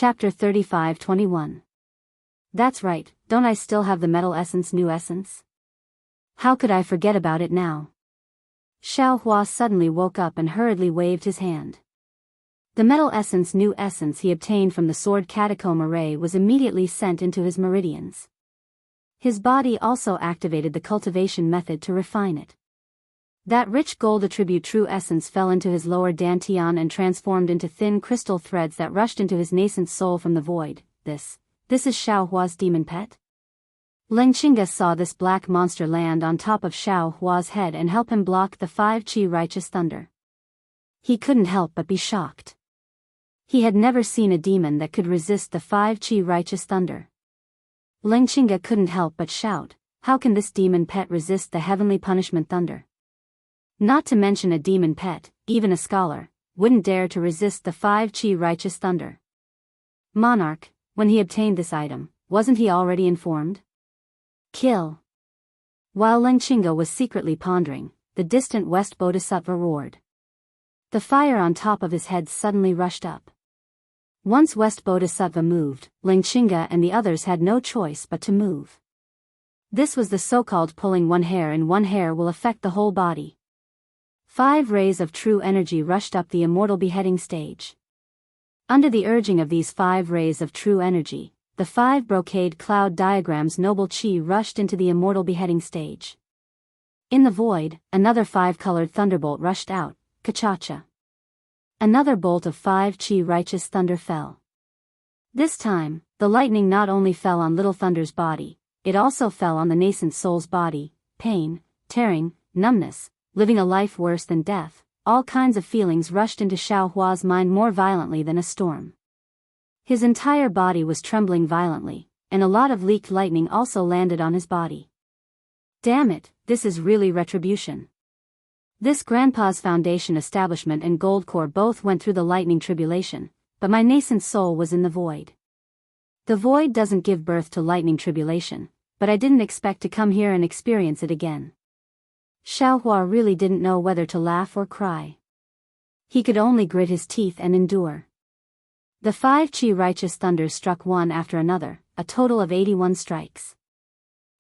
Chapter 35-21. That's right, don't I still have the metal essence new essence? How could I forget about it now? Xiao Hua suddenly woke up and hurriedly waved his hand. The metal essence new essence he obtained from the sword catacomb array was immediately sent into his meridians. His body also activated the cultivation method to refine it. That rich gold attribute true essence fell into his lower dantian and transformed into thin crystal threads that rushed into his nascent soul from the void. This is Xiao Hua's demon pet? Leng Qingge saw this black monster land on top of Xiao Hua's head and help him block the 5 qi righteous thunder. He couldn't help but be shocked. He had never seen a demon that could resist the 5 qi righteous thunder. Leng Qingge couldn't help but shout, how can this demon pet resist the heavenly punishment thunder? Not to mention a demon pet, even a scholar, wouldn't dare to resist the 5 qi righteous thunder. Monarch, when he obtained this item, wasn't he already informed? Kill. While Leng Qingge was secretly pondering, the distant West Bodhisattva roared. The fire on top of his head suddenly rushed up. Once West Bodhisattva moved, Leng Qingge and the others had no choice but to move. This was the so-called pulling one hair and one hair will affect the whole body. 5 rays of true energy rushed up the immortal beheading stage. Under the urging of these 5 rays of true energy, the 5 brocade cloud diagrams noble chi rushed into the immortal beheading stage. In the void, another 5-colored thunderbolt rushed out, ka-cha-cha. Another bolt of 5 qi righteous thunder fell. This time, the lightning not only fell on Little Thunder's body, it also fell on the nascent soul's body. Pain, tearing, numbness, living a life worse than death, all kinds of feelings rushed into Xiao Hua's mind more violently than a storm. His entire body was trembling violently, and a lot of leaked lightning also landed on his body. Damn it, this is really retribution. This Grandpa's Foundation establishment and Gold Core both went through the lightning tribulation, but my nascent soul was in the void. The void doesn't give birth to lightning tribulation, but I didn't expect to come here and experience it again. Xiao Hua really didn't know whether to laugh or cry. He could only grit his teeth and endure. The 5 qi righteous thunders struck one after another, a total of 81 strikes.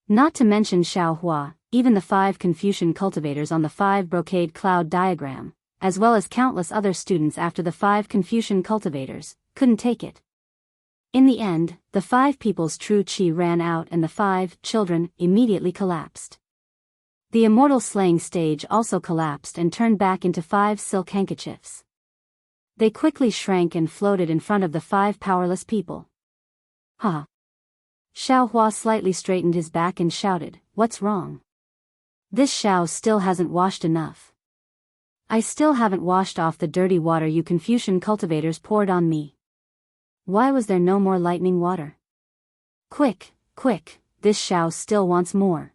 Not to mention Xiao Hua, even the 5 Confucian cultivators on the 5 brocade cloud diagram, as well as countless other students after the 5 Confucian cultivators, couldn't take it. In the end, the 5 people's true qi ran out and the 5 children immediately collapsed. The immortal slaying stage also collapsed and turned back into 5 silk handkerchiefs. They quickly shrank and floated in front of the 5 powerless people. Ha! Xiao Hua slightly straightened his back and shouted, what's wrong? This Xiao still hasn't washed enough. I still haven't washed off the dirty water you Confucian cultivators poured on me. Why was there no more lightning water? Quick, quick, this Xiao still wants more.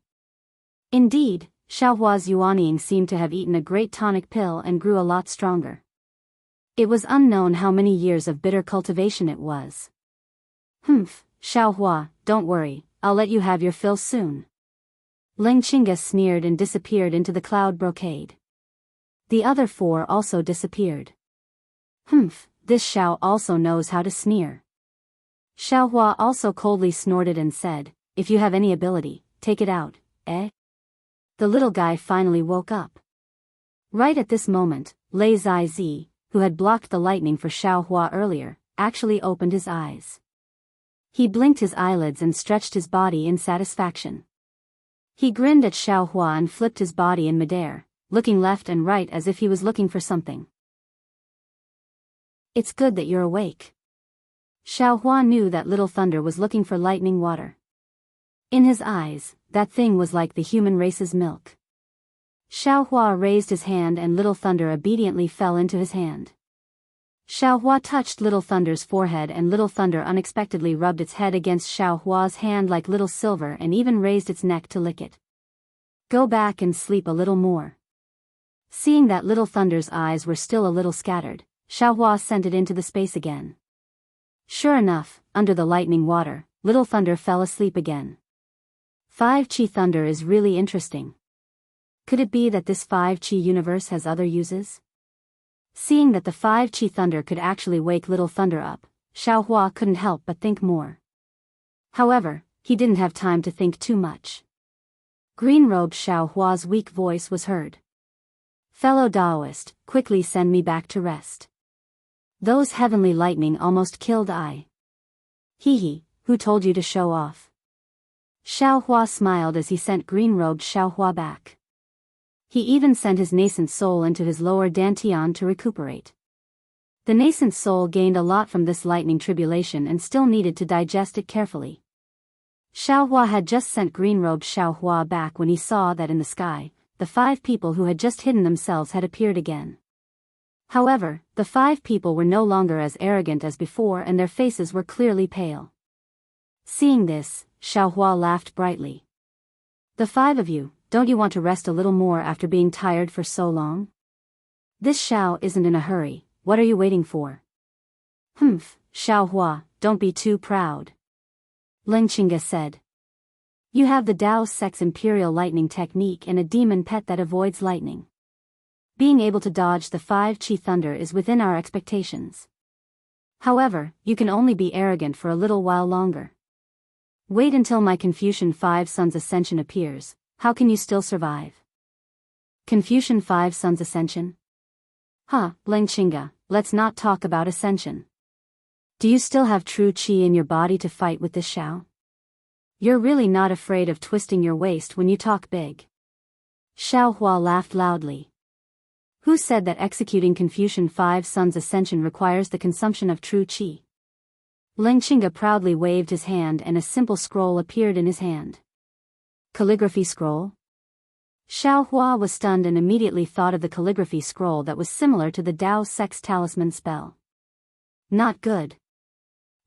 Indeed, Xiao Hua's Yuanying seemed to have eaten a great tonic pill and grew a lot stronger. It was unknown how many years of bitter cultivation it was. Humph, Xiao Hua, don't worry, I'll let you have your fill soon. Leng Qingge sneered and disappeared into the cloud brocade. The other 4 also disappeared. Humph, this Xiao also knows how to sneer. Xiao Hua also coldly snorted and said, if you have any ability, take it out, eh? The little guy finally woke up. Right at this moment, Lei Zai, who had blocked the lightning for Xiao Hua earlier, actually opened his eyes. He blinked his eyelids and stretched his body in satisfaction. He grinned at Xiao Hua and flipped his body in midair, looking left and right as if he was looking for something. It's good that you're awake. Xiao Hua knew that Little Thunder was looking for lightning water. In his eyes, that thing was like the human race's milk. Xiao Hua raised his hand and Little Thunder obediently fell into his hand. Xiao Hua touched Little Thunder's forehead and Little Thunder unexpectedly rubbed its head against Xiao Hua's hand like little silver and even raised its neck to lick it. Go back and sleep a little more. Seeing that Little Thunder's eyes were still a little scattered, Xiao Hua sent it into the space again. Sure enough, under the lightning water, Little Thunder fell asleep again. 5 qi thunder is really interesting. Could it be that this 5 qi universe has other uses? Seeing that the 5 qi thunder could actually wake Little Thunder up, Xiaohua couldn't help but think more. However, he didn't have time to think too much. Green-robed Xiaohua's weak voice was heard. Fellow Taoist, quickly send me back to rest. Those heavenly lightning almost killed I. Hee, who told you to show off? Xiaohua smiled as he sent green-robed Xiaohua back. He even sent his nascent soul into his lower dantian to recuperate. The nascent soul gained a lot from this lightning tribulation and still needed to digest it carefully. Xiaohua had just sent green-robed Xiaohua back when he saw that in the sky, the 5 people who had just hidden themselves had appeared again. However, the 5 people were no longer as arrogant as before and their faces were clearly pale. Seeing this, Xiaohua laughed brightly. The 5 of you, don't you want to rest a little more after being tired for so long? This Xiao isn't in a hurry, what are you waiting for? Humph, Xiaohua, don't be too proud. Ling Qingge said. You have the Dao Sect's Imperial Lightning Technique and a demon pet that avoids lightning. Being able to dodge the 5 Qi Thunder is within our expectations. However, you can only be arrogant for a little while longer. Wait until my Confucian 5 Sons Ascension appears, how can you still survive? Confucian 5 Sons Ascension? Ling Qingge, let's not talk about ascension. Do you still have true qi in your body to fight with this Xiao? You're really not afraid of twisting your waist when you talk big. Xiaohua laughed loudly. Who said that executing Confucian 5 Sons Ascension requires the consumption of true qi? Ling Qingge proudly waved his hand and a simple scroll appeared in his hand. Calligraphy scroll? Xiaohua was stunned and immediately thought of the calligraphy scroll that was similar to the Dao Sect's talisman spell. Not good.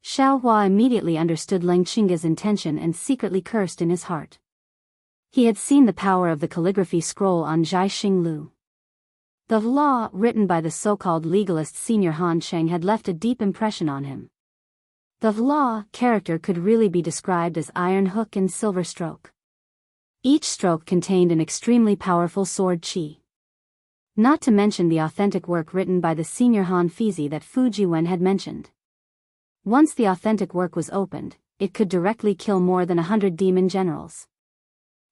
Xiaohua immediately understood Ling Qingge's intention and secretly cursed in his heart. He had seen the power of the calligraphy scroll on Zhai Xinglu. The law written by the so-called legalist Senior Han Sheng had left a deep impression on him. The law character could really be described as iron hook and silver stroke. Each stroke contained an extremely powerful sword qi. Not to mention the authentic work written by the Senior Han Fizi that Fu Jiwen had mentioned. Once the authentic work was opened, it could directly kill more than 100 demon generals.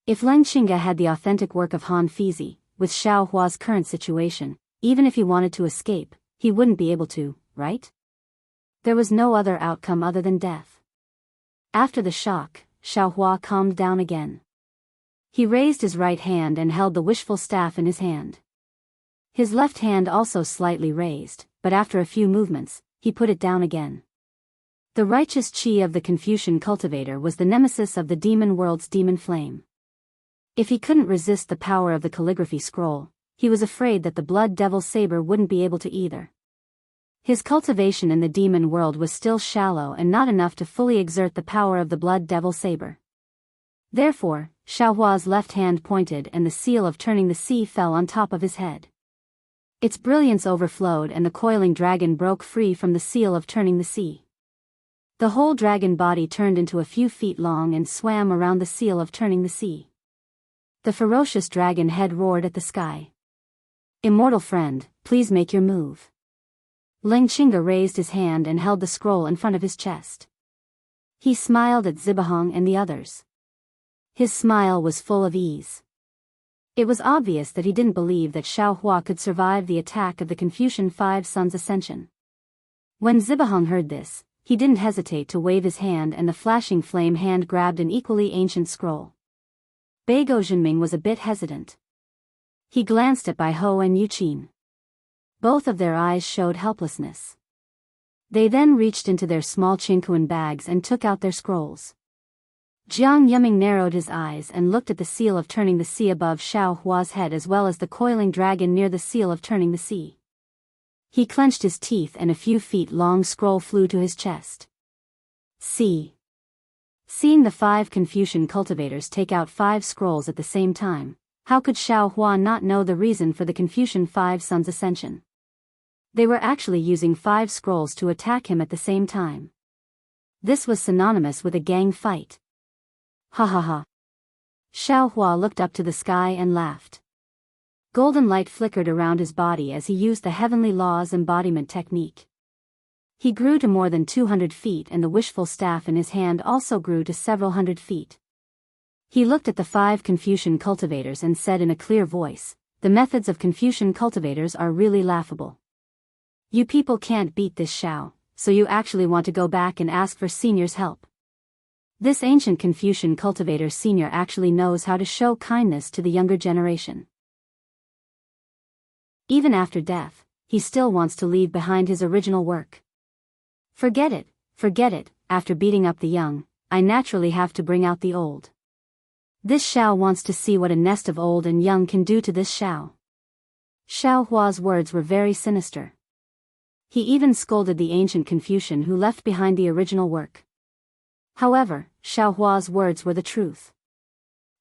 If Ling Qingge had the authentic work of Han Fizi, with Xiaohua's current situation, even if he wanted to escape, he wouldn't be able to, right? There was no other outcome other than death. After the shock, Xiaohua calmed down again. He raised his right hand and held the wishful staff in his hand. His left hand also slightly raised, but after a few movements, he put it down again. The righteous qi of the Confucian cultivator was the nemesis of the demon world's demon flame. If he couldn't resist the power of the calligraphy scroll, he was afraid that the blood devil saber wouldn't be able to either. His cultivation in the demon world was still shallow and not enough to fully exert the power of the blood devil saber. Therefore, Xiaohua's left hand pointed and the seal of turning the sea fell on top of his head. Its brilliance overflowed and the coiling dragon broke free from the seal of turning the sea. The whole dragon body turned into a few feet long and swam around the seal of turning the sea. The ferocious dragon head roared at the sky. Immortal friend, please make your move. Ling Qingge raised his hand and held the scroll in front of his chest. He smiled at Zibahong and the others. His smile was full of ease. It was obvious that he didn't believe that Xiaohua could survive the attack of the Confucian 5 Sons Ascension. When Zibahong heard this, he didn't hesitate to wave his hand and the flashing flame hand grabbed an equally ancient scroll. Beigo Zhenming was a bit hesitant. He glanced at Bai Ho and Yu Qin. Both of their eyes showed helplessness. They then reached into their small Qingkuan bags and took out their scrolls. Jiang Yuming narrowed his eyes and looked at the seal of turning the sea above Xiaohua's head as well as the coiling dragon near the seal of turning the sea. He clenched his teeth and a few feet long scroll flew to his chest. See. Seeing the 5 Confucian cultivators take out 5 scrolls at the same time, how could Xiaohua not know the reason for the Confucian 5 Sons Ascension? They were actually using 5 scrolls to attack him at the same time. This was synonymous with a gang fight. Ha ha ha. Xiaohua looked up to the sky and laughed. Golden light flickered around his body as he used the Heavenly Law's embodiment technique. He grew to more than 200 feet, and the wishful staff in his hand also grew to several hundred feet. He looked at the 5 Confucian cultivators and said in a clear voice, "The methods of Confucian cultivators are really laughable. You people can't beat this Shao, so you actually want to go back and ask for Senior's help. This ancient Confucian cultivator Senior actually knows how to show kindness to the younger generation. Even after death, he still wants to leave behind his original work. Forget it, after beating up the young, I naturally have to bring out the old. This Shao wants to see what a nest of old and young can do to this Shao." Xiao Hua's words were very sinister. He even scolded the ancient Confucian who left behind the original work. However, Xiao Hua's words were the truth.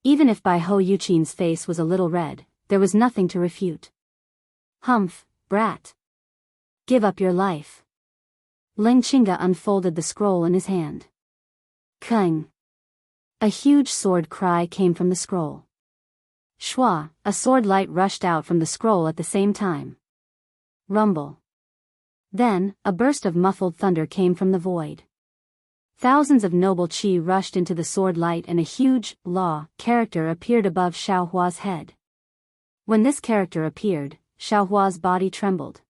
Even if Bai Ho Yuqin's face was a little red, there was nothing to refute. "Humph, brat. Give up your life." Ling Qingge unfolded the scroll in his hand. Kung. A huge sword cry came from the scroll. Shua, a sword light rushed out from the scroll at the same time. Rumble. Then, a burst of muffled thunder came from the void. Thousands of noble qi rushed into the sword light, and a huge, law, character appeared above Xiao Hua's head. When this character appeared, Xiao Hua's body trembled.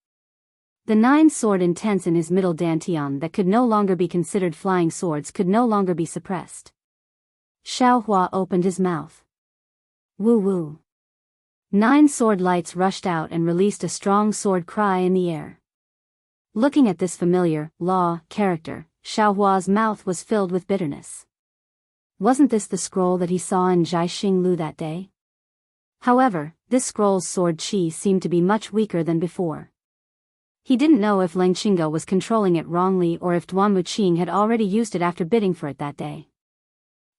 The 9 sword intense in his middle dantian that could no longer be considered flying swords could no longer be suppressed. Xiao Hua opened his mouth. Woo woo. 9 sword lights rushed out and released a strong sword cry in the air. Looking at this familiar, law, character, Xiao Hua's mouth was filled with bitterness. Wasn't this the scroll that he saw in Jiaxing Lu that day? However, this scroll's sword qi seemed to be much weaker than before. He didn't know if Ling Qingge was controlling it wrongly or if Duan Wuqing had already used it after bidding for it that day.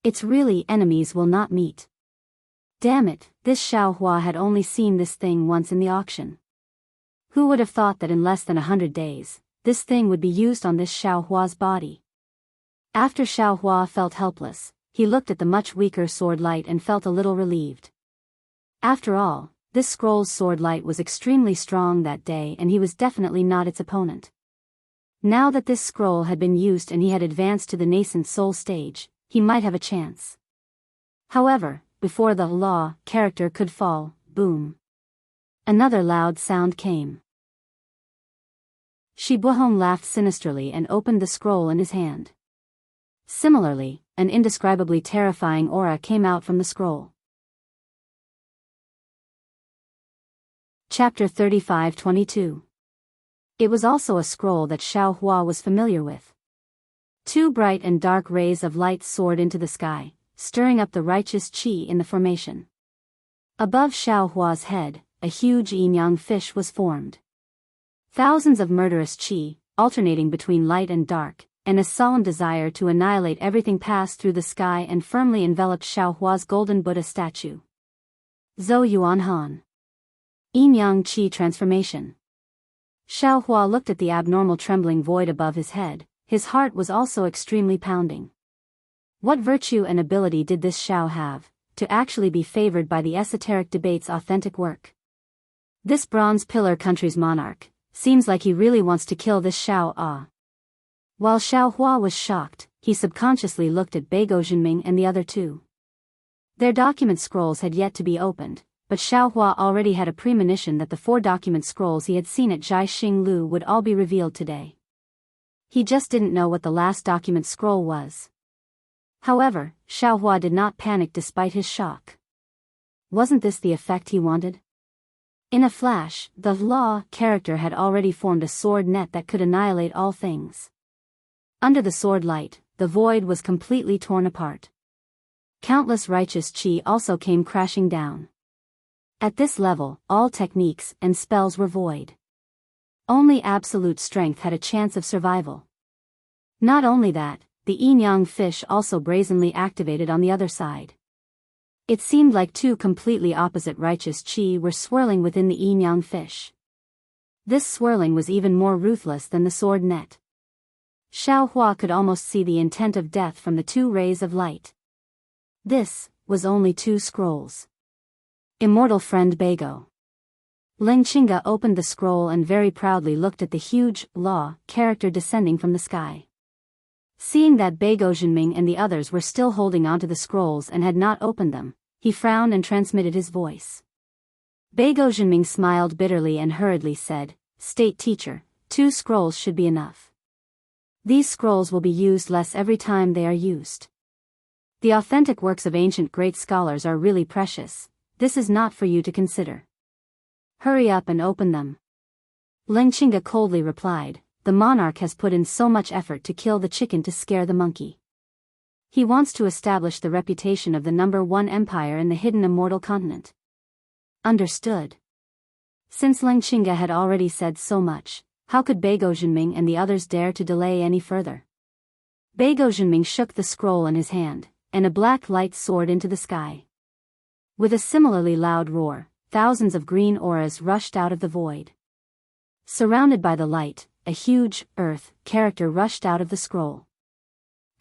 It's really enemies will not meet. Damn it, this Xiao Hua had only seen this thing once in the auction. Who would have thought that in less than 100 days, this thing would be used on this Xiao Hua's body? After Xiao Hua felt helpless, he looked at the much weaker sword light and felt a little relieved. After all, this scroll's sword light was extremely strong that day, and he was definitely not its opponent. Now that this scroll had been used and he had advanced to the nascent soul stage, he might have a chance. However, before the law character could fall, boom. Another loud sound came. Shi Buhong laughed sinisterly and opened the scroll in his hand. Similarly, an indescribably terrifying aura came out from the scroll. Chapter 35-22. It was also a scroll that Xiao Hua was familiar with. 2 bright and dark rays of light soared into the sky, stirring up the righteous qi in the formation. Above Xiao Hua's head, a huge yin-yang fish was formed. Thousands of murderous qi, alternating between light and dark, and a solemn desire to annihilate everything passed through the sky and firmly enveloped Xiao Hua's golden Buddha statue. Zhou Yuan Han. Yin-yang qi transformation. Xiao Hua looked at the abnormal trembling void above his head. His heart was also extremely pounding. What virtue and ability did this Xiao have, to actually be favored by the esoteric debate's authentic work? This bronze pillar country's monarch, seems like he really wants to kill this Xiao. While Xiao Hua was shocked, he subconsciously looked at Beigo Jinming and the other 2. Their document scrolls had yet to be opened, but Xiao Hua already had a premonition that the 4 document scrolls he had seen at Jiaxing Lu would all be revealed today. He just didn't know what the last document scroll was. However, Xiao Hua did not panic despite his shock. Wasn't this the effect he wanted? In a flash, the law character had already formed a sword net that could annihilate all things. Under the sword light, the void was completely torn apart. Countless righteous qi also came crashing down. At this level, all techniques and spells were void. Only absolute strength had a chance of survival. Not only that, the yin-yang fish also brazenly activated on the other side. It seemed like 2 completely opposite righteous qi were swirling within the yin-yang fish. This swirling was even more ruthless than the sword net. Xiao Hua could almost see the intent of death from the 2 rays of light. This was only 2 scrolls. Immortal friend Beigo. Ling Qinga opened the scroll and very proudly looked at the huge law character descending from the sky. Seeing that Bei Gozhenming and the others were still holding onto the scrolls and had not opened them, he frowned and transmitted his voice. Bei Gozhenming smiled bitterly and hurriedly said, "State teacher, 2 scrolls should be enough. These scrolls will be used less every time they are used. The authentic works of ancient great scholars are really precious. This is not for you to consider. Hurry up and open them." Ling Qinga coldly replied, "The monarch has put in so much effort to kill the chicken to scare the monkey. He wants to establish the reputation of the #1 empire in the hidden immortal continent." Understood. Since Ling Qinga had already said so much, how could Bei Gozhenming and the others dare to delay any further? Bei Gozhenming shook the scroll in his hand, and a black light soared into the sky. With a similarly loud roar, thousands of green auras rushed out of the void. Surrounded by the light, a huge earth character rushed out of the scroll.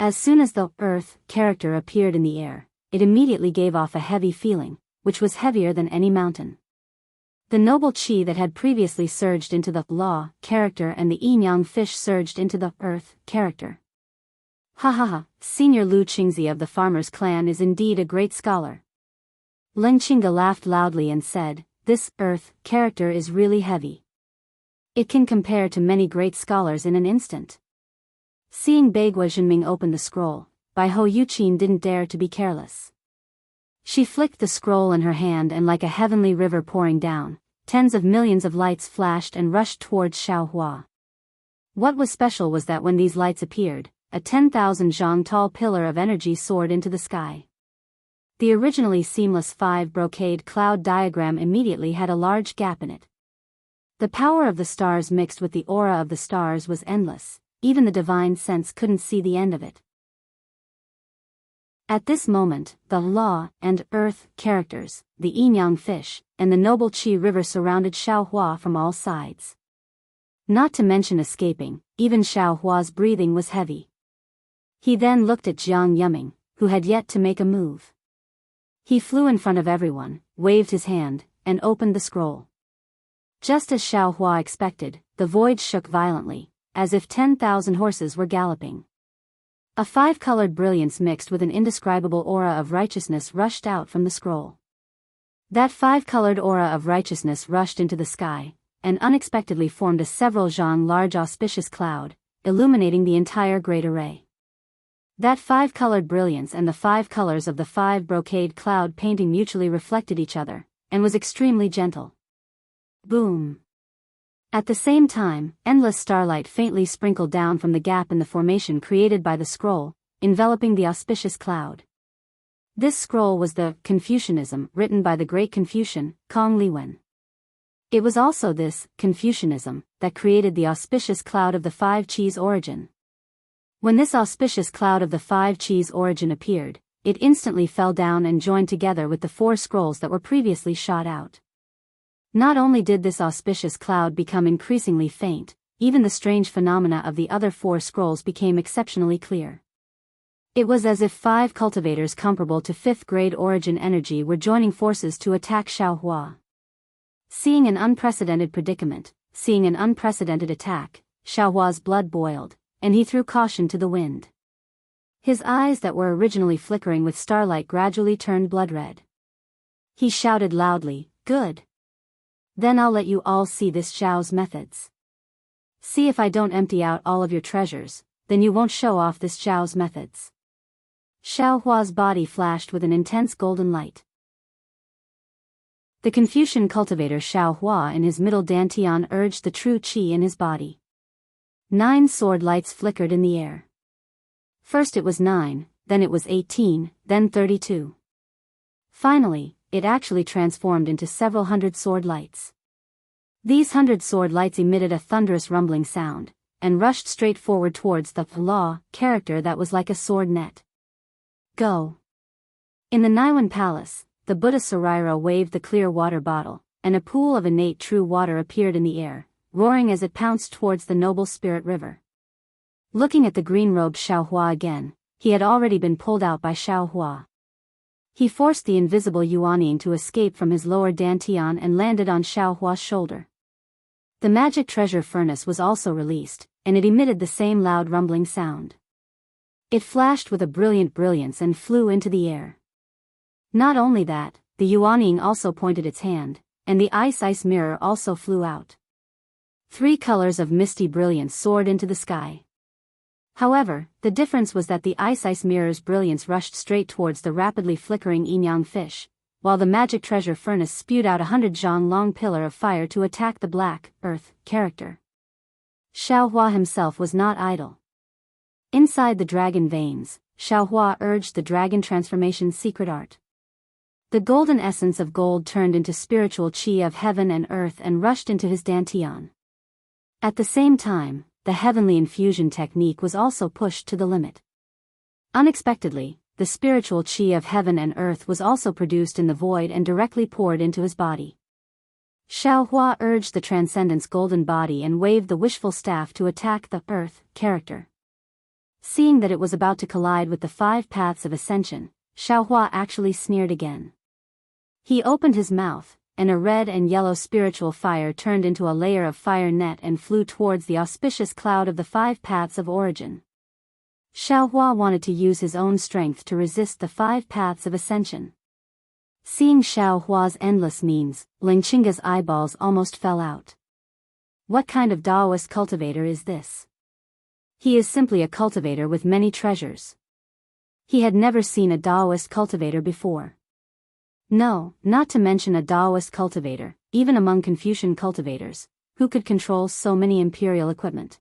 As soon as the earth character appeared in the air, it immediately gave off a heavy feeling, which was heavier than any mountain. The noble qi that had previously surged into the law character and the yin-yang fish surged into the earth character. Ha ha ha, Senior Lu Qingzi of the farmer's clan is indeed a great scholar. Ling Qinga laughed loudly and said, "This earth character is really heavy. It can compare to many great scholars in an instant." Seeing Bei Gozhenming open the scroll, Bai Ho Yuqin didn't dare to be careless. She flicked the scroll in her hand and like a heavenly river pouring down, tens of millions of lights flashed and rushed towards Xiaohua. What was special was that when these lights appeared, a 10,000 zhang tall pillar of energy soared into the sky. The originally seamless 5-brocade cloud diagram immediately had a large gap in it. The power of the stars mixed with the aura of the stars was endless, even the divine sense couldn't see the end of it. At this moment, the law and earth characters, the yin-yang fish, and the noble qi river surrounded Xiaohua from all sides. Not to mention escaping, even Xiaohua's breathing was heavy. He then looked at Jiang Yuming, who had yet to make a move. He flew in front of everyone, waved his hand, and opened the scroll. Just as Xiaohua expected, the void shook violently, as if 10,000 horses were galloping. A 5-colored brilliance mixed with an indescribable aura of righteousness rushed out from the scroll. That 5-colored aura of righteousness rushed into the sky, and unexpectedly formed a several zhang large auspicious cloud, illuminating the entire great array. That 5-colored brilliance and the 5 colors of the 5-brocade cloud painting mutually reflected each other, and was extremely gentle. Boom! At the same time, endless starlight faintly sprinkled down from the gap in the formation created by the scroll, enveloping the auspicious cloud. This scroll was the Confucianism written by the great Confucian, Kong Liwen. It was also this Confucianism that created the auspicious cloud of the 5 Qis origin. When this auspicious cloud of the 5 Qis origin appeared, it instantly fell down and joined together with the 4 scrolls that were previously shot out. Not only did this auspicious cloud become increasingly faint, even the strange phenomena of the other 4 scrolls became exceptionally clear. It was as if 5 cultivators comparable to 5th grade origin energy were joining forces to attack Xiaohua. Seeing an unprecedented predicament, seeing an unprecedented attack, Xiaohua's blood boiled, and he threw caution to the wind. His eyes that were originally flickering with starlight gradually turned blood red. He shouted loudly, "Good! Then I'll let you all see this Xiao's methods. See if I don't empty out all of your treasures, then you won't show off this Xiao's methods." Xiaohua's body flashed with an intense golden light. The Confucian cultivator Xiaohua in his middle dantian urged the true qi in his body. 9 sword lights flickered in the air. First it was 9, then it was 18, then 32. Finally, it actually transformed into several hundred sword lights. These 100 sword lights emitted a thunderous rumbling sound, and rushed straight forward towards the law character that was like a sword net. Go! In the Naiwan Palace, the Buddha Saraira waved the clear water bottle, and a pool of innate true water appeared in the air, roaring as it pounced towards the noble spirit river. Looking at the green-robed Xiaohua again, he had already been pulled out by Xiaohua. He forced the invisible Yuanying to escape from his lower dantian and landed on Xiaohua's shoulder. The magic treasure furnace was also released, and it emitted the same loud rumbling sound. It flashed with a brilliant brilliance and flew into the air. Not only that, the Yuanying also pointed its hand, and the ice mirror also flew out. 3 colors of misty brilliance soared into the sky. However, the difference was that the ice mirror's brilliance rushed straight towards the rapidly flickering yin-yang fish, while the magic treasure furnace spewed out 100 zhang long pillar of fire to attack the black, earth, character. Xiaohua himself was not idle. Inside the dragon veins, Xiaohua urged the dragon transformation secret art. The golden essence of gold turned into spiritual qi of heaven and earth and rushed into his dantian. At the same time, the heavenly infusion technique was also pushed to the limit. Unexpectedly, the spiritual qi of heaven and earth was also produced in the void and directly poured into his body. Xiaohua urged the transcendent's golden body and waved the wishful staff to attack the earth character. Seeing that it was about to collide with the 5 paths of ascension, Xiaohua actually sneered again. He opened his mouth, and a red and yellow spiritual fire turned into a layer of fire net and flew towards the auspicious cloud of the 5 paths of origin. Xiaohua wanted to use his own strength to resist the 5 paths of ascension. Seeing Xiaohua's endless means, Lingqingga's eyeballs almost fell out. What kind of Taoist cultivator is this? He is simply a cultivator with many treasures. He had never seen a Taoist cultivator before. No, not to mention a Taoist cultivator, even among Confucian cultivators, who could control so many imperial equipment.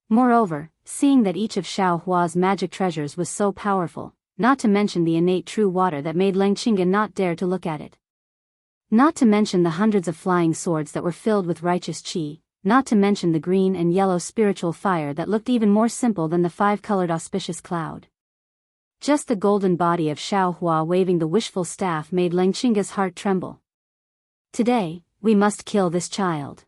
Moreover, seeing that each of Xiaohua's magic treasures was so powerful, not to mention the innate true water that made Lingqingga not dare to look at it. Not to mention the hundreds of flying swords that were filled with righteous qi, not to mention the green and yellow spiritual fire that looked even more simple than the 5-colored auspicious cloud. Just the golden body of Xiaohua waving the wishful staff made Lingqingga's heart tremble. Today, we must kill this child.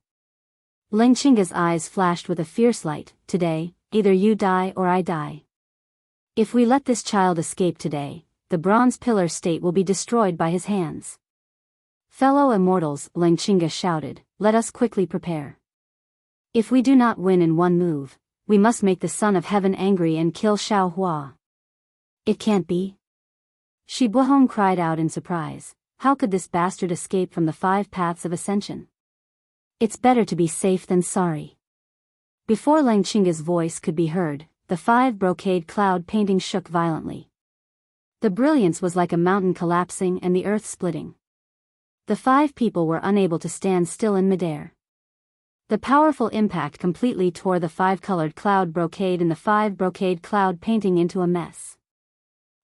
Lingqingga's eyes flashed with a fierce light. Today, either you die or I die. If we let this child escape today, the bronze pillar state will be destroyed by his hands. Fellow immortals, Lingqingga shouted, let us quickly prepare. If we do not win in one move, we must make the Son of Heaven angry and kill Xiaohua. It can't be. Shi Buhong cried out in surprise. How could this bastard escape from the 5 paths of ascension? It's better to be safe than sorry. Before Lingqingga's voice could be heard, the 5 brocade cloud painting shook violently. The brilliance was like a mountain collapsing and the earth splitting. The 5 people were unable to stand still in midair. The powerful impact completely tore the 5-colored cloud brocade and the 5 brocade cloud painting into a mess.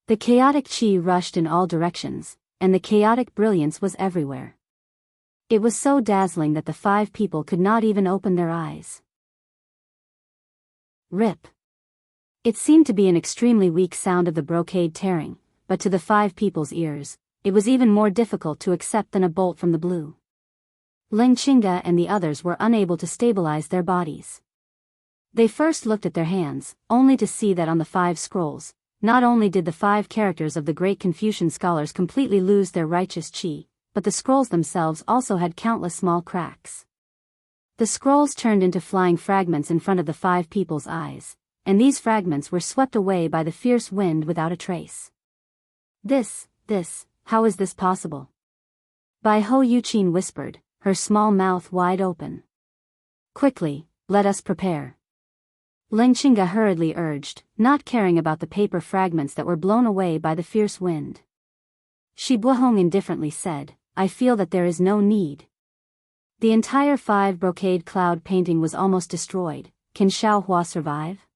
The chaotic qi rushed in all directions, and the chaotic brilliance was everywhere. It was so dazzling that the 5 people could not even open their eyes. Rip. It seemed to be an extremely weak sound of the brocade tearing, but to the 5 people's ears, it was even more difficult to accept than a bolt from the blue. Lingqingga and the others were unable to stabilize their bodies. They first looked at their hands, only to see that on the 5 scrolls, not only did the 5 characters of the great Confucian scholars completely lose their righteous qi, but the scrolls themselves also had countless small cracks. The scrolls turned into flying fragments in front of the 5 people's eyes, and these fragments were swept away by the fierce wind without a trace. How is this possible? Bai Ho Yuqin whispered, her small mouth wide open. Quickly, let us prepare. Lingqingga hurriedly urged, not caring about the paper fragments that were blown away by the fierce wind. Shi Buhong indifferently said, I feel that there is no need. The entire 5 brocade cloud painting was almost destroyed. Can Xiaohua survive?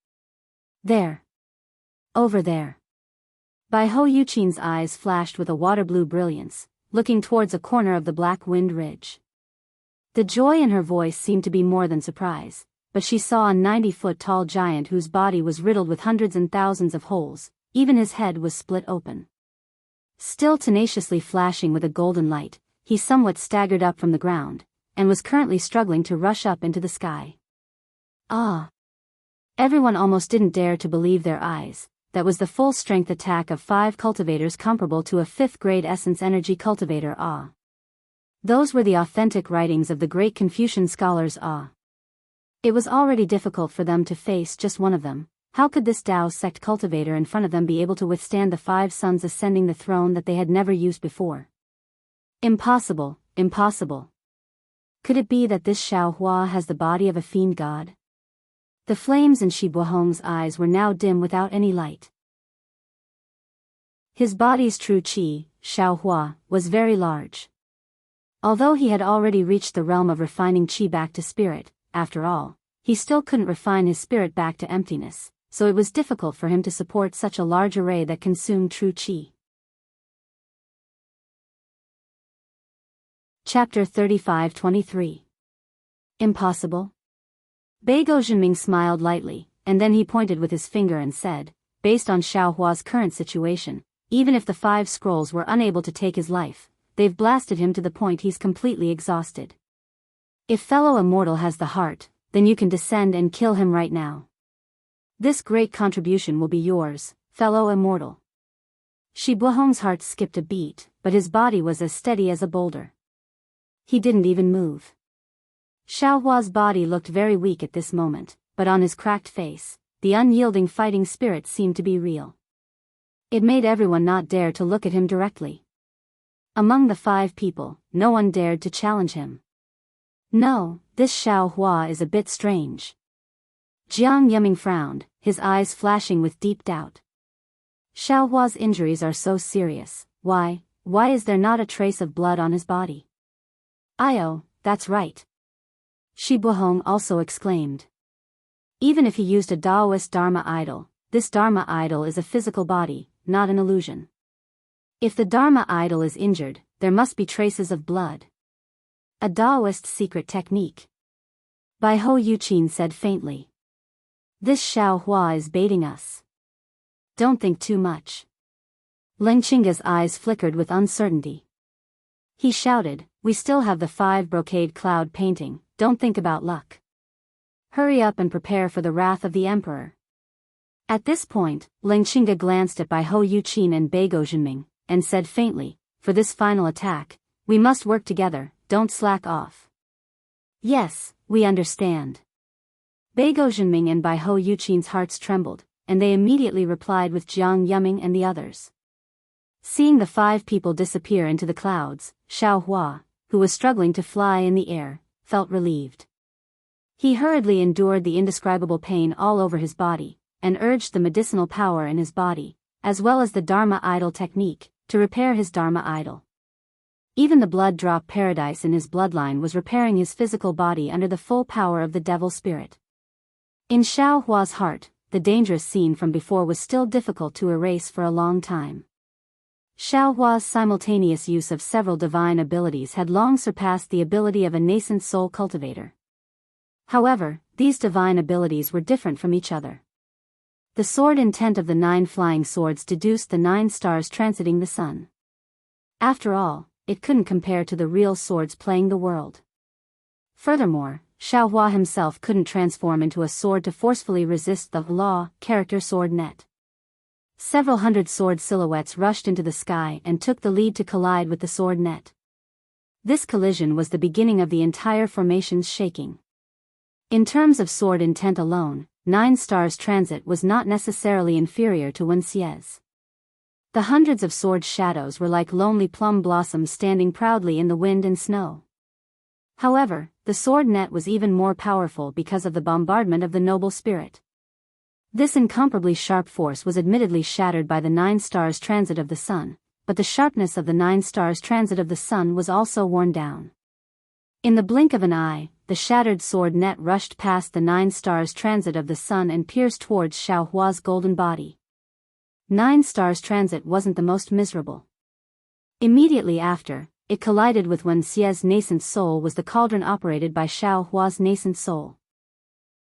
There. Over there. Bai Ho Yuqin's eyes flashed with a water-blue brilliance, looking towards a corner of the black wind ridge. The joy in her voice seemed to be more than surprise, but she saw a 90-foot-tall giant whose body was riddled with hundreds and thousands of holes, even his head was split open. Still tenaciously flashing with a golden light, he somewhat staggered up from the ground, and was currently struggling to rush up into the sky. Ah! Everyone almost didn't dare to believe their eyes. that was the full-strength attack of 5 cultivators comparable to a 5th-grade essence energy cultivator. Those were the authentic writings of the great Confucian scholars. It was already difficult for them to face just one of them. How could this Tao sect cultivator in front of them be able to withstand the 5 sons ascending the throne that they had never used before? Impossible, impossible. Could it be that this Xiao Hua has the body of a fiend god? The flames in Shi Buhong's eyes were now dim without any light. His body's true qi, Xiao Hua, was very large. Although he had already reached the realm of refining qi back to spirit, after all, he still couldn't refine his spirit back to emptiness, so it was difficult for him to support such a large array that consumed true qi. Chapter 35-23. Impossible? Beigo Zhenming smiled lightly, and then he pointed with his finger and said, based on Xiao Hua's current situation, even if the 5 scrolls were unable to take his life, they've blasted him to the point he's completely exhausted. If fellow immortal has the heart, then you can descend and kill him right now. This great contribution will be yours, fellow immortal. Shi Buhong's heart skipped a beat, but his body was as steady as a boulder. He didn't even move. Xiao Hua's body looked very weak at this moment, but on his cracked face, the unyielding fighting spirit seemed to be real. It made everyone not dare to look at him directly. Among the 5 people, no one dared to challenge him. No, this Xiao Hua is a bit strange. Jiang Yuming frowned, his eyes flashing with deep doubt. Xiao Hua's injuries are so serious, why is there not a trace of blood on his body? Io, that's right. Shi Buhong also exclaimed. Even if he used a Taoist Dharma idol, this Dharma idol is a physical body, not an illusion. If the Dharma idol is injured, there must be traces of blood. A Taoist secret technique. Bai Ho Yuqin said faintly. This Xiao Hua is baiting us. Don't think too much. Ling Qingga's eyes flickered with uncertainty. He shouted, we still have the 5 brocade cloud painting, don't think about luck. Hurry up and prepare for the wrath of the emperor. At this point, Ling Qingga glanced at Bai Ho Yuqin and Beigo Zhenming, and said faintly, for this final attack, we must work together, don't slack off. Yes, we understand. Beigo Zhenming and Bai Ho Yuqin's hearts trembled, and they immediately replied with Jiang Yuming and the others. Seeing the 5 people disappear into the clouds, Xiao Hua, who was struggling to fly in the air, felt relieved. He hurriedly endured the indescribable pain all over his body, and urged the medicinal power in his body, as well as the Dharma idol technique, to repair his Dharma idol. Even the blood drop paradise in his bloodline was repairing his physical body under the full power of the devil spirit. In Xiao Hua's heart, the dangerous scene from before was still difficult to erase for a long time. Xiao Hua's simultaneous use of several divine abilities had long surpassed the ability of a nascent soul cultivator. However, these divine abilities were different from each other. The sword intent of the 9 flying swords deduced the 9 stars transiting the sun. After all, it couldn't compare to the real swords playing the world. Furthermore, Xiao Hua himself couldn't transform into a sword to forcefully resist the law character sword net. Several hundred sword silhouettes rushed into the sky and took the lead to collide with the sword net. This collision was the beginning of the entire formation's shaking. In terms of sword intent alone, 9 stars transit was not necessarily inferior to Wen Xie's. The hundreds of sword shadows were like lonely plum blossoms standing proudly in the wind and snow. However, the sword net was even more powerful because of the bombardment of the noble spirit. This incomparably sharp force was admittedly shattered by the 9 stars transit of the sun, but the sharpness of the 9 stars transit of the sun was also worn down. In the blink of an eye, the shattered sword net rushed past the 9 stars transit of the sun and pierced towards Xiao Hua's golden body. 9 stars transit wasn't the most miserable. Immediately after, it collided with Wen Xie's nascent soul was the cauldron operated by Xiao Hua's nascent soul.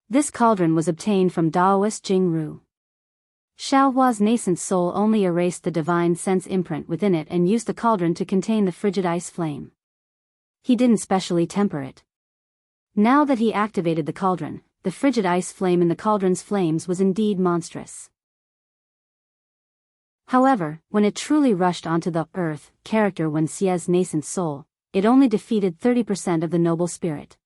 This cauldron was obtained from Taoist Jing Ru. Xiao Hua's nascent soul only erased the divine sense imprint within it and used the cauldron to contain the frigid ice flame. He didn't specially temper it. Now that he activated the cauldron, the frigid ice flame in the cauldron's flames was indeed monstrous. However, when it truly rushed onto the earth character Wen Xie's nascent soul, it only defeated 30% of the noble spirit.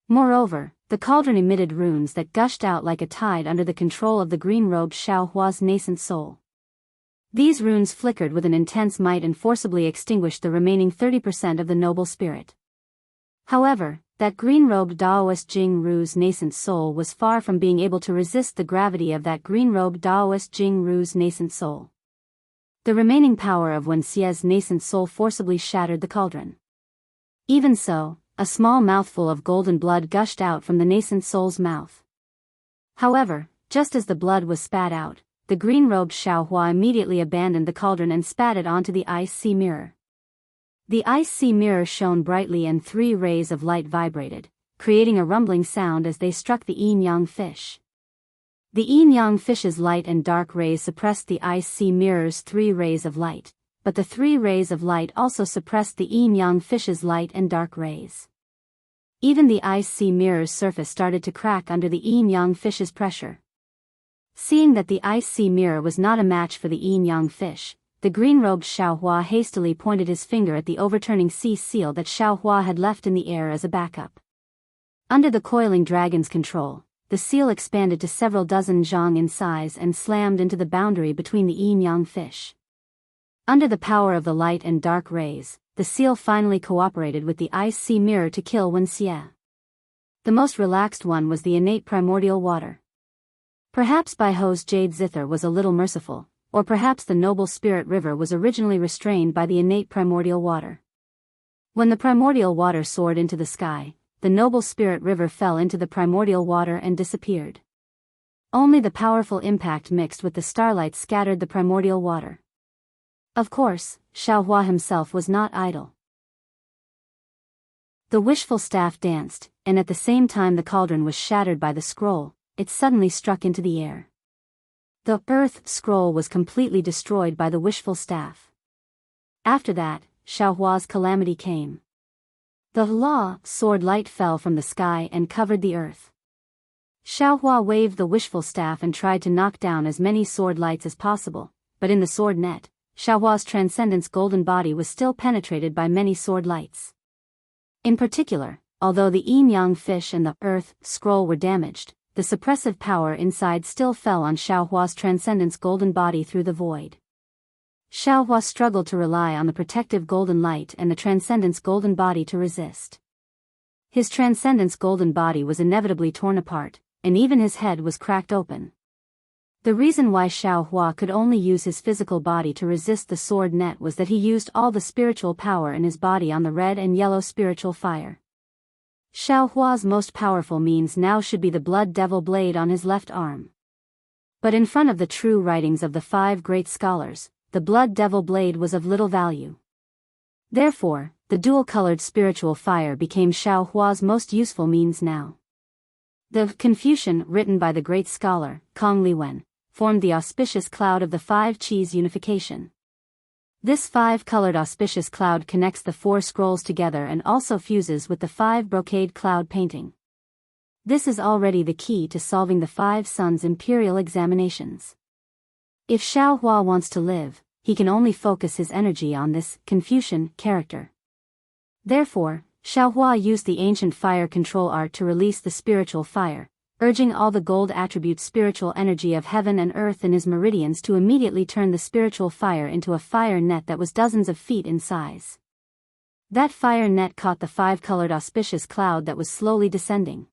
Moreover, the cauldron emitted runes that gushed out like a tide under the control of the green-robed Xiaohua's nascent soul. These runes flickered with an intense might and forcibly extinguished the remaining 30% of the noble spirit. However, that green-robed Daoist Jing Ru's nascent soul was far from being able to resist the gravity of that green-robed Daoist Jing Ru's nascent soul. The remaining power of Wen Xie's nascent soul forcibly shattered the cauldron. Even so, a small mouthful of golden blood gushed out from the nascent soul's mouth. However, just as the blood was spat out, the green-robed Xiaohua immediately abandoned the cauldron and spat it onto the ice sea mirror. The ice sea mirror shone brightly and 3 rays of light vibrated, creating a rumbling sound as they struck the yin-yang fish. The yin-yang fish's light and dark rays suppressed the ice sea mirror's 3 rays of light, but the 3 rays of light also suppressed the yin-yang fish's light and dark rays. Even the ice sea mirror's surface started to crack under the yin-yang fish's pressure. Seeing that the ice sea mirror was not a match for the yin-yang fish, the green-robed Xiaohua hastily pointed his finger at the overturning sea seal that Xiaohua had left in the air as a backup. Under the coiling dragon's control, the seal expanded to several dozen zhang in size and slammed into the boundary between the yin-yang fish. Under the power of the light and dark rays, the seal finally cooperated with the ice sea mirror to kill Wen Xie. The most relaxed one was the innate primordial water. Perhaps Bai Ho's jade zither was a little merciful, or perhaps the noble spirit river was originally restrained by the innate primordial water. When the primordial water soared into the sky, the noble spirit river fell into the primordial water and disappeared. Only the powerful impact mixed with the starlight scattered the primordial water. Of course, Xiaohua himself was not idle. The wishful staff danced, and at the same time the cauldron was shattered by the scroll, it suddenly struck into the air. The earth scroll was completely destroyed by the wishful staff. After that, Xiaohua's calamity came. The law sword light fell from the sky and covered the earth. Xiaohua waved the wishful staff and tried to knock down as many sword lights as possible, but in the sword net, Xiaohua's transcendence golden body was still penetrated by many sword lights. In particular, although the yin-yang fish and the earth scroll were damaged, the suppressive power inside still fell on Xiaohua's transcendence golden body through the void. Xiaohua struggled to rely on the protective golden light and the transcendence golden body to resist. His transcendence golden body was inevitably torn apart, and even his head was cracked open. The reason why Xiaohua could only use his physical body to resist the sword net was that he used all the spiritual power in his body on the red and yellow spiritual fire. Xiaohua's most powerful means now should be the blood devil blade on his left arm. But in front of the true writings of the 5 great scholars, the blood devil blade was of little value. Therefore, the dual-colored spiritual fire became Xiaohua's most useful means now. The Confucian written by the great scholar, Kong Liwen, formed the auspicious cloud of the 5 Qis unification. This 5-colored auspicious cloud connects the 4 scrolls together and also fuses with the 5 brocade cloud painting. This is already the key to solving the 5 suns imperial examinations. If Xiaohua wants to live, he can only focus his energy on this Confucian character. Therefore, Xiaohua used the ancient fire control art to release the spiritual fire, urging all the gold attribute spiritual energy of heaven and earth in his meridians to immediately turn the spiritual fire into a fire net that was dozens of feet in size. That fire net caught the 5-colored auspicious cloud that was slowly descending.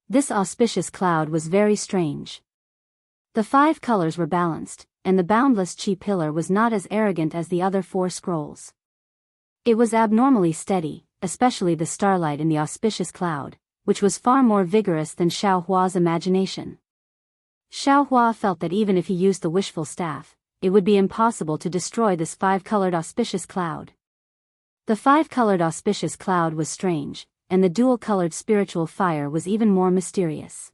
This auspicious cloud was very strange. The 5 colors were balanced, and the boundless Qi pillar was not as arrogant as the other 4 scrolls. It was abnormally steady, especially the starlight in the auspicious cloud, which was far more vigorous than Xiaohua's imagination. Xiaohua felt that even if he used the wishful staff, it would be impossible to destroy this 5-colored auspicious cloud. The 5-colored auspicious cloud was strange, and the dual-colored spiritual fire was even more mysterious.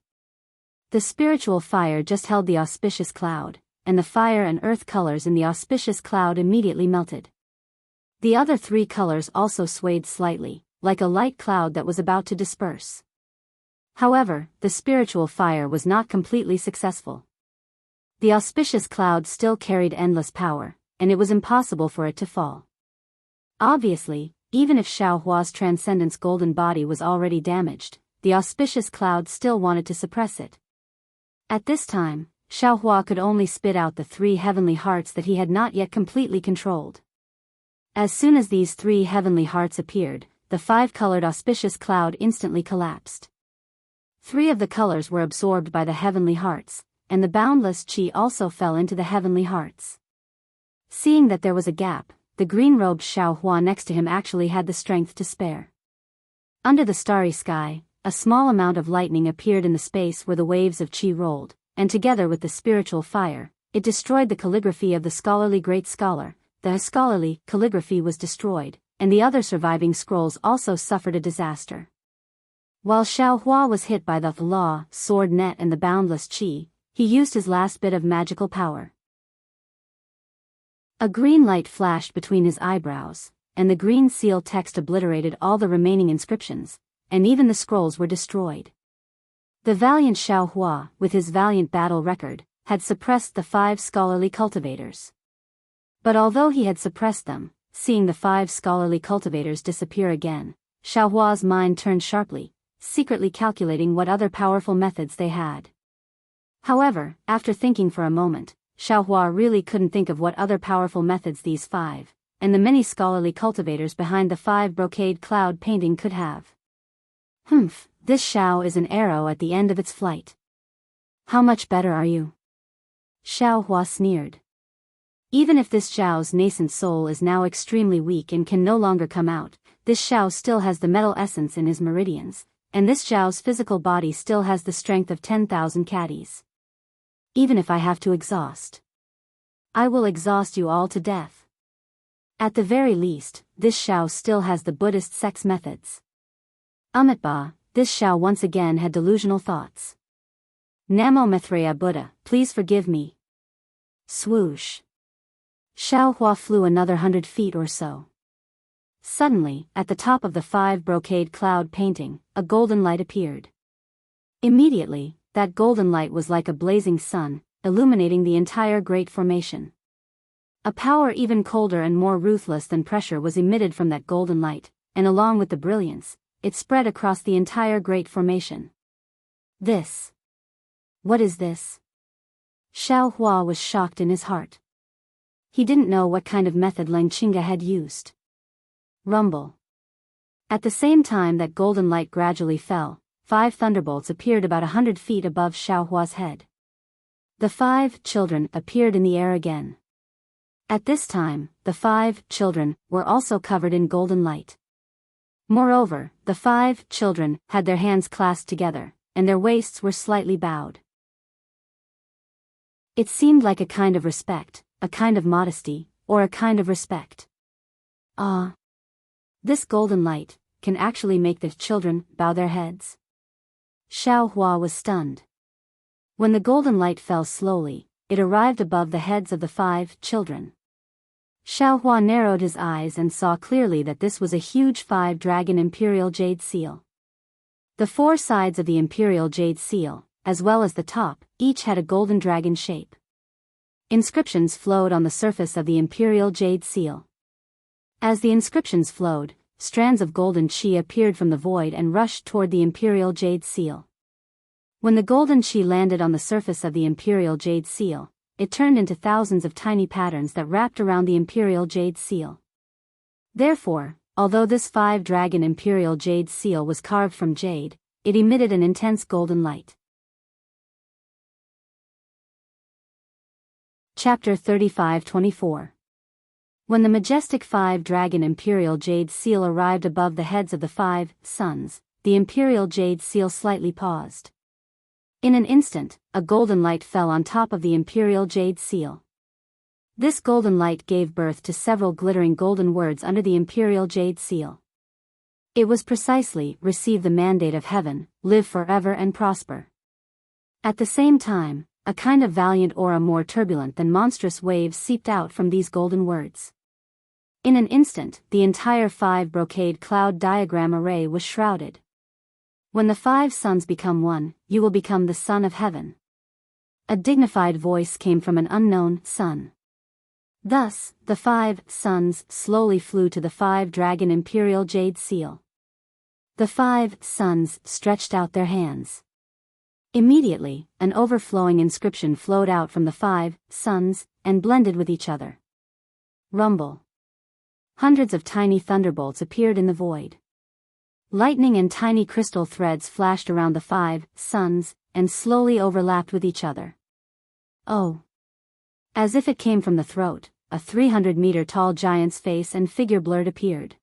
The spiritual fire just held the auspicious cloud, and the fire and earth colors in the auspicious cloud immediately melted. The other 3 colors also swayed slightly, like a light cloud that was about to disperse. However, the spiritual fire was not completely successful. The auspicious cloud still carried endless power, and it was impossible for it to fall. Obviously, even if Xiaohua's transcendence golden body was already damaged, the auspicious cloud still wanted to suppress it. At this time, Xiaohua could only spit out the 3 heavenly hearts that he had not yet completely controlled. As soon as these 3 heavenly hearts appeared, the 5-colored auspicious cloud instantly collapsed. 3 of the colors were absorbed by the heavenly hearts, and the boundless qi also fell into the heavenly hearts. Seeing that there was a gap, the green-robed Xiaohua next to him actually had the strength to spare. Under the starry sky, a small amount of lightning appeared in the space where the waves of qi rolled, and together with the spiritual fire, it destroyed the calligraphy of the scholarly great scholar. The scholarly calligraphy was destroyed, and the other surviving scrolls also suffered a disaster. While Xiaohua was hit by the law, sword net and the boundless qi, he used his last bit of magical power. A green light flashed between his eyebrows, and the green seal text obliterated all the remaining inscriptions, and even the scrolls were destroyed. The valiant Xiaohua, with his valiant battle record, had suppressed the 5 scholarly cultivators. But although he had suppressed them, seeing the 5 scholarly cultivators disappear again, Xiaohua's mind turned sharply, secretly calculating what other powerful methods they had. However, after thinking for a moment, Xiaohua really couldn't think of what other powerful methods these 5, and the many scholarly cultivators behind the 5 brocade cloud painting could have. This Xiao is an arrow at the end of its flight. How much better are you? Xiaohua sneered. Even if this Xiao's nascent soul is now extremely weak and can no longer come out, this Xiao still has the metal essence in his meridians, and this Xiao's physical body still has the strength of 10,000 caddies. Even if I have to exhaust, I will exhaust you all to death. At the very least, this Xiao still has the Buddhist sex methods. Amitba, this Xiao once again had delusional thoughts. Namo Maitreya Buddha, please forgive me. Swoosh. Xiaohua flew another 100 feet or so. Suddenly, at the top of the 5 brocade cloud painting, a golden light appeared. Immediately, that golden light was like a blazing sun, illuminating the entire great formation. A power even colder and more ruthless than pressure was emitted from that golden light, and along with the brilliance, it spread across the entire great formation. This. What is this? Xiaohua was shocked in his heart. He didn't know what kind of method Lang Qinga had used. Rumble. At the same time that golden light gradually fell, 5 thunderbolts appeared about 100 feet above Xiaohua's head. The 5 children appeared in the air again. At this time, the 5 children were also covered in golden light. Moreover, the 5 children had their hands clasped together, and their waists were slightly bowed. It seemed like a kind of respect, a kind of modesty, or a kind of respect. This golden light can actually make the children bow their heads. Xiaohua was stunned. When the golden light fell slowly, it arrived above the heads of the 5 children. Xiaohua narrowed his eyes and saw clearly that this was a huge 5-dragon imperial jade seal. The 4 sides of the imperial jade seal, as well as the top, each had a golden dragon shape. Inscriptions flowed on the surface of the imperial jade seal. As the inscriptions flowed, strands of golden qi appeared from the void and rushed toward the imperial jade seal. When the golden qi landed on the surface of the imperial jade seal, it turned into thousands of tiny patterns that wrapped around the imperial jade seal. Therefore, although this 5-dragon imperial jade seal was carved from jade, it emitted an intense golden light. Chapter 35-24. When the majestic 5-dragon imperial jade seal arrived above the heads of the 5 sons, the imperial jade seal slightly paused. In an instant, a golden light fell on top of the imperial jade seal. This golden light gave birth to several glittering golden words under the imperial jade seal. It was precisely, receive the mandate of heaven, live forever and prosper. At the same time, a kind of valiant aura more turbulent than monstrous waves seeped out from these golden words. In an instant, the entire 5 brocade cloud diagram array was shrouded. When the 5 sons become one, you will become the son of heaven. A dignified voice came from an unknown sun. Thus, the 5 suns slowly flew to the 5-dragon imperial jade seal. The 5 suns stretched out their hands. Immediately, an overflowing inscription flowed out from the 5 suns, and blended with each other. Rumble. Hundreds of tiny thunderbolts appeared in the void. Lightning and tiny crystal threads flashed around the 5 suns, and slowly overlapped with each other. Oh! As if it came from the throat, a 300-meter-tall giant's face and figure blurred appeared.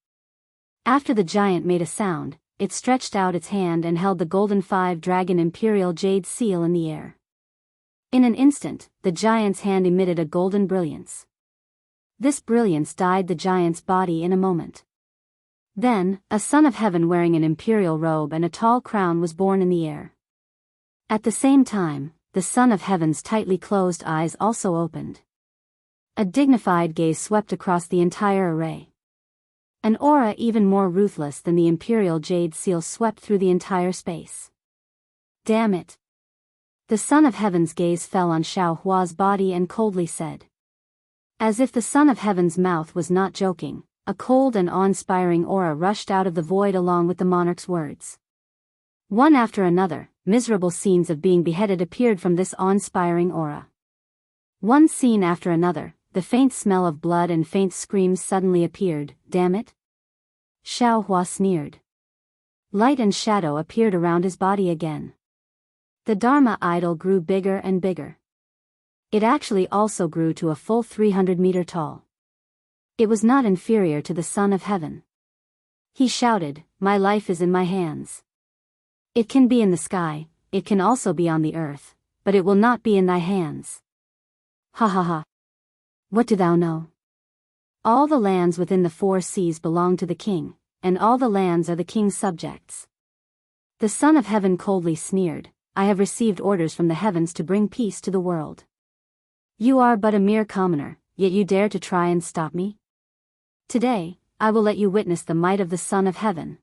After the giant made a sound, it stretched out its hand and held the golden 5-dragon imperial jade seal in the air. In an instant, the giant's hand emitted a golden brilliance. This brilliance dyed the giant's body in a moment. Then, a son of heaven wearing an imperial robe and a tall crown was born in the air. At the same time, the son of heaven's tightly closed eyes also opened. A dignified gaze swept across the entire array. An aura even more ruthless than the imperial jade seal swept through the entire space. Damn it! The son of heaven's gaze fell on Xiao Hua's body and coldly said. As if the son of heaven's mouth was not joking, a cold and awe-inspiring aura rushed out of the void along with the monarch's words. One after another, miserable scenes of being beheaded appeared from this awe-inspiring aura. One scene after another, the faint smell of blood and faint screams suddenly appeared. Damn it! Xiao Hua sneered. Light and shadow appeared around his body again. The Dharma idol grew bigger and bigger. It actually also grew to a full 300-meter tall. It was not inferior to the Son of Heaven. He shouted, "My life is in my hands. It can be in the sky, it can also be on the earth, but it will not be in thy hands." Ha ha ha. What do thou know? All the lands within the 4 seas belong to the king, and all the lands are the king's subjects. The Son of Heaven coldly sneered, "I have received orders from the heavens to bring peace to the world. You are but a mere commoner, yet you dare to try and stop me? Today, I will let you witness the might of the Son of Heaven."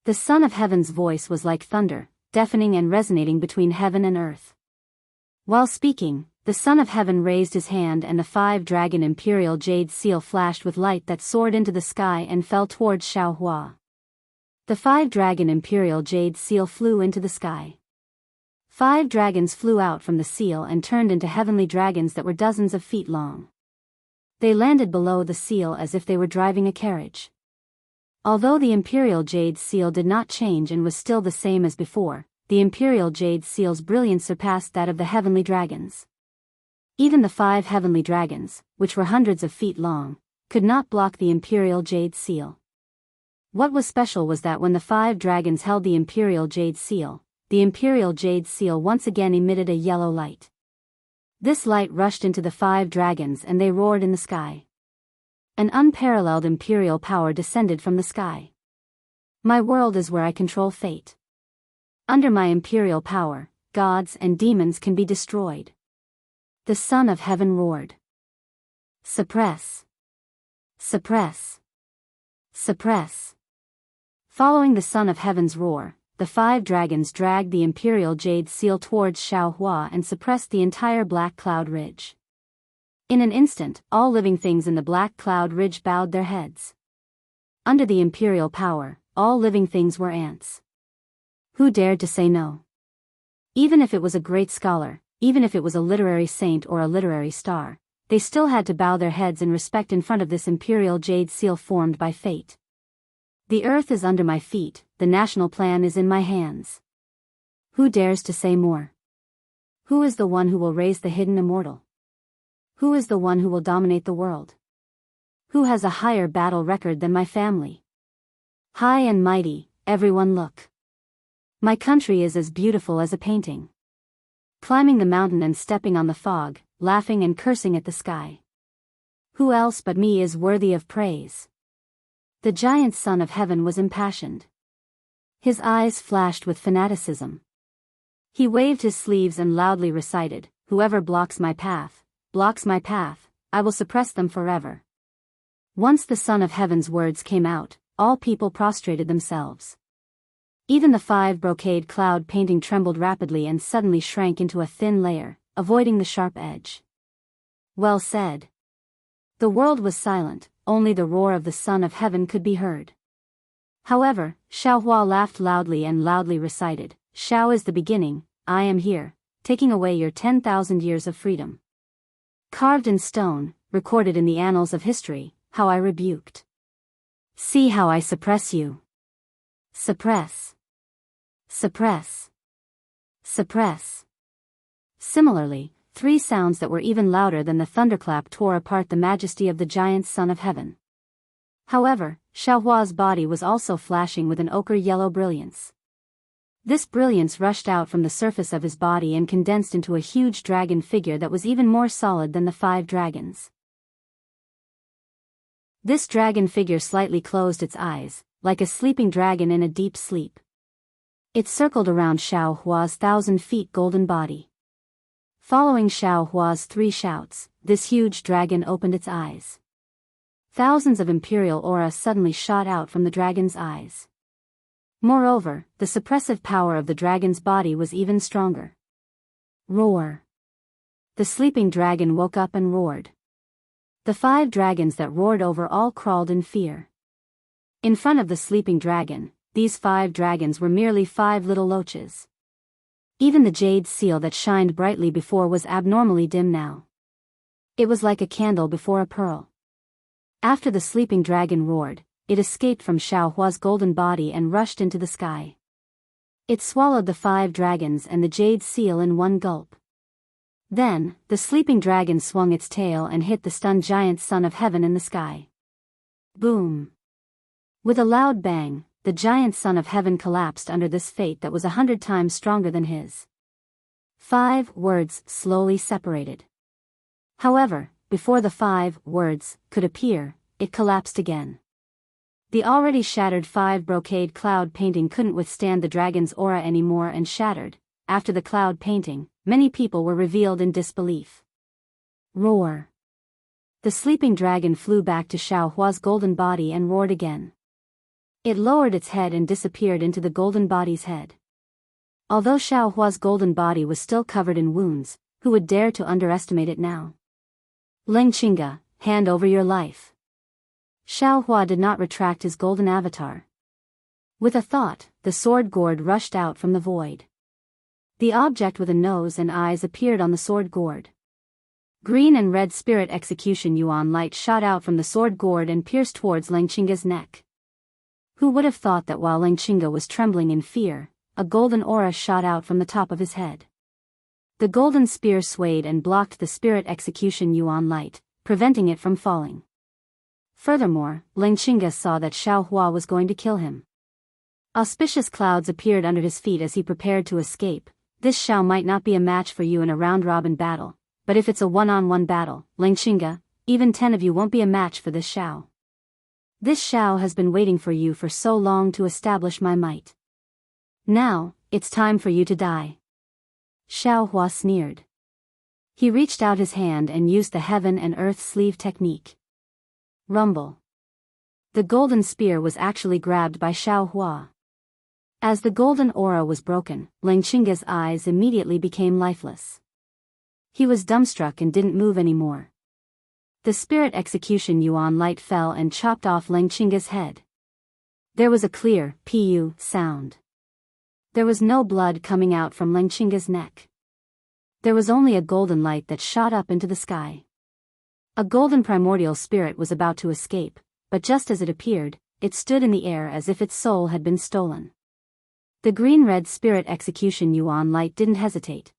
The Son of Heaven's voice was like thunder, deafening and resonating between heaven and earth. While speaking, the Son of Heaven raised his hand and the 5-dragon imperial jade seal flashed with light that soared into the sky and fell towards Xiao Hua. The 5-dragon imperial jade seal flew into the sky. 5 dragons flew out from the seal and turned into heavenly dragons that were dozens of feet long. They landed below the seal as if they were driving a carriage. Although the imperial jade seal did not change and was still the same as before, the imperial jade seal's brilliance surpassed that of the heavenly dragons. Even the 5 heavenly dragons, which were hundreds of feet long, could not block the imperial jade seal. What was special was that when the 5 dragons held the imperial jade seal once again emitted a yellow light. This light rushed into the 5 dragons and they roared in the sky. An unparalleled imperial power descended from the sky. My world is where I control fate. Under my imperial power, gods and demons can be destroyed. The Son of Heaven roared. Suppress. Suppress. Suppress. Following the Son of Heaven's roar, the 5 dragons dragged the imperial jade seal towards Xiao Hua and suppressed the entire Black Cloud Ridge. In an instant, all living things in the Black Cloud Ridge bowed their heads. Under the imperial power, all living things were ants. Who dared to say no? Even if it was a great scholar, even if it was a literary saint or a literary star, they still had to bow their heads in respect in front of this imperial jade seal formed by fate. The earth is under my feet, the national plan is in my hands. Who dares to say more? Who is the one who will raise the hidden immortal? Who is the one who will dominate the world? Who has a higher battle record than my family? High and mighty, everyone look. My country is as beautiful as a painting. Climbing the mountain and stepping on the fog, laughing and cursing at the sky. Who else but me is worthy of praise? The giant Son of Heaven was impassioned. His eyes flashed with fanaticism. He waved his sleeves and loudly recited, "Whoever blocks my path, I will suppress them forever." Once the Son of Heaven's words came out, all people prostrated themselves. Even the 5 brocade cloud painting trembled rapidly and suddenly shrank into a thin layer, avoiding the sharp edge. Well said. The world was silent, only the roar of the Son of Heaven could be heard. However, Xiaohua laughed loudly and loudly recited, Xiao is the beginning, I am here, taking away your 10,000 years of freedom. Carved in stone, recorded in the annals of history, how I rebuked. See how I suppress you. Suppress. Suppress. Suppress. Similarly, three sounds that were even louder than the thunderclap tore apart the majesty of the giant Son of Heaven. However, Xiaohua's body was also flashing with an ochre-yellow brilliance. This brilliance rushed out from the surface of his body and condensed into a huge dragon figure that was even more solid than the 5 dragons. This dragon figure slightly closed its eyes, like a sleeping dragon in a deep sleep. It circled around Xiaohua's 1,000 feet golden body. Following Xiaohua's 3 shouts, this huge dragon opened its eyes. Thousands of imperial aura suddenly shot out from the dragon's eyes. Moreover, the suppressive power of the dragon's body was even stronger. Roar. The sleeping dragon woke up and roared. The 5 dragons that roared over all crawled in fear. In front of the sleeping dragon, these 5 dragons were merely 5 little loaches. Even the jade seal that shined brightly before was abnormally dim now. It was like a candle before a pearl. After the sleeping dragon roared, it escaped from Xiaohua's golden body and rushed into the sky. It swallowed the 5 dragons and the jade seal in one gulp. Then, the sleeping dragon swung its tail and hit the stunned giant Son of Heaven in the sky. Boom! With a loud bang, the giant Son of Heaven collapsed under this fate that was 100 times stronger than his. 5 words slowly separated. However, before the 5 words could appear, it collapsed again. The already shattered 5 brocade cloud painting couldn't withstand the dragon's aura anymore and shattered. After the cloud painting, many people were revealed in disbelief. Roar. The sleeping dragon flew back to Xiaohua's golden body and roared again. It lowered its head and disappeared into the golden body's head. Although Xiaohua's golden body was still covered in wounds, who would dare to underestimate it now? Ling Qingge, hand over your life. Xiaohua did not retract his golden avatar. With a thought, the sword gourd rushed out from the void. The object with a nose and eyes appeared on the sword gourd. Green and red spirit execution yuan light shot out from the sword gourd and pierced towards Ling Qingge's neck. Who would have thought that while Ling Qingge was trembling in fear, a golden aura shot out from the top of his head. The golden spear swayed and blocked the spirit execution yuan light, preventing it from falling. Furthermore, Ling Qingge saw that Xiaohua was going to kill him. Auspicious clouds appeared under his feet as he prepared to escape. This Xiao might not be a match for you in a round-robin battle, but if it's a one-on-one battle, Ling Qingge, even 10 of you won't be a match for this Xiao. This Xiao has been waiting for you for so long to establish my might. Now, it's time for you to die. Xiaohua sneered. He reached out his hand and used the heaven and earth sleeve technique. Rumble. The golden spear was actually grabbed by Xiaohua. As the golden aura was broken, Ling Qingge's eyes immediately became lifeless. He was dumbstruck and didn't move anymore. The spirit execution yuan light fell and chopped off Ling Qingge's head. There was a clear pu sound. There was no blood coming out from Ling Qingge's neck. There was only a golden light that shot up into the sky. A golden primordial spirit was about to escape, but just as it appeared, it stood in the air as if its soul had been stolen. The green-red spirit execution yuan light didn't hesitate.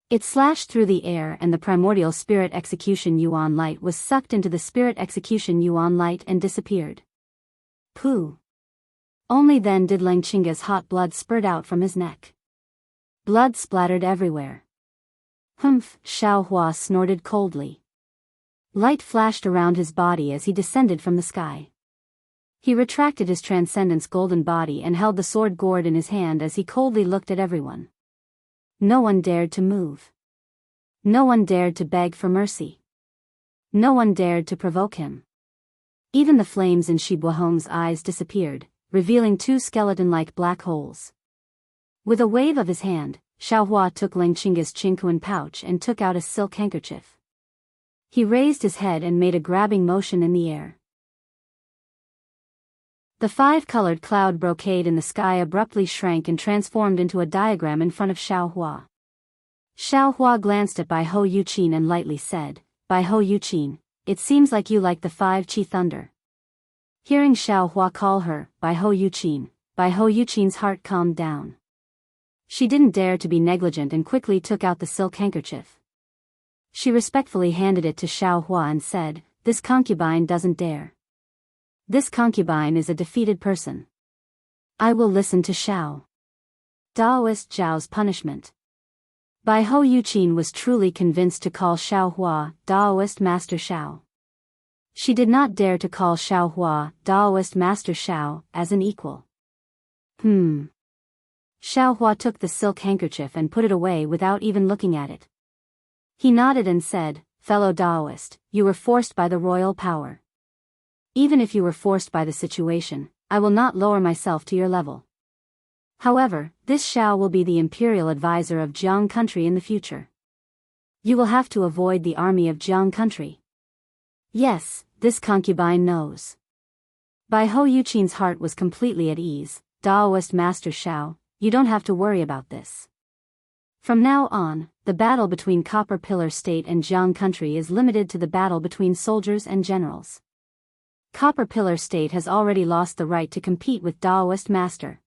It slashed through the air and the primordial spirit execution yuan light was sucked into the spirit execution yuan light and disappeared. Pooh! Only then did Ling Qingge's hot blood spurt out from his neck. Blood splattered everywhere. Humph! Xiaohua snorted coldly. Light flashed around his body as he descended from the sky. He retracted his transcendence golden body and held the sword gourd in his hand as he coldly looked at everyone. No one dared to move. No one dared to beg for mercy. No one dared to provoke him. Even the flames in Shibuahong's eyes disappeared, revealing 2 skeleton-like black holes. With a wave of his hand, Xiaohua took Lingqing's Qingquan pouch and took out a silk handkerchief. He raised his head and made a grabbing motion in the air. The five-colored cloud brocade in the sky abruptly shrank and transformed into a diagram in front of Xiaohua. Xiaohua glanced at Bai Ho Yuqin and lightly said, "Bai Ho Yuqin, it seems like you like the 5-chi thunder." Hearing Xiaohua call her Bai Ho Yuqin, Bai Ho Yuqin's heart calmed down. She didn't dare to be negligent and quickly took out the silk handkerchief. She respectfully handed it to Xiaohua and said, "This concubine doesn't dare. This concubine is a defeated person. I will listen to Xiao." Daoist Zhao's punishment. Bai Ho Yuqin was truly convinced to call Xiaohua Daoist Master Xiao. She did not dare to call Xiaohua Daoist Master Xiao as an equal. Xiaohua took the silk handkerchief and put it away without even looking at it. He nodded and said, "Fellow Daoist, you were forced by the royal power. Even if you were forced by the situation, I will not lower myself to your level. However, this Xiao will be the imperial advisor of Jiang country in the future. You will have to avoid the army of Jiang country." Yes, this concubine knows. Bai Ho Yuqin's heart was completely at ease. "Daoist Master Xiao, you don't have to worry about this. From now on, the battle between Copper Pillar State and Jiang country is limited to the battle between soldiers and generals. Copper Pillar State has already lost the right to compete with Daoist Master.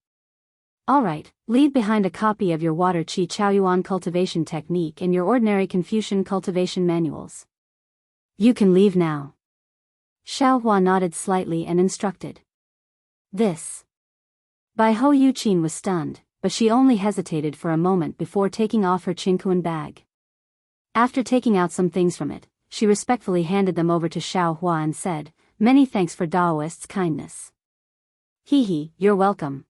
Alright, leave behind a copy of your Water Qi Chaoyuan cultivation technique and your ordinary Confucian cultivation manuals. You can leave now." Xiaohua nodded slightly and instructed. This. Bai Ho Yuqin was stunned, but she only hesitated for a moment before taking off her Qingquan bag. After taking out some things from it, she respectfully handed them over to Xiaohua and said, "Many thanks for Daoist's kindness." "Hehe, you're welcome."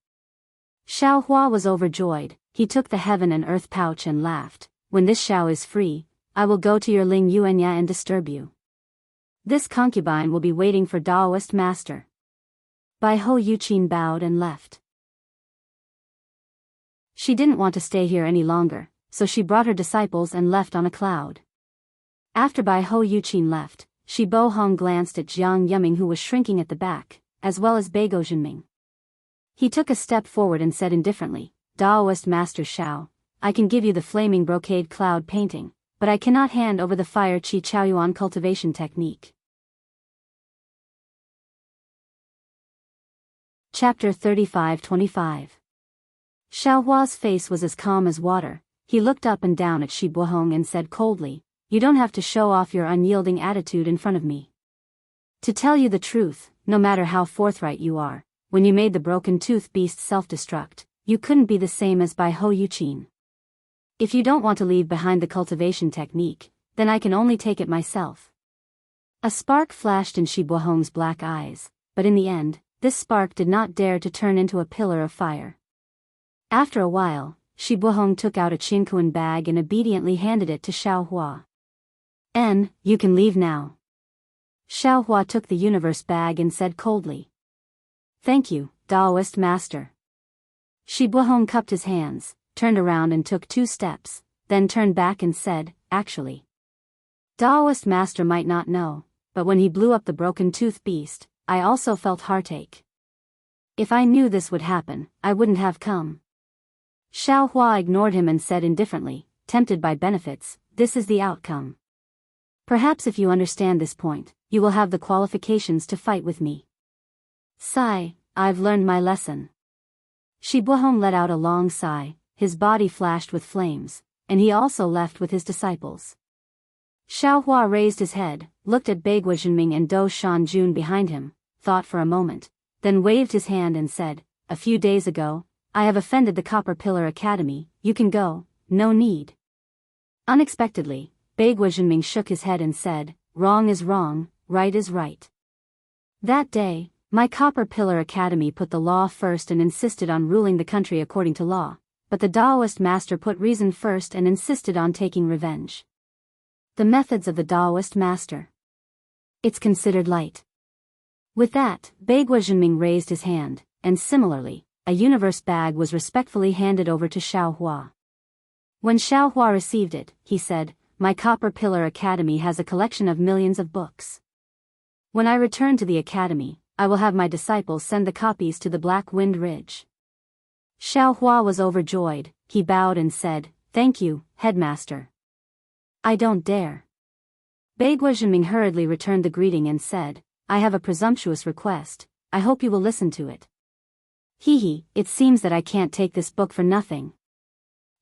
Xiaohua was overjoyed. He took the heaven and earth pouch and laughed. "When this Xiao is free, I will go to your Ling Yuanya and disturb you. This concubine will be waiting for Daoist Master." Bai Ho Yuqin bowed and left. She didn't want to stay here any longer, so she brought her disciples and left on a cloud. After Bai Ho Yuqin left, Shi Bohong glanced at Jiang Yuming, who was shrinking at the back, as well as Beigo Jinming. He took a step forward and said indifferently, "Daoist Master Xiao, I can give you the flaming brocade cloud painting, but I cannot hand over the fire Qi Chaoyuan cultivation technique." Chapter 35-25. Xiaohua's face was as calm as water. He looked up and down at Shi Bohong and said coldly, "You don't have to show off your unyielding attitude in front of me. To tell you the truth, no matter how forthright you are, when you made the broken tooth beast self-destruct, you couldn't be the same as Bai Ho Yuqin. If you don't want to leave behind the cultivation technique, then I can only take it myself." A spark flashed in Shi Bohong's black eyes, but in the end, this spark did not dare to turn into a pillar of fire. After a while, Shi Bohong took out a Qingquan bag and obediently handed it to Xiaohua. You can leave now." Xiaohua took the universe bag and said coldly, "Thank you, Daoist Master." Shi Bohong cupped his hands, turned around and took 2 steps, then turned back and said, "Actually, Daoist Master might not know, but when he blew up the broken tooth beast, I also felt heartache. If I knew this would happen, I wouldn't have come." Xiaohua ignored him and said indifferently, "Tempted by benefits, this is the outcome. Perhaps if you understand this point, you will have the qualifications to fight with me." "Sigh, I've learned my lesson." Shi Bohong let out a long sigh, his body flashed with flames, and he also left with his disciples. Xiaohua raised his head, looked at Beiguo Jinming and Dou Shanjun behind him, thought for a moment, then waved his hand and said, "A few days ago, I have offended the Copper Pillar Academy, you can go, no need." Unexpectedly, Beiguo Jinming shook his head and said, "Wrong is wrong, right is right. That day, my Copper Pillar Academy put the law first and insisted on ruling the country according to law, but the Daoist Master put reason first and insisted on taking revenge. The methods of the Daoist Master. It's considered light." With that, Beiguo Jinming raised his hand, and similarly, a universe bag was respectfully handed over to Xiaohua. When Xiao Hua received it, he said, "My Copper Pillar Academy has a collection of millions of books. When I return to the academy, I will have my disciples send the copies to the Black Wind Ridge." Xiao Hua was overjoyed. He bowed and said, "Thank you, headmaster." "I don't dare." Beigua Zhenming hurriedly returned the greeting and said, "I have a presumptuous request, I hope you will listen to it." "Hee, it seems that I can't take this book for nothing."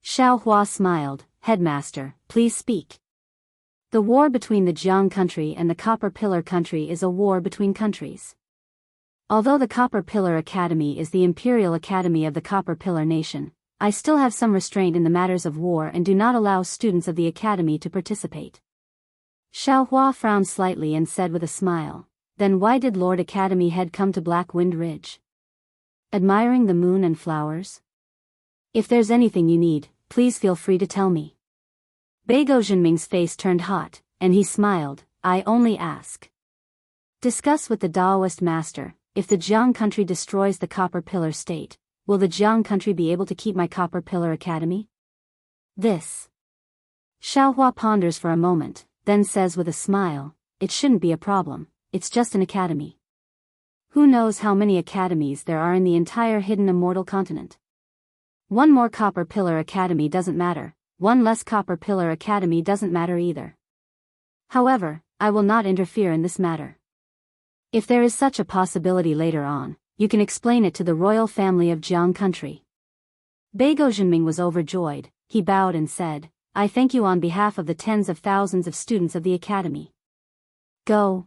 Xiao Hua smiled. "Headmaster, please speak." The war between the Jiang country and the Copper Pillar country is a war between countries. Although the Copper Pillar Academy is the Imperial Academy of the Copper Pillar Nation, I still have some restraint in the matters of war and do not allow students of the academy to participate. Xiao Hua frowned slightly and said with a smile, "Then why did Lord Academy Head come to Black Wind Ridge? Admiring the moon and flowers? If there's anything you need, please feel free to tell me." Beigua Zhenming's face turned hot, and he smiled, "I only ask. Discuss with the Daoist master, if the Jiang country destroys the Copper Pillar state, will the Jiang country be able to keep my Copper Pillar Academy?" This. Xiao Hua ponders for a moment, then says with a smile, "It shouldn't be a problem, it's just an academy. Who knows how many academies there are in the entire hidden immortal continent? One more Copper Pillar Academy doesn't matter, one less Copper Pillar Academy doesn't matter either. However, I will not interfere in this matter. If there is such a possibility later on, you can explain it to the royal family of Jiang country." Beigua Zhenming was overjoyed. He bowed and said, "I thank you on behalf of the tens of thousands of students of the academy." Go.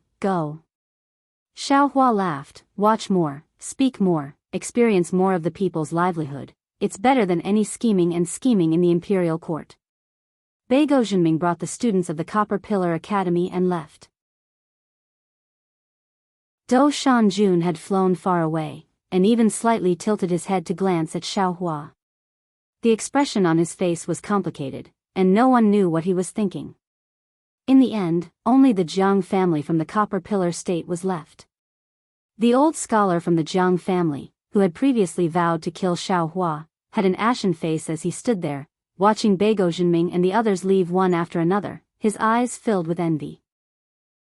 Xiao Hua laughed. "Watch more, speak more, experience more of the people's livelihood. It's better than any scheming in the imperial court." Beigua Zhenming brought the students of the Copper Pillar Academy and left. Dou Shanjun had flown far away, and even slightly tilted his head to glance at Xiao Hua. The expression on his face was complicated, and no one knew what he was thinking. In the end, only the Jiang family from the Copper Pillar state was left. The old scholar from the Jiang family, who had previously vowed to kill Xiao Hua, had an ashen face as he stood there, watching Beigua Zhenming and the others leave one after another, his eyes filled with envy.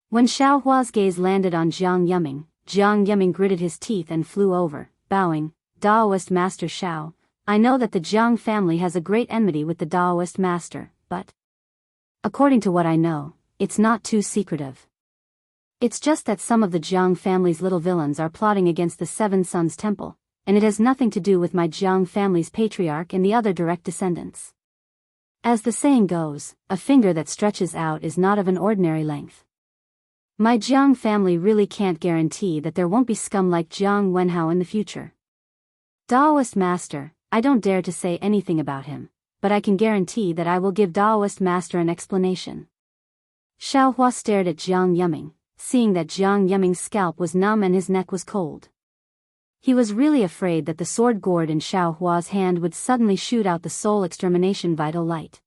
When Xiao Hua's gaze landed on Jiang Yiming gritted his teeth and flew over, bowing, "Daoist Master Xiao, I know that the Jiang family has a great enmity with the Daoist Master, but according to what I know, it's not too secretive. It's just that some of the Jiang family's little villains are plotting against the Seven Sons Temple, and it has nothing to do with my Jiang family's patriarch and the other direct descendants. As the saying goes, a finger that stretches out is not of an ordinary length. My Jiang family really can't guarantee that there won't be scum like Jiang Wenhao in the future. Daoist Master, I don't dare to say anything about him, but I can guarantee that I will give Daoist Master an explanation." Xiao Hua stared at Jiang Yiming, seeing that Jiang Yiming's scalp was numb and his neck was cold. He was really afraid that the sword gourd in Xiao Hua's hand would suddenly shoot out the soul extermination vital light.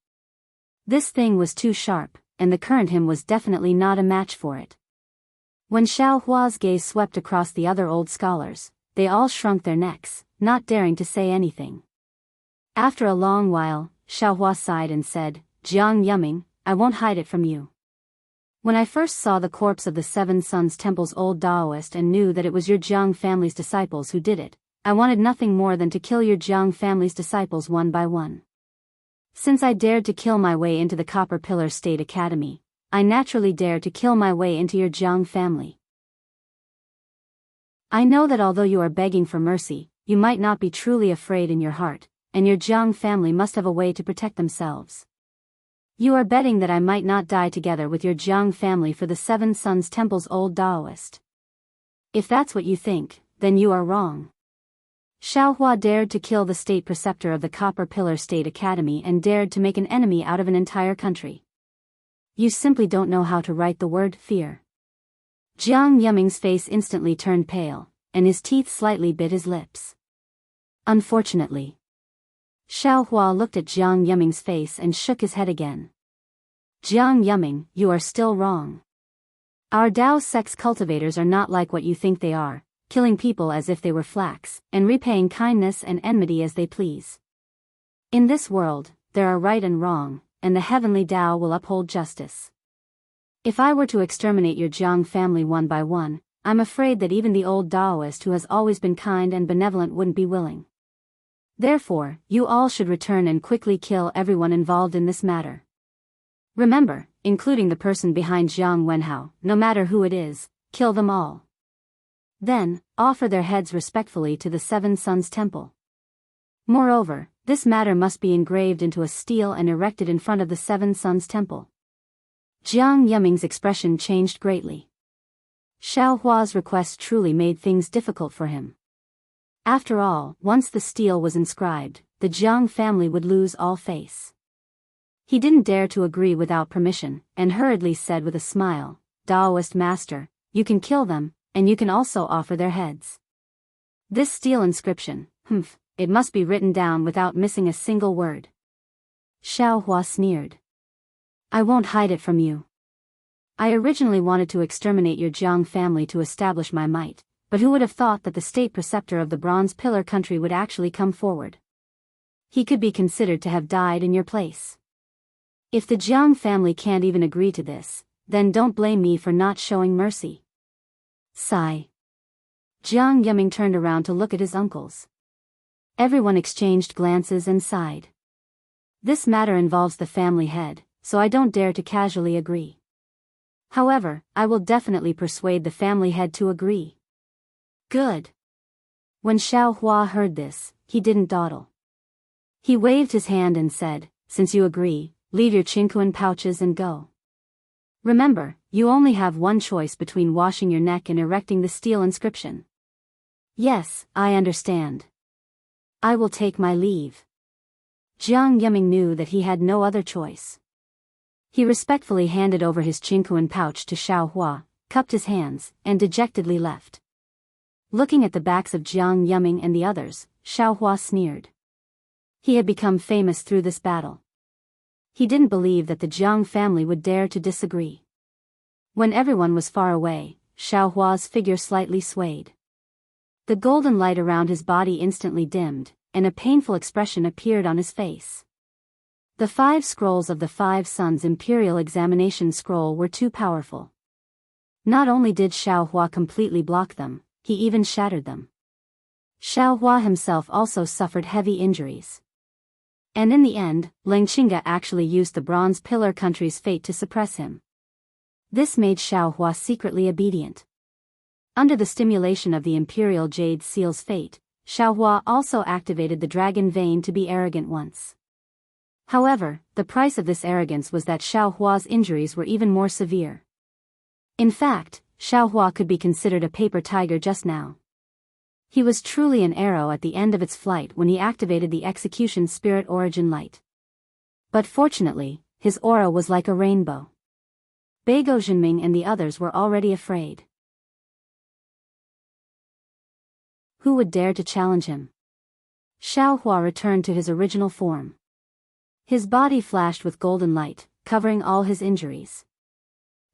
This thing was too sharp, and the current him was definitely not a match for it. When Xiao Hua's gaze swept across the other old scholars, they all shrunk their necks, not daring to say anything. After a long while, Xiao Hua sighed and said, "Jiang Yiming, I won't hide it from you. When I first saw the corpse of the Seven Sons Temple's old Daoist and knew that it was your Jiang family's disciples who did it, I wanted nothing more than to kill your Jiang family's disciples one by one. Since I dared to kill my way into the Copper Pillar State Academy, I naturally dared to kill my way into your Jiang family. I know that although you are begging for mercy, you might not be truly afraid in your heart, and your Jiang family must have a way to protect themselves. You are betting that I might not die together with your Jiang family for the Seven Sons Temple's old Daoist. If that's what you think, then you are wrong. Xiao Hua dared to kill the state preceptor of the Copper Pillar State Academy and dared to make an enemy out of an entire country. You simply don't know how to write the word fear." Jiang Yiming's face instantly turned pale, and his teeth slightly bit his lips. "Unfortunately." Xiao Hua looked at Jiang Yiming's face and shook his head again. "Jiang Yiming, you are still wrong. Our Dao sex cultivators are not like what you think they are, killing people as if they were flax, and repaying kindness and enmity as they please. In this world, there are right and wrong, and the heavenly Tao will uphold justice. If I were to exterminate your Jiang family one by one, I'm afraid that even the old Taoist who has always been kind and benevolent wouldn't be willing. Therefore, you all should return and quickly kill everyone involved in this matter. Remember, including the person behind Jiang Wenhao, no matter who it is, kill them all. Then, offer their heads respectfully to the Seven Sons Temple. Moreover, this matter must be engraved into a stele and erected in front of the Seven Sons Temple. Jiang Yuming's expression changed greatly. Xiao Hua's request truly made things difficult for him. After all, once the stele was inscribed, the Jiang family would lose all face. He didn't dare to agree without permission, and hurriedly said with a smile, "Taoist master, you can kill them, and you can also offer their heads. This stele inscription, it must be written down without missing a single word." Xiao Hua sneered. "I won't hide it from you. I originally wanted to exterminate your Jiang family to establish my might, but who would have thought that the state preceptor of the Bronze Pillar country would actually come forward? He could be considered to have died in your place. If the Jiang family can't even agree to this, then don't blame me for not showing mercy." Sigh. Jiang Yuming turned around to look at his uncles. Everyone exchanged glances and sighed. This matter involves the family head, so I don't dare to casually agree. However, I will definitely persuade the family head to agree. Good. When Xiao Hua heard this, he didn't dawdle. He waved his hand and said, "Since you agree, leave your Qingquan pouches and go. Remember, you only have one choice between washing your neck and erecting the stele inscription." "Yes, I understand. I will take my leave." Jiang Yuming knew that he had no other choice. He respectfully handed over his Qingquan pouch to Xiao Hua, cupped his hands, and dejectedly left. Looking at the backs of Jiang Yuming and the others, Xiao Hua sneered. He had become famous through this battle. He didn't believe that the Jiang family would dare to disagree. When everyone was far away, Xiao Hua's figure slightly swayed. The golden light around his body instantly dimmed, and a painful expression appeared on his face. The 5 scrolls of the 5 Sons' Imperial Examination Scroll were too powerful. Not only did Xiao Hua completely block them, he even shattered them. Xiao Hua himself also suffered heavy injuries. And in the end, Ling Qingge actually used the Bronze Pillar country's fate to suppress him. This made Xiao Hua secretly obedient. Under the stimulation of the Imperial Jade Seal's fate, Xiao Hua also activated the Dragon Vein to be arrogant once. However, the price of this arrogance was that Xiao Hua's injuries were even more severe. In fact, Xiao Hua could be considered a paper tiger just now. He was truly an arrow at the end of its flight when he activated the Execution Spirit Origin Light. But fortunately, his aura was like a rainbow. Beigo Zhenming and the others were already afraid. Who would dare to challenge him? Xiao Hua returned to his original form. His body flashed with golden light, covering all his injuries.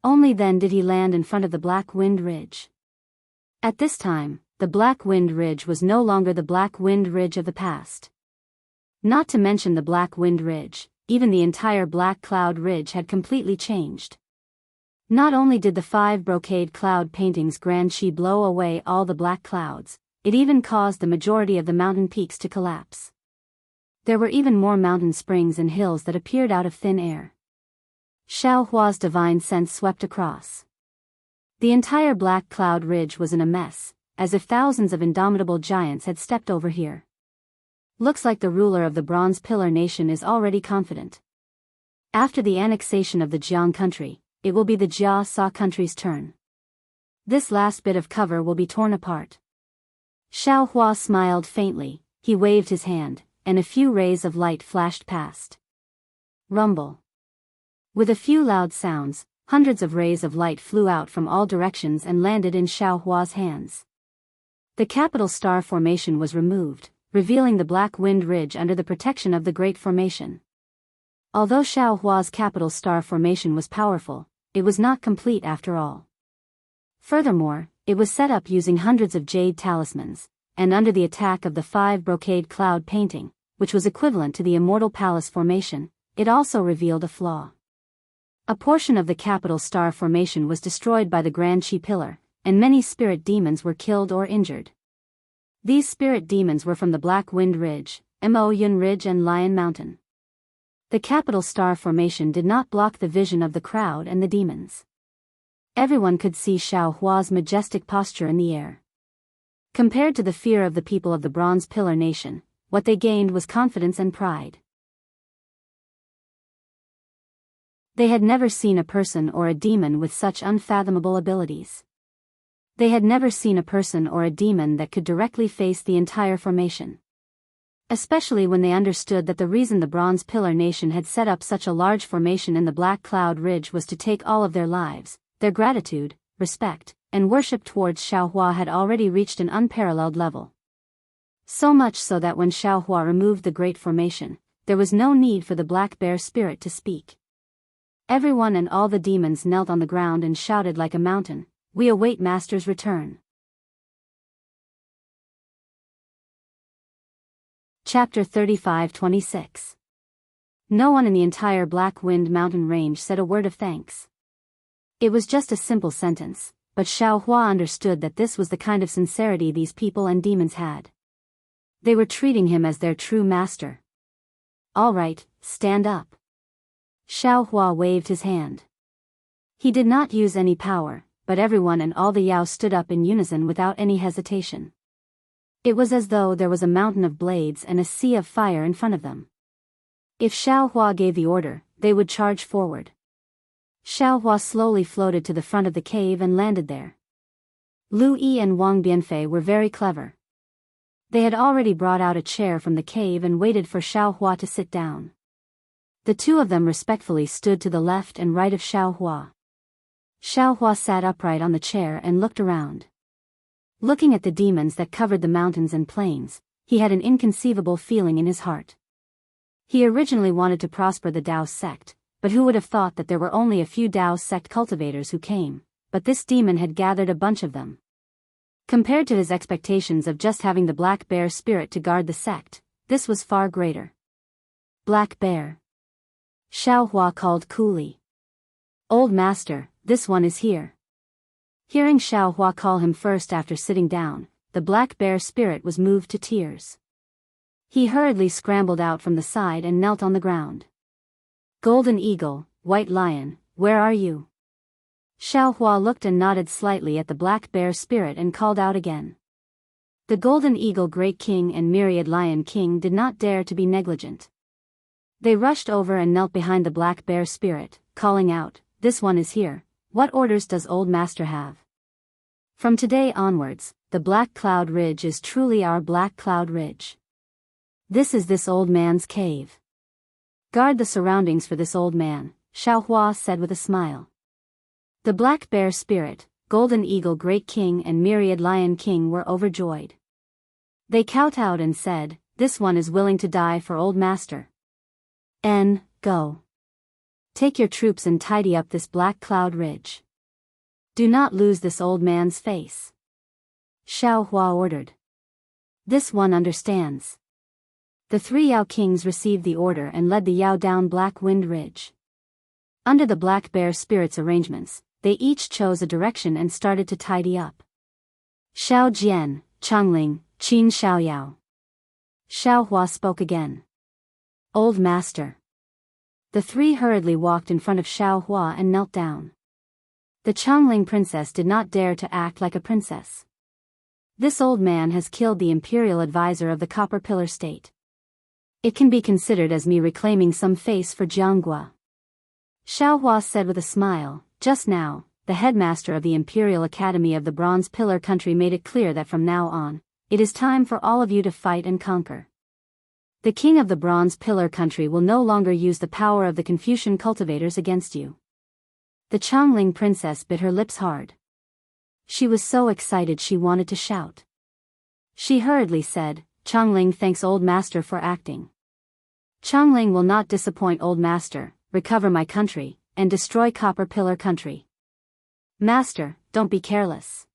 Only then did he land in front of the Black Wind Ridge. At this time, the Black Wind Ridge was no longer the Black Wind Ridge of the past. Not to mention the Black Wind Ridge, even the entire Black Cloud Ridge had completely changed. Not only did the 5 brocade cloud paintings Grand Qi blow away all the black clouds, it even caused the majority of the mountain peaks to collapse. There were even more mountain springs and hills that appeared out of thin air. Xiao Hua's divine sense swept across. The entire Black Cloud Ridge was in a mess, as if thousands of indomitable giants had stepped over here. Looks like the ruler of the Bronze Pillar Nation is already confident. After the annexation of the Jiang country, it will be the Jia Sa country's turn. This last bit of cover will be torn apart. Xiao Hua smiled faintly, he waved his hand, and a few rays of light flashed past. Rumble. With a few loud sounds, hundreds of rays of light flew out from all directions and landed in Xiao Hua's hands. The capital star formation was removed, revealing the Black Wind Ridge under the protection of the Great Formation. Although Xiao Hua's capital star formation was powerful, it was not complete after all. Furthermore, it was set up using hundreds of jade talismans, and under the attack of the 5 brocade cloud painting, which was equivalent to the Immortal Palace formation, it also revealed a flaw. A portion of the capital star formation was destroyed by the Grand Chi Pillar, and many spirit demons were killed or injured. These spirit demons were from the Black Wind Ridge, Mo Yun Ridge and Lion Mountain. The capital star formation did not block the vision of the crowd and the demons. Everyone could see Xiao Hua's majestic posture in the air. Compared to the fear of the people of the Bronze Pillar Nation, what they gained was confidence and pride. They had never seen a person or a demon with such unfathomable abilities. They had never seen a person or a demon that could directly face the entire formation. Especially when they understood that the reason the Bronze Pillar Nation had set up such a large formation in the Black Cloud Ridge was to take all of their lives. Their gratitude, respect, and worship towards Xiao Hua had already reached an unparalleled level. So much so that when Xiao Hua removed the Great Formation, there was no need for the Black Bear Spirit to speak. Everyone and all the demons knelt on the ground and shouted like a mountain, "We await Master's return." Chapter 35-26. No one in the entire Black Wind Mountain range said a word of thanks. It was just a simple sentence, but Xiao Hua understood that this was the kind of sincerity these people and demons had. They were treating him as their true master. "All right, stand up." Xiao Hua waved his hand. He did not use any power, but everyone and all the Yao stood up in unison without any hesitation. It was as though there was a mountain of blades and a sea of fire in front of them. If Xiao Hua gave the order, they would charge forward. Xiao Hua slowly floated to the front of the cave and landed there. Lu Yi and Wang Bianfei were very clever. They had already brought out a chair from the cave and waited for Xiao Hua to sit down. The two of them respectfully stood to the left and right of Xiao Hua. Xiao Hua sat upright on the chair and looked around. Looking at the demons that covered the mountains and plains, he had an inconceivable feeling in his heart. He originally wanted to prosper the Dao sect, but who would have thought that there were only a few Dao sect cultivators who came, but this demon had gathered a bunch of them. Compared to his expectations of just having the Black Bear Spirit to guard the sect, this was far greater. "Black Bear." Xiao Hua called coolly. "Old Master, this one is here." Hearing Xiao Hua call him first after sitting down, the Black Bear Spirit was moved to tears. He hurriedly scrambled out from the side and knelt on the ground. "Golden Eagle, White Lion, where are you?" Xiao Hua looked and nodded slightly at the Black Bear Spirit and called out again. The Golden Eagle Great King and Myriad Lion King did not dare to be negligent. They rushed over and knelt behind the Black Bear Spirit, calling out, "This one is here. What orders does Old Master have?" "From today onwards, the Black Cloud Ridge is truly our Black Cloud Ridge. This is this old man's cave. Guard the surroundings for this old man," Xiao Hua said with a smile. The Black Bear Spirit, Golden Eagle Great King and Myriad Lion King were overjoyed. They kowtowed and said, "This one is willing to die for Old Master. Go. Take your troops and tidy up this Black Cloud Ridge. Do not lose this old man's face," Xiao Hua ordered. "This one understands." The three Yao Kings received the order and led the Yao down Black Wind Ridge. Under the Black Bear Spirit's arrangements, they each chose a direction and started to tidy up. "Xiao Jian, Changling, Qin Xiaoyao." Xiao Hua spoke again. "Old Master." The three hurriedly walked in front of Xiao Hua and knelt down. The Changling princess did not dare to act like a princess. "This old man has killed the imperial advisor of the Copper Pillar State. It can be considered as me reclaiming some face for Jianghua." Xiao Hua said with a smile, "Just now, the headmaster of the Imperial Academy of the Bronze Pillar Country made it clear that from now on, it is time for all of you to fight and conquer. The king of the Bronze Pillar Country will no longer use the power of the Confucian cultivators against you." The Changling princess bit her lips hard. She was so excited she wanted to shout. She hurriedly said, "Changling thanks Old Master for acting. Changling will not disappoint Old Master, recover my country, and destroy Copper Pillar Country. Master, don't be careless."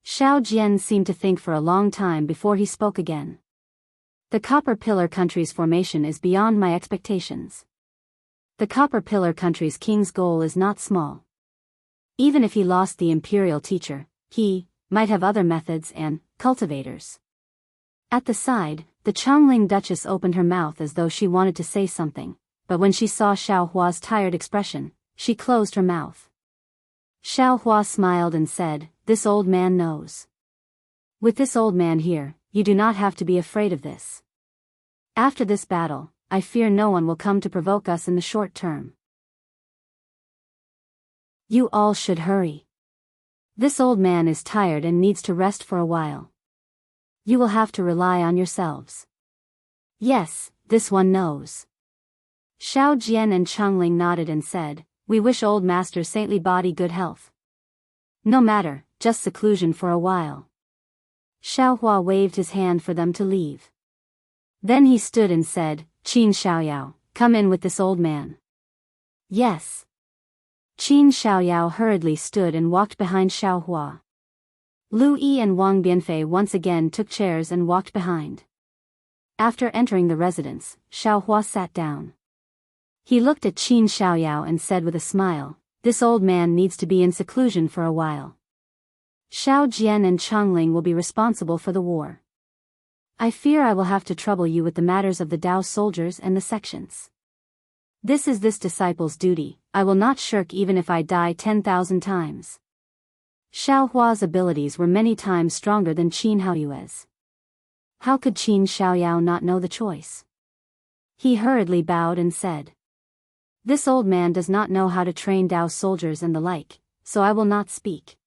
Xiao Jian seemed to think for a long time before he spoke again. The Copper Pillar Country's formation is beyond my expectations. The Copper Pillar Country's king's goal is not small. Even if he lost the imperial teacher, he might have other methods and cultivators. At the side, the Chongling Duchess opened her mouth as though she wanted to say something, but when she saw Xiao Hua's tired expression, she closed her mouth. Xiao Hua smiled and said, "This old man knows. With this old man here, you do not have to be afraid of this. After this battle, I fear no one will come to provoke us in the short term. You all should hurry. This old man is tired and needs to rest for a while. You will have to rely on yourselves." "Yes, this one knows." Xiao Jian and Chongling nodded and said, "We wish old master's saintly body good health." "No matter, just seclusion for a while." Xiao Hua waved his hand for them to leave. Then he stood and said, "Qin Xiaoyao, come in with this old man." "Yes." Qin Xiaoyao hurriedly stood and walked behind Xiao Hua. Lu Yi and Wang Bianfei once again took chairs and walked behind. After entering the residence, Xiao Hua sat down. He looked at Qin Xiaoyao and said with a smile, "This old man needs to be in seclusion for a while. Xiao Jian and Chongling will be responsible for the war. I fear I will have to trouble you with the matters of the Dao soldiers and the sections. This is this disciple's duty, I will not shirk even if I die 10,000 times." Xiao Hua's abilities were many times stronger than Qin Haoyue's. How could Qin Xiaoyao not know the choice? He hurriedly bowed and said, "This old man does not know how to train Dao soldiers and the like, so I will not speak."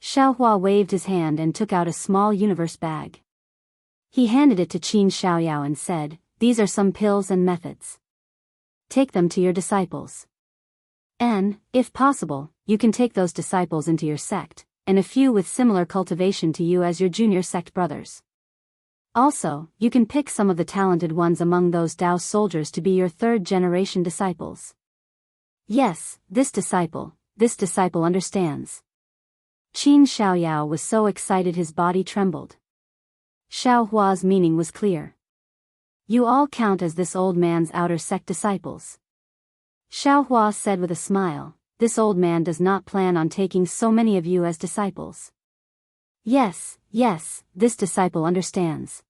Xiao Hua waved his hand and took out a small universe bag. He handed it to Qin Xiaoyao and said, "These are some pills and methods. Take them to your disciples. And, if possible, you can take those disciples into your sect, and a few with similar cultivation to you as your junior sect brothers. Also, you can pick some of the talented ones among those Dao soldiers to be your third-generation disciples." "Yes, this disciple understands." Qin Xiaoyao was so excited his body trembled. Xiao Hua's meaning was clear. "You all count as this old man's outer sect disciples." Xiao Hua said with a smile, "This old man does not plan on taking so many of you as disciples." Yes, this disciple understands.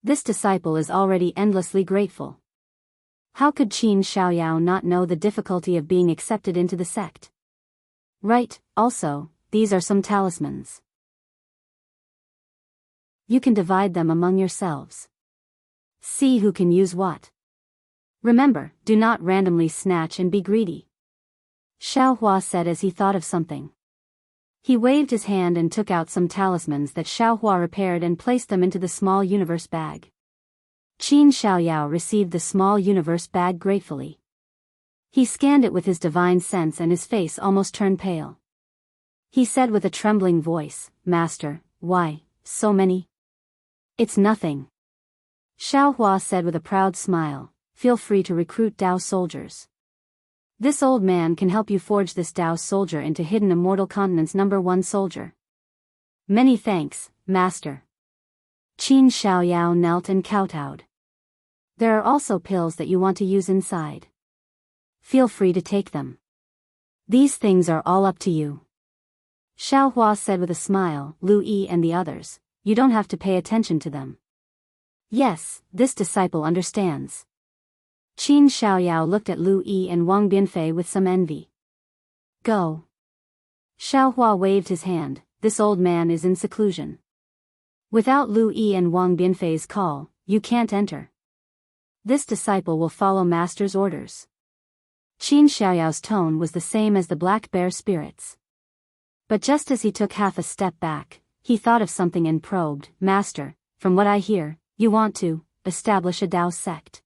This disciple is already endlessly grateful. How could Qin Xiaoyao not know the difficulty of being accepted into the sect? Right, also, these are some talismans. You can divide them among yourselves. See who can use what. Remember, do not randomly snatch and be greedy." Xiao Hua said as he thought of something. He waved his hand and took out some talismans that Xiao Hua repaired and placed them into the small universe bag. Qin Xiaoyao received the small universe bag gratefully. He scanned it with his divine sense and his face almost turned pale. He said with a trembling voice, "Master, why, so many?" "It's nothing." Xiao Hua said with a proud smile, "Feel free to recruit Dao soldiers. This old man can help you forge this Dao soldier into Hidden Immortal Continent's #1 soldier." "Many thanks, Master." Qin Xiaoyao knelt and kowtowed. "There are also pills that you want to use inside. Feel free to take them. These things are all up to you." Xiao Hua said with a smile, "Lu Yi and the others, you don't have to pay attention to them. Yes, this disciple understands." Qin Xiaoyao looked at Lu Yi and Wang Bianfei with some envy. "Go." Xiao Hua waved his hand, "This old man is in seclusion. Without Lu Yi and Wang Bianfei's call, you can't enter. This disciple will follow master's orders." Qin Xiaoyao's tone was the same as the black bear spirit's. But just as he took half a step back, he thought of something and probed, "Master, from what I hear, you want to establish a Dao sect.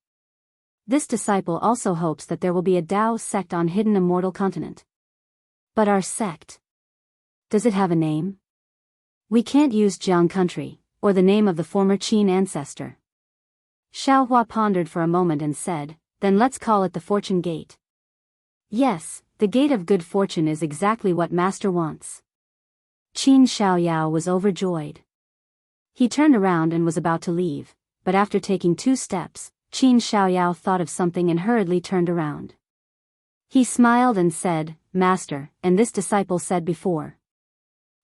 This disciple also hopes that there will be a Dao sect on Hidden Immortal Continent. But our sect, does it have a name? We can't use Jiang Country, or the name of the former Qin ancestor." Xiao Hua pondered for a moment and said, "Then let's call it the Fortune Gate." "Yes, the Gate of Good Fortune is exactly what Master wants." Qin Xiaoyao was overjoyed. He turned around and was about to leave, but after taking 2 steps, Qin Xiaoyao thought of something and hurriedly turned around. He smiled and said, "Master," and this disciple said before.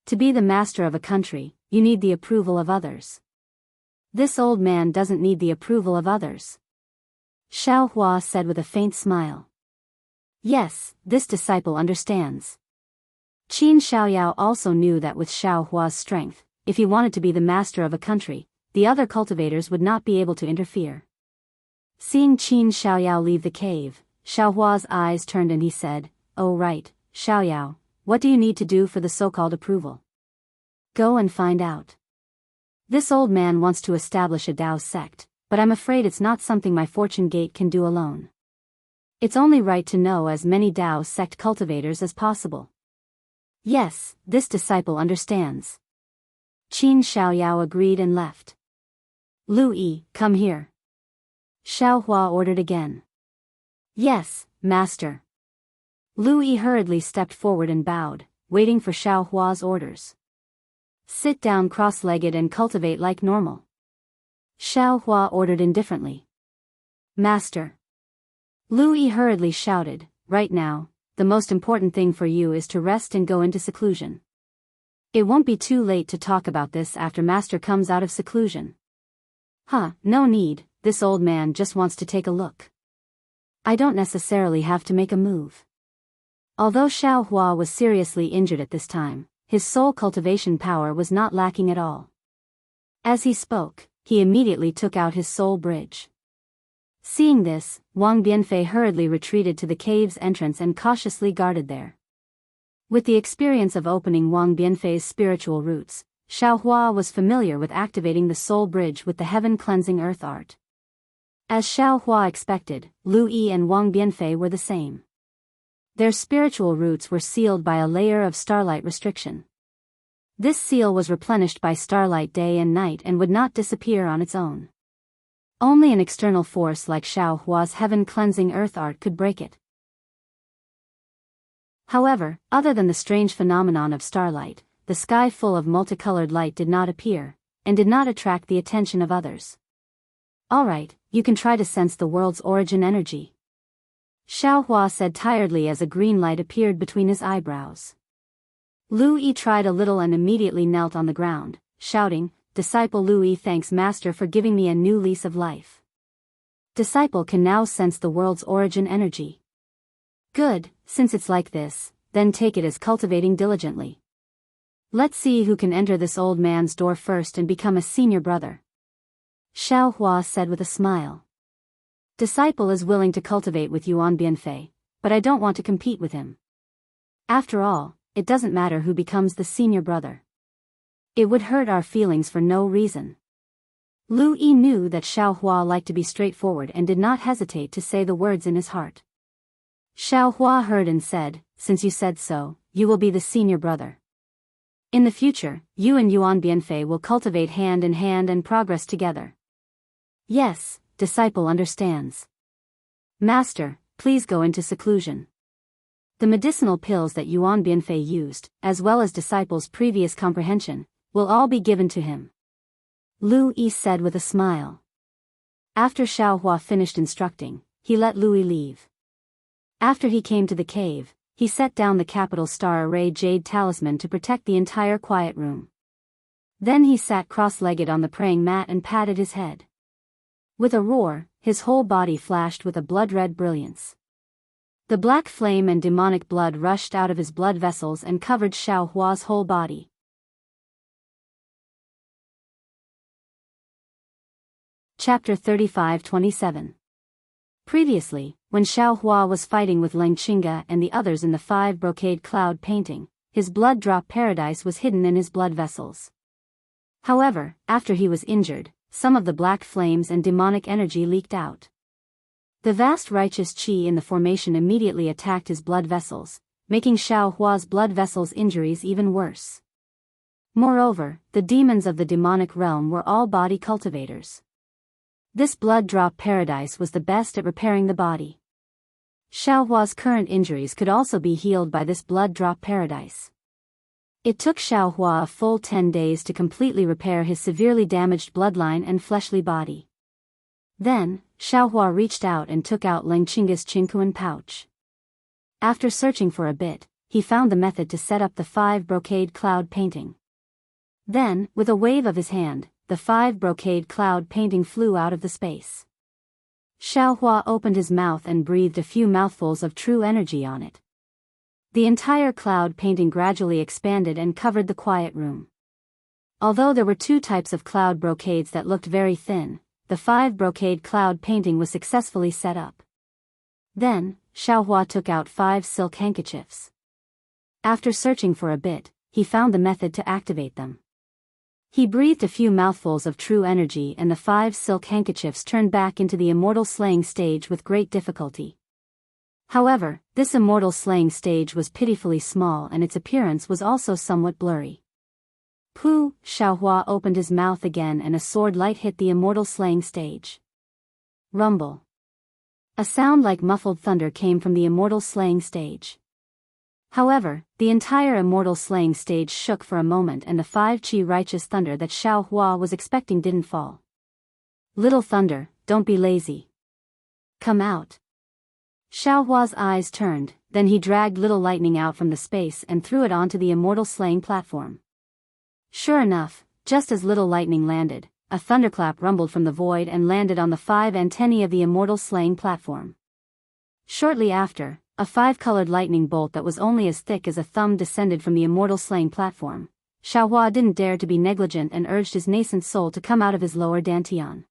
To be the master of a country, you need the approval of others. This old man doesn't need the approval of others. Xiao Hua said with a faint smile. Yes, this disciple understands. Qin Xiaoyao also knew that with Xiao Hua's strength, if he wanted to be the master of a country, the other cultivators would not be able to interfere. Seeing Qin Xiaoyao leave the cave, Xiao Hua's eyes turned and he said, "Oh right, Xiaoyao, what do you need to do for the so-called approval? Go and find out. This old man wants to establish a Dao sect, but I'm afraid it's not something my fortune gate can do alone. It's only right to know as many Dao sect cultivators as possible." Yes, this disciple understands. Qin Xiaoyao agreed and left. "Lu Yi, come here." Xiao Hua ordered again. "Yes, master." Lu Yi hurriedly stepped forward and bowed, waiting for Xiao Hua's orders. "Sit down cross-legged and cultivate like normal." Xiao Hua ordered indifferently. "Master." Lu Yi hurriedly shouted, "Right now, the most important thing for you is to rest and go into seclusion. It won't be too late to talk about this after Master comes out of seclusion." No need, this old man just wants to take a look. I don't necessarily have to make a move." Although Xiao Hua was seriously injured at this time, his soul cultivation power was not lacking at all. As he spoke, he immediately took out his soul bridge. Seeing this, Wang Bianfei hurriedly retreated to the cave's entrance and cautiously guarded there. With the experience of opening Wang Bianfei's spiritual roots, Xiao Hua was familiar with activating the soul bridge with the heaven-cleansing earth art. As Xiao Hua expected, Lu Yi and Wang Bianfei were the same. Their spiritual roots were sealed by a layer of starlight restriction. This seal was replenished by starlight day and night and would not disappear on its own. Only an external force like Xiao Hua's heaven-cleansing earth art could break it. However, other than the strange phenomenon of starlight, the sky full of multicolored light did not appear, and did not attract the attention of others. "Alright, you can try to sense the world's origin energy," Xiao Hua said tiredly as a green light appeared between his eyebrows. Lu Yi tried a little and immediately knelt on the ground, shouting, "Disciple Lu Yi thanks Master for giving me a new lease of life. Disciple can now sense the world's origin energy." "Good, since it's like this, then take it as cultivating diligently. Let's see who can enter this old man's door first and become a senior brother," Xiao Hua said with a smile. "Disciple is willing to cultivate with Yuan Bianfei, but I don't want to compete with him. After all, it doesn't matter who becomes the senior brother. It would hurt our feelings for no reason." Lu Yi knew that Xiao Hua liked to be straightforward and did not hesitate to say the words in his heart. Xiao Hua heard and said, "Since you said so, you will be the senior brother. In the future, you and Yuan Bianfei will cultivate hand in hand and progress together." "Yes, disciple understands. Master, please go into seclusion." The medicinal pills that Yuan Bianfei used, as well as disciple's previous comprehension, will all be given to him, Lu Yi said with a smile. After Xiao Hua finished instructing, he let Lu Yi leave. After he came to the cave, he set down the capital star array jade talisman to protect the entire quiet room. Then he sat cross-legged on the praying mat and patted his head. With a roar, his whole body flashed with a blood-red brilliance. The black flame and demonic blood rushed out of his blood vessels and covered Xiao Hua's whole body. Chapter 35-27. Previously, when Xiao Hua was fighting with Leng Qingge and the others in the 5 brocade cloud painting, his blood drop paradise was hidden in his blood vessels. However, after he was injured, some of the black flames and demonic energy leaked out. The vast righteous qi in the formation immediately attacked his blood vessels, making Xiao Hua's blood vessels' injuries even worse. Moreover, the demons of the demonic realm were all body cultivators. This blood drop paradise was the best at repairing the body. Xiao Hua's current injuries could also be healed by this blood drop paradise. It took Xiao Hua a full 10 days to completely repair his severely damaged bloodline and fleshly body. Then, Xiaohua reached out and took out Lengqing's Qingkuan pouch. After searching for a bit, he found the method to set up the 5 brocade cloud painting. Then, with a wave of his hand, the 5 brocade cloud painting flew out of the space. Xiaohua opened his mouth and breathed a few mouthfuls of true energy on it. The entire cloud painting gradually expanded and covered the quiet room. Although there were 2 types of cloud brocades that looked very thin, the 5 brocade cloud painting was successfully set up. Then, Xiaohua took out 5 silk handkerchiefs. After searching for a bit, he found the method to activate them. He breathed a few mouthfuls of true energy and the 5 silk handkerchiefs turned back into the immortal slaying stage with great difficulty. However, this immortal slaying stage was pitifully small and its appearance was also somewhat blurry. Pooh! Xiaohua opened his mouth again and a sword light hit the immortal slaying stage. Rumble. A sound like muffled thunder came from the immortal slaying stage. However, the entire immortal slaying stage shook for a moment and the 5 chi righteous thunder that Xiaohua was expecting didn't fall. Little thunder, don't be lazy. Come out. Xiaohua's eyes turned, then he dragged little lightning out from the space and threw it onto the immortal slaying platform. Sure enough, just as little lightning landed, a thunderclap rumbled from the void and landed on the 5 antennae of the immortal slaying platform. Shortly after, a 5-colored lightning bolt that was only as thick as a thumb descended from the immortal slaying platform. Xiaohua didn't dare to be negligent and urged his nascent soul to come out of his lower dantian.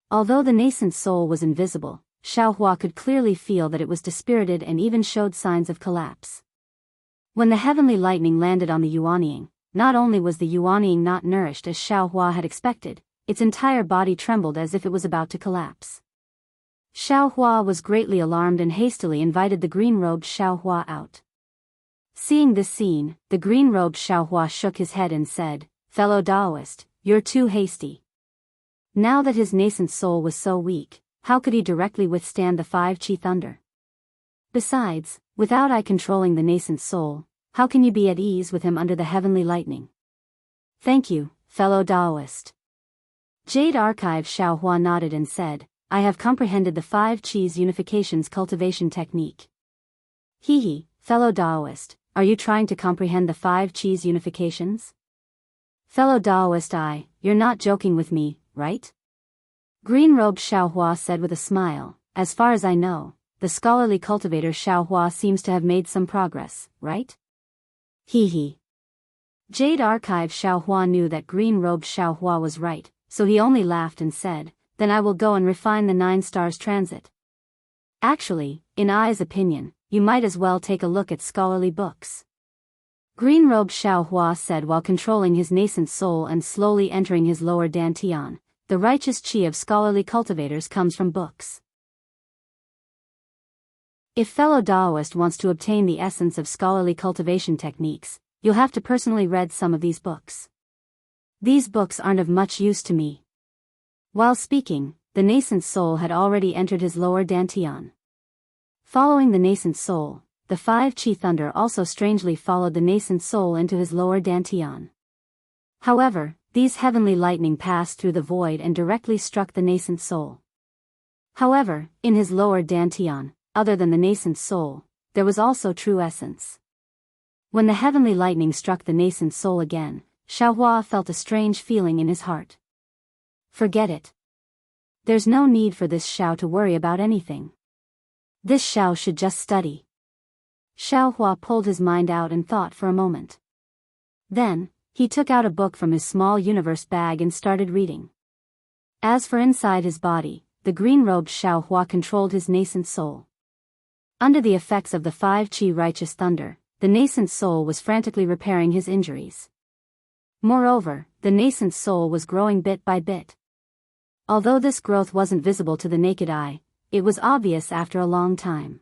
Although the nascent soul was invisible, Xiaohua could clearly feel that it was dispirited and even showed signs of collapse. When the heavenly lightning landed on the Yuanying, not only was the Yuanying not nourished as Xiaohua had expected, its entire body trembled as if it was about to collapse. Xiaohua was greatly alarmed and hastily invited the green-robed Xiaohua out. Seeing this scene, the green-robed Xiaohua shook his head and said, "Fellow Taoist, you're too hasty." Now that his nascent soul was so weak, how could he directly withstand the 5 chi thunder? Besides, without I controlling the nascent soul, how can you be at ease with him under the heavenly lightning? Thank you, fellow Taoist. Jade Archive Xiaohua nodded and said, I have comprehended the 5 Chi's unification's cultivation technique. Hee, fellow Taoist, are you trying to comprehend the 5 Chi's unifications? Fellow Taoist, you're not joking with me, right? Green-robed Xiaohua said with a smile, as far as I know, the scholarly cultivator Xiaohua seems to have made some progress, right? Hee. Jade Archive Xiaohua knew that green-robed Xiaohua was right, so he only laughed and said, then I will go and refine the 9 stars transit. Actually, in I's opinion, you might as well take a look at scholarly books. Green-robed Xiaohua said while controlling his nascent soul and slowly entering his lower dantian. The righteous chi of scholarly cultivators comes from books. If fellow Taoist wants to obtain the essence of scholarly cultivation techniques, you'll have to personally read some of these books. These books aren't of much use to me. While speaking, the nascent soul had already entered his lower dantian. Following the nascent soul, the 5 chi thunder also strangely followed the nascent soul into his lower dantian. However, these heavenly lightning passed through the void and directly struck the nascent soul. However, in his lower dantian, other than the nascent soul, there was also true essence. When the heavenly lightning struck the nascent soul again, Xiaohua felt a strange feeling in his heart. Forget it. There's no need for this Xiao to worry about anything. This Xiao should just study. Xiaohua pulled his mind out and thought for a moment. Then, he took out a book from his small universe bag and started reading. As for inside his body, the green-robed Xiaohua controlled his nascent soul. Under the effects of the 5 chi righteous thunder, the nascent soul was frantically repairing his injuries. Moreover, the nascent soul was growing bit by bit. Although this growth wasn't visible to the naked eye, it was obvious after a long time.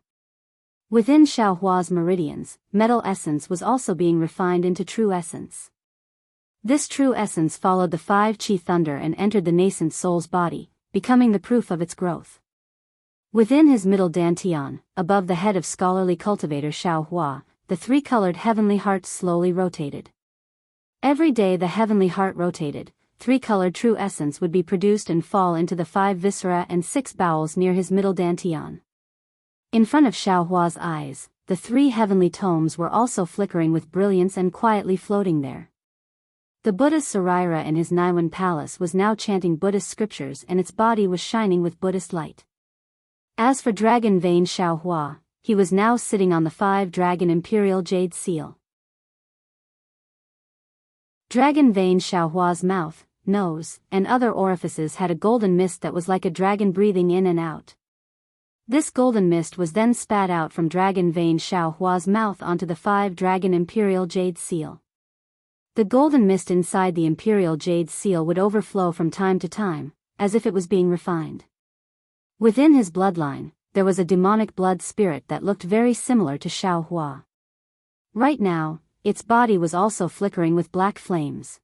Within Xiaohua's meridians, metal essence was also being refined into true essence. This true essence followed the 5 chi thunder and entered the nascent soul's body, becoming the proof of its growth. Within his middle dantian, above the head of scholarly cultivator Xiaohua, the 3-colored heavenly heart slowly rotated. Every day the heavenly heart rotated, three-colored true essence would be produced and fall into the 5 viscera and 6 bowels near his middle dantian. In front of Xiao Hua's eyes, the 3 heavenly tomes were also flickering with brilliance and quietly floating there. The Buddha's Sarira in his Naiwan palace was now chanting Buddhist scriptures, and its body was shining with Buddhist light. As for Dragon Vein Xiao Hua, he was now sitting on the 5-dragon imperial jade seal. Dragon Vein Xiao Hua's mouth, nose, and other orifices had a golden mist that was like a dragon breathing in and out. This golden mist was then spat out from Dragon Vein Xiao Hua's mouth onto the 5-dragon imperial jade seal. The golden mist inside the imperial jade seal would overflow from time to time, as if it was being refined. Within his bloodline, there was a demonic blood spirit that looked very similar to Xiao Hua. Right now, its body was also flickering with black flames.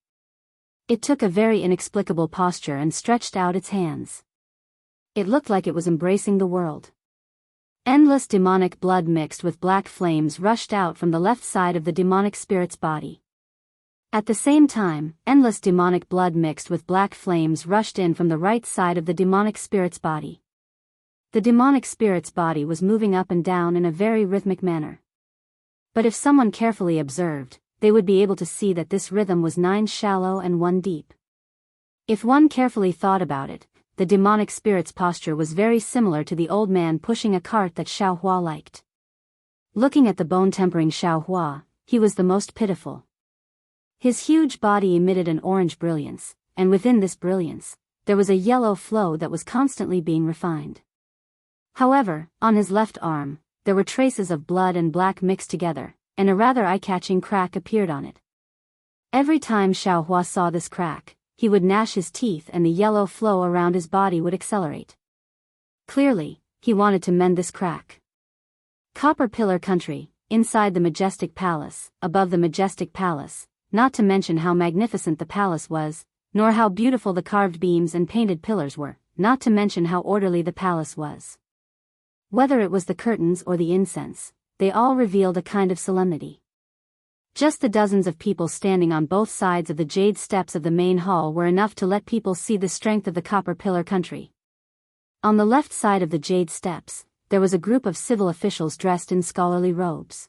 It took a very inexplicable posture and stretched out its hands. It looked like it was embracing the world. Endless demonic blood mixed with black flames rushed out from the left side of the demonic spirit's body. At the same time, endless demonic blood mixed with black flames rushed in from the right side of the demonic spirit's body. The demonic spirit's body was moving up and down in a very rhythmic manner. But if someone carefully observed, they would be able to see that this rhythm was 9 shallow and 1 deep. If one carefully thought about it, the demonic spirit's posture was very similar to the old man pushing a cart that Xiao Hua liked. Looking at the bone-tempering Xiao Hua, he was the most pitiful. His huge body emitted an orange brilliance, and within this brilliance, there was a yellow flow that was constantly being refined. However, on his left arm, there were traces of blood and black mixed together, and a rather eye-catching crack appeared on it. Every time Xiao Hua saw this crack, he would gnash his teeth and the yellow flow around his body would accelerate. Clearly, he wanted to mend this crack. Copper Pillar Country, inside the majestic palace, above the majestic palace, not to mention how magnificent the palace was, nor how beautiful the carved beams and painted pillars were, not to mention how orderly the palace was. Whether it was the curtains or the incense, they all revealed a kind of solemnity. Just the dozens of people standing on both sides of the jade steps of the main hall were enough to let people see the strength of the Copper Pillar Country. On the left side of the jade steps, there was a group of civil officials dressed in scholarly robes.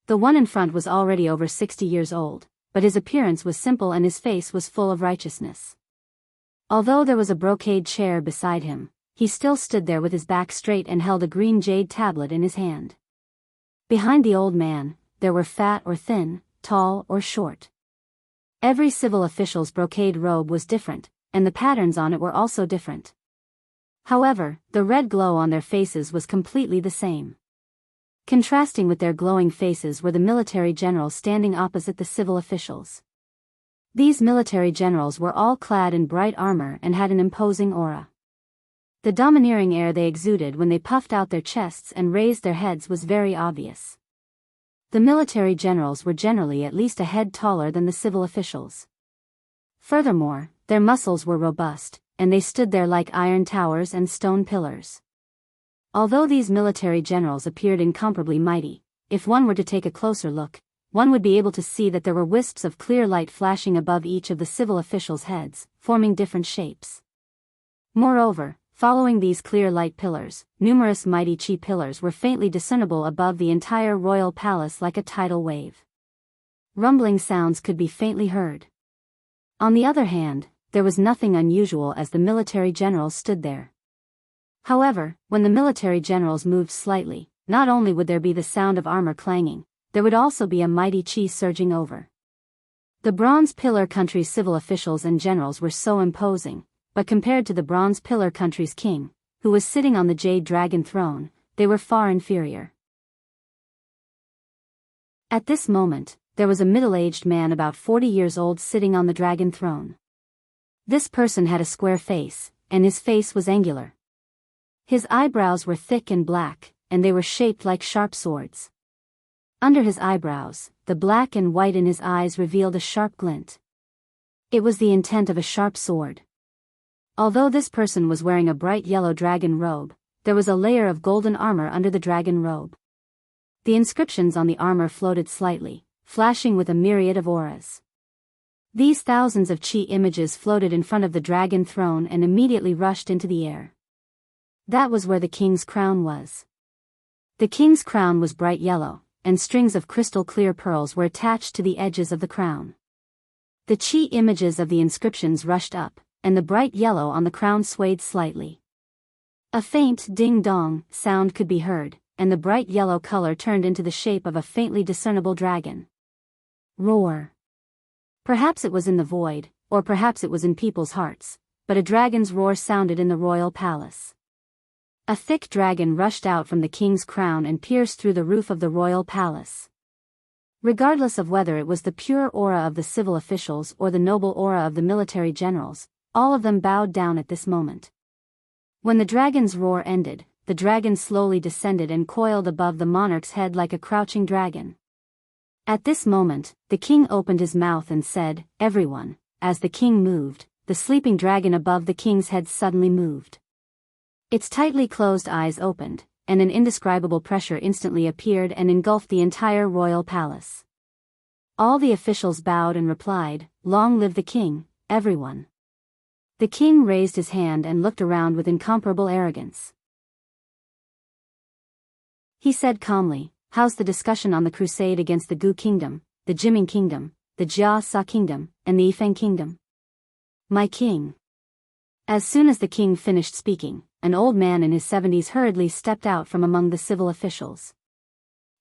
The one in front was already over 60 years old, but his appearance was simple and his face was full of righteousness. Although there was a brocade chair beside him, he still stood there with his back straight and held a green jade tablet in his hand. Behind the old man, there were fat or thin, tall or short. Every civil official's brocade robe was different, and the patterns on it were also different. However, the red glow on their faces was completely the same. Contrasting with their glowing faces were the military generals standing opposite the civil officials. These military generals were all clad in bright armor and had an imposing aura. The domineering air they exuded when they puffed out their chests and raised their heads was very obvious. The military generals were generally at least a head taller than the civil officials. Furthermore, their muscles were robust, and they stood there like iron towers and stone pillars. Although these military generals appeared incomparably mighty, if one were to take a closer look, one would be able to see that there were wisps of clear light flashing above each of the civil officials' heads, forming different shapes. Moreover, following these clear light pillars, numerous mighty chi pillars were faintly discernible above the entire royal palace like a tidal wave. Rumbling sounds could be faintly heard. On the other hand, there was nothing unusual as the military generals stood there. However, when the military generals moved slightly, not only would there be the sound of armor clanging, there would also be a mighty chi surging over. The Bronze Pillar Country's civil officials and generals were so imposing, but compared to the Bronze Pillar Country's king, who was sitting on the Jade Dragon throne, they were far inferior. At this moment, there was a middle-aged man about 40 years old sitting on the dragon throne. This person had a square face, and his face was angular. His eyebrows were thick and black, and they were shaped like sharp swords. Under his eyebrows, the black and white in his eyes revealed a sharp glint. It was the intent of a sharp sword. Although this person was wearing a bright yellow dragon robe, there was a layer of golden armor under the dragon robe. The inscriptions on the armor floated slightly, flashing with a myriad of auras. These thousands of chi images floated in front of the dragon throne and immediately rushed into the air. That was where the king's crown was. The king's crown was bright yellow, and strings of crystal clear pearls were attached to the edges of the crown. The chi images of the inscriptions rushed up, and the bright yellow on the crown swayed slightly. A faint ding-dong sound could be heard, and the bright yellow color turned into the shape of a faintly discernible dragon. Roar. Perhaps it was in the void, or perhaps it was in people's hearts, but a dragon's roar sounded in the royal palace. A thick dragon rushed out from the king's crown and pierced through the roof of the royal palace. Regardless of whether it was the pure aura of the civil officials or the noble aura of the military generals, all of them bowed down at this moment. When the dragon's roar ended, the dragon slowly descended and coiled above the monarch's head like a crouching dragon. At this moment, the king opened his mouth and said, "Everyone." As the king moved, the sleeping dragon above the king's head suddenly moved. Its tightly closed eyes opened, and an indescribable pressure instantly appeared and engulfed the entire royal palace. All the officials bowed and replied, "Long live the king, everyone." The king raised his hand and looked around with incomparable arrogance. He said calmly, "How's the discussion on the crusade against the Gu kingdom, the Jiming kingdom, the Jia Sa kingdom, and the Yifeng kingdom?" "My king." As soon as the king finished speaking, an old man in his 70s hurriedly stepped out from among the civil officials.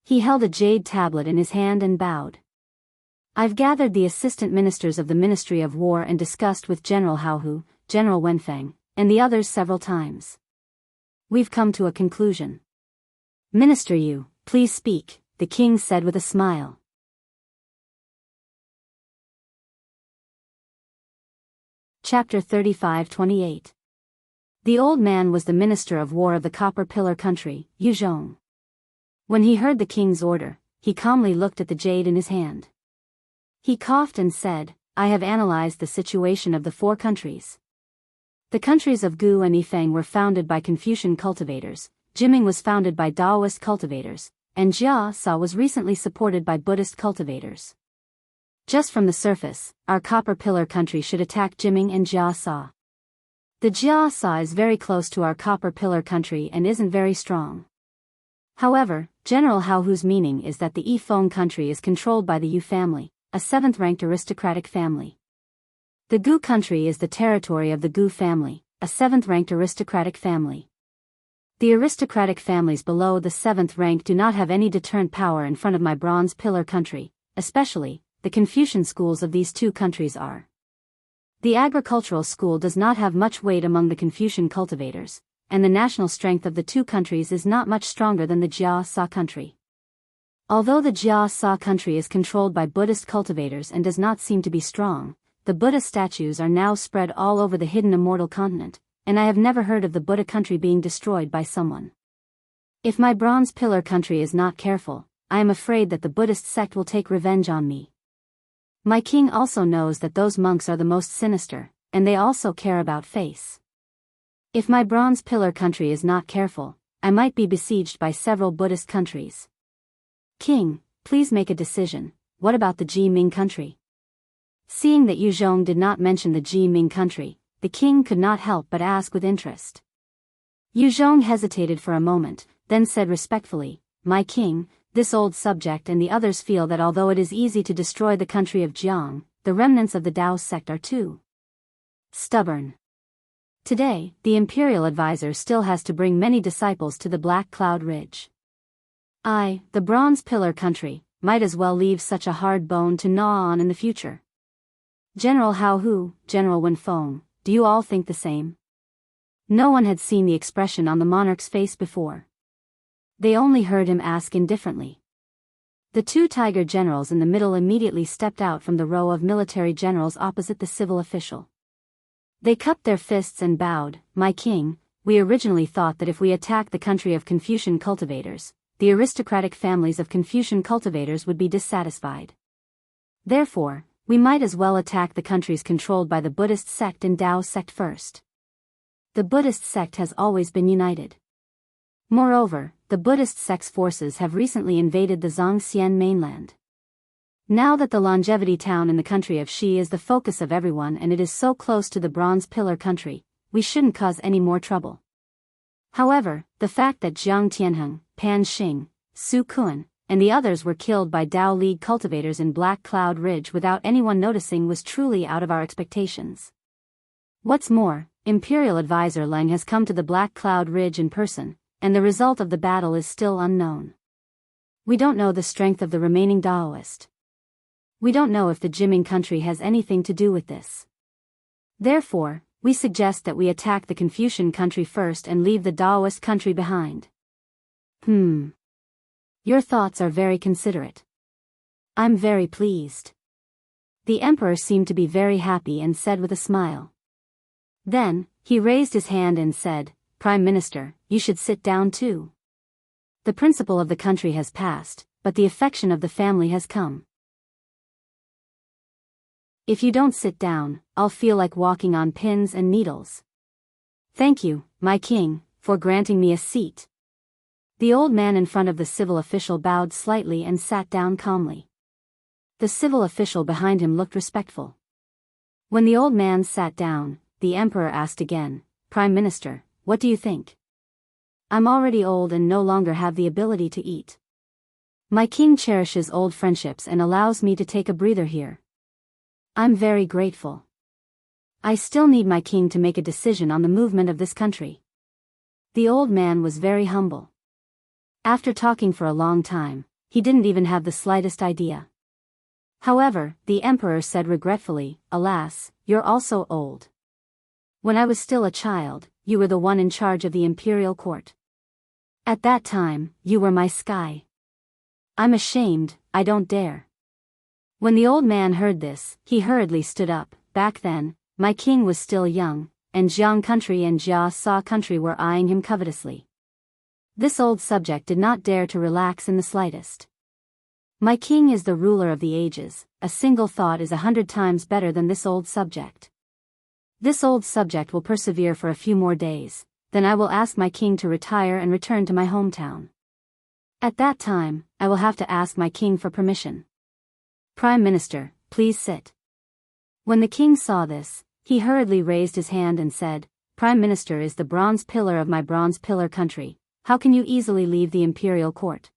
He held a jade tablet in his hand and bowed. "I've gathered the assistant ministers of the Ministry of War and discussed with General Haohu, General Wenfeng, and the others several times. We've come to a conclusion." "Minister Yu, please speak," the king said with a smile. Chapter 35-28. The old man was the Minister of War of the Copper Pillar country, Yuzhong. When he heard the king's order, he calmly looked at the jade in his hand. He coughed and said, "I have analyzed the situation of the four countries. The countries of Gu and Yifeng were founded by Confucian cultivators, Jiming was founded by Taoist cultivators, and Jia Sa was recently supported by Buddhist cultivators. Just from the surface, our Copper Pillar country should attack Jiming and Jia Sa. The Jia Sa is very close to our Copper Pillar country and isn't very strong. However, General Haohu's meaning is that the Yifeng country is controlled by the Yu family, a 7th-ranked aristocratic family. The Gu country is the territory of the Gu family, a 7th-ranked aristocratic family. The aristocratic families below the 7th rank do not have any deterrent power in front of my Bronze Pillar country, especially, the Confucian schools of these two countries are. The agricultural school does not have much weight among the Confucian cultivators, and the national strength of the two countries is not much stronger than the Jia Sa country. Although the Jia Sa country is controlled by Buddhist cultivators and does not seem to be strong, the Buddha statues are now spread all over the hidden immortal continent, and I have never heard of the Buddha country being destroyed by someone. If my Bronze Pillar country is not careful, I am afraid that the Buddhist sect will take revenge on me. My king also knows that those monks are the most sinister, and they also care about face. If my Bronze Pillar country is not careful, I might be besieged by several Buddhist countries. King, please make a decision. What about the Ji Ming country?" Seeing that Yuzhong did not mention the Ji Ming country, the king could not help but ask with interest. Yuzhong hesitated for a moment, then said respectfully, "My king, this old subject and the others feel that although it is easy to destroy the country of Jiang, the remnants of the Tao sect are too stubborn. Today, the imperial advisor still has to bring many disciples to the Black Cloud Ridge. I, the Bronze Pillar country, might as well leave such a hard bone to gnaw on in the future. General Haohu, General Wenfeng, do you all think the same?" No one had seen the expression on the monarch's face before. They only heard him ask indifferently. The two tiger generals in the middle immediately stepped out from the row of military generals opposite the civil official. They cupped their fists and bowed. "My king, we originally thought that if we attacked the country of Confucian cultivators, the aristocratic families of Confucian cultivators would be dissatisfied. Therefore, we might as well attack the countries controlled by the Buddhist sect and Tao sect first. The Buddhist sect has always been united. Moreover, the Buddhist sect's forces have recently invaded the Zhangxian mainland. Now that the longevity town in the country of Shi is the focus of everyone and it is so close to the Bronze Pillar country, we shouldn't cause any more trouble. However, the fact that Jiang Tianheng, Pan Xing, Su Kun, and the others were killed by Dao League cultivators in Black Cloud Ridge without anyone noticing was truly out of our expectations. What's more, Imperial Advisor Leng has come to the Black Cloud Ridge in person, and the result of the battle is still unknown. We don't know the strength of the remaining Daoist. We don't know if the Jiming country has anything to do with this. Therefore, we suggest that we attack the Confucian country first and leave the Daoist country behind. Your thoughts are very considerate. I'm very pleased. The emperor seemed to be very happy and said with a smile. Then, he raised his hand and said, Prime Minister, you should sit down too. The principle of the country has passed, but the affection of the family has come. If you don't sit down, I'll feel like walking on pins and needles. Thank you, my king, for granting me a seat. The old man in front of the civil official bowed slightly and sat down calmly. The civil official behind him looked respectful. When the old man sat down, the emperor asked again, Prime Minister, what do you think? I'm already old and no longer have the ability to eat. My king cherishes old friendships and allows me to take a breather here. I'm very grateful. I still need my king to make a decision on the movement of this country. The old man was very humble. After talking for a long time, he didn't even have the slightest idea. However, the emperor said regretfully, Alas, you're also old. When I was still a child, you were the one in charge of the imperial court. At that time, you were my sky. I'm ashamed, I don't dare. When the old man heard this, he hurriedly stood up. Back then, my king was still young, and Jiang country and Jia Sa country were eyeing him covetously. This old subject did not dare to relax in the slightest. My king is the ruler of the ages, a single thought is 100 times better than this old subject. This old subject will persevere for a few more days, then I will ask my king to retire and return to my hometown. At that time, I will have to ask my king for permission. Prime Minister, please sit. When the king saw this, he hurriedly raised his hand and said, Prime Minister is the bronze pillar of my bronze pillar country, how can you easily leave the imperial court?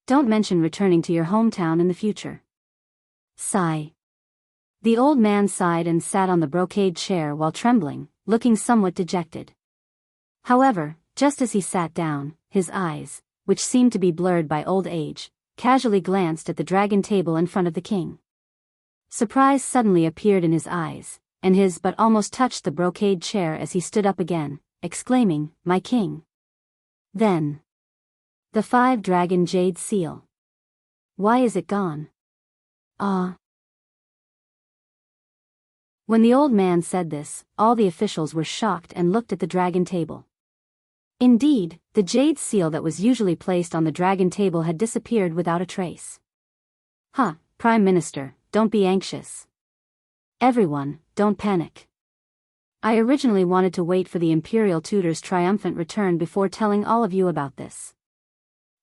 Don't mention returning to your hometown in the future. Sigh. The old man sighed and sat on the brocade chair while trembling, looking somewhat dejected. However, just as he sat down, his eyes, which seemed to be blurred by old age, casually glanced at the dragon table in front of the king. Surprise suddenly appeared in his eyes, and his but almost touched the brocade chair as he stood up again, exclaiming, My king. Then. The 5-dragon jade seal. Why is it gone? Ah. When the old man said this, all the officials were shocked and looked at the dragon table. Indeed, the jade seal that was usually placed on the dragon table had disappeared without a trace. Prime Minister, don't be anxious. Everyone, don't panic. I originally wanted to wait for the imperial tutor's triumphant return before telling all of you about this.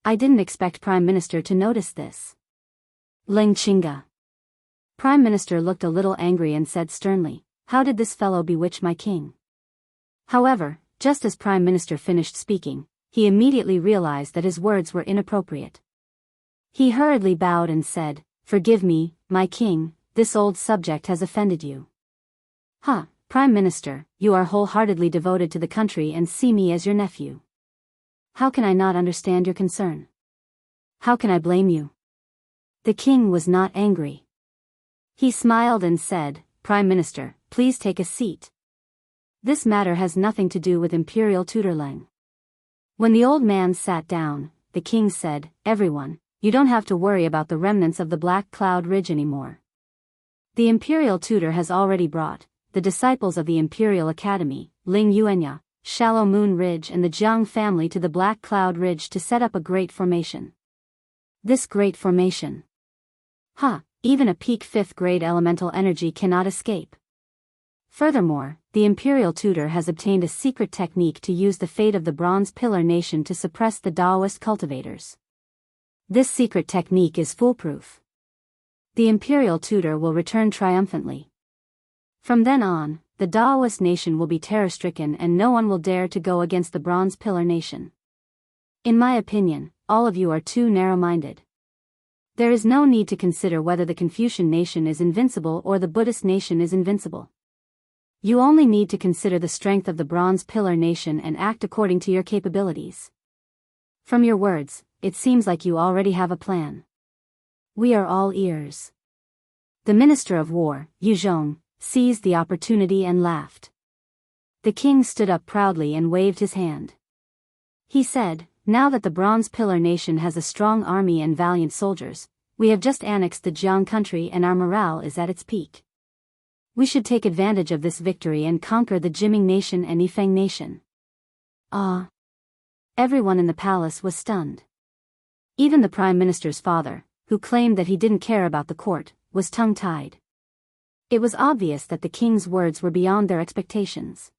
I didn't expect Prime Minister to notice this. Ling Qingga. Prime Minister looked a little angry and said sternly, How did this fellow bewitch my king? However, just as Prime Minister finished speaking, he immediately realized that his words were inappropriate. He hurriedly bowed and said, Forgive me, my king, this old subject has offended you. Prime Minister, you are wholeheartedly devoted to the country and see me as your nephew. How can I not understand your concern? How can I blame you? The king was not angry. He smiled and said, Prime Minister, please take a seat. This matter has nothing to do with Imperial Tutor Leng. When the old man sat down, the king said, Everyone, you don't have to worry about the remnants of the Black Cloud Ridge anymore. The Imperial Tutor has already brought the disciples of the Imperial Academy, Ling Yuanya, Shallow Moon Ridge and the Jiang family to the Black Cloud Ridge to set up a great formation. This great formation. Even a peak 5th grade elemental energy cannot escape. Furthermore, the Imperial Tutor has obtained a secret technique to use the fate of the Bronze Pillar Nation to suppress the Daoist cultivators. This secret technique is foolproof. The imperial tutor will return triumphantly. From then on, the Daoist nation will be terror-stricken and no one will dare to go against the Bronze Pillar nation. In my opinion, all of you are too narrow-minded. There is no need to consider whether the Confucian nation is invincible or the Buddhist nation is invincible. You only need to consider the strength of the Bronze Pillar nation and act according to your capabilities. From your words, it seems like you already have a plan. We are all ears. The Minister of War, Yu Zhong, seized the opportunity and laughed. The king stood up proudly and waved his hand. He said, "Now that the Bronze Pillar nation has a strong army and valiant soldiers, we have just annexed the Jiang country and our morale is at its peak. We should take advantage of this victory and conquer the Jiming nation and Yifeng nation." Ah! Everyone in the palace was stunned. Even the Prime Minister's father, who claimed that he didn't care about the court, was tongue-tied. It was obvious that the king's words were beyond their expectations.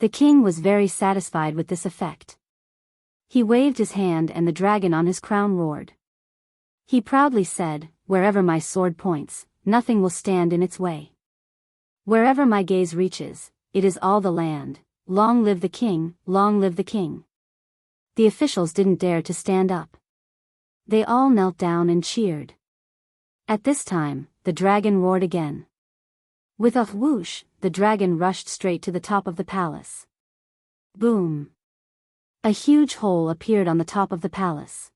The king was very satisfied with this effect. He waved his hand and the dragon on his crown roared. He proudly said, "Wherever my sword points, nothing will stand in its way. Wherever my gaze reaches, it is all the land. Long live the king, long live the king." The officials didn't dare to stand up. They all knelt down and cheered. At this time, the dragon roared again. With a whoosh, the dragon rushed straight to the top of the palace. Boom! A huge hole appeared on the top of the palace.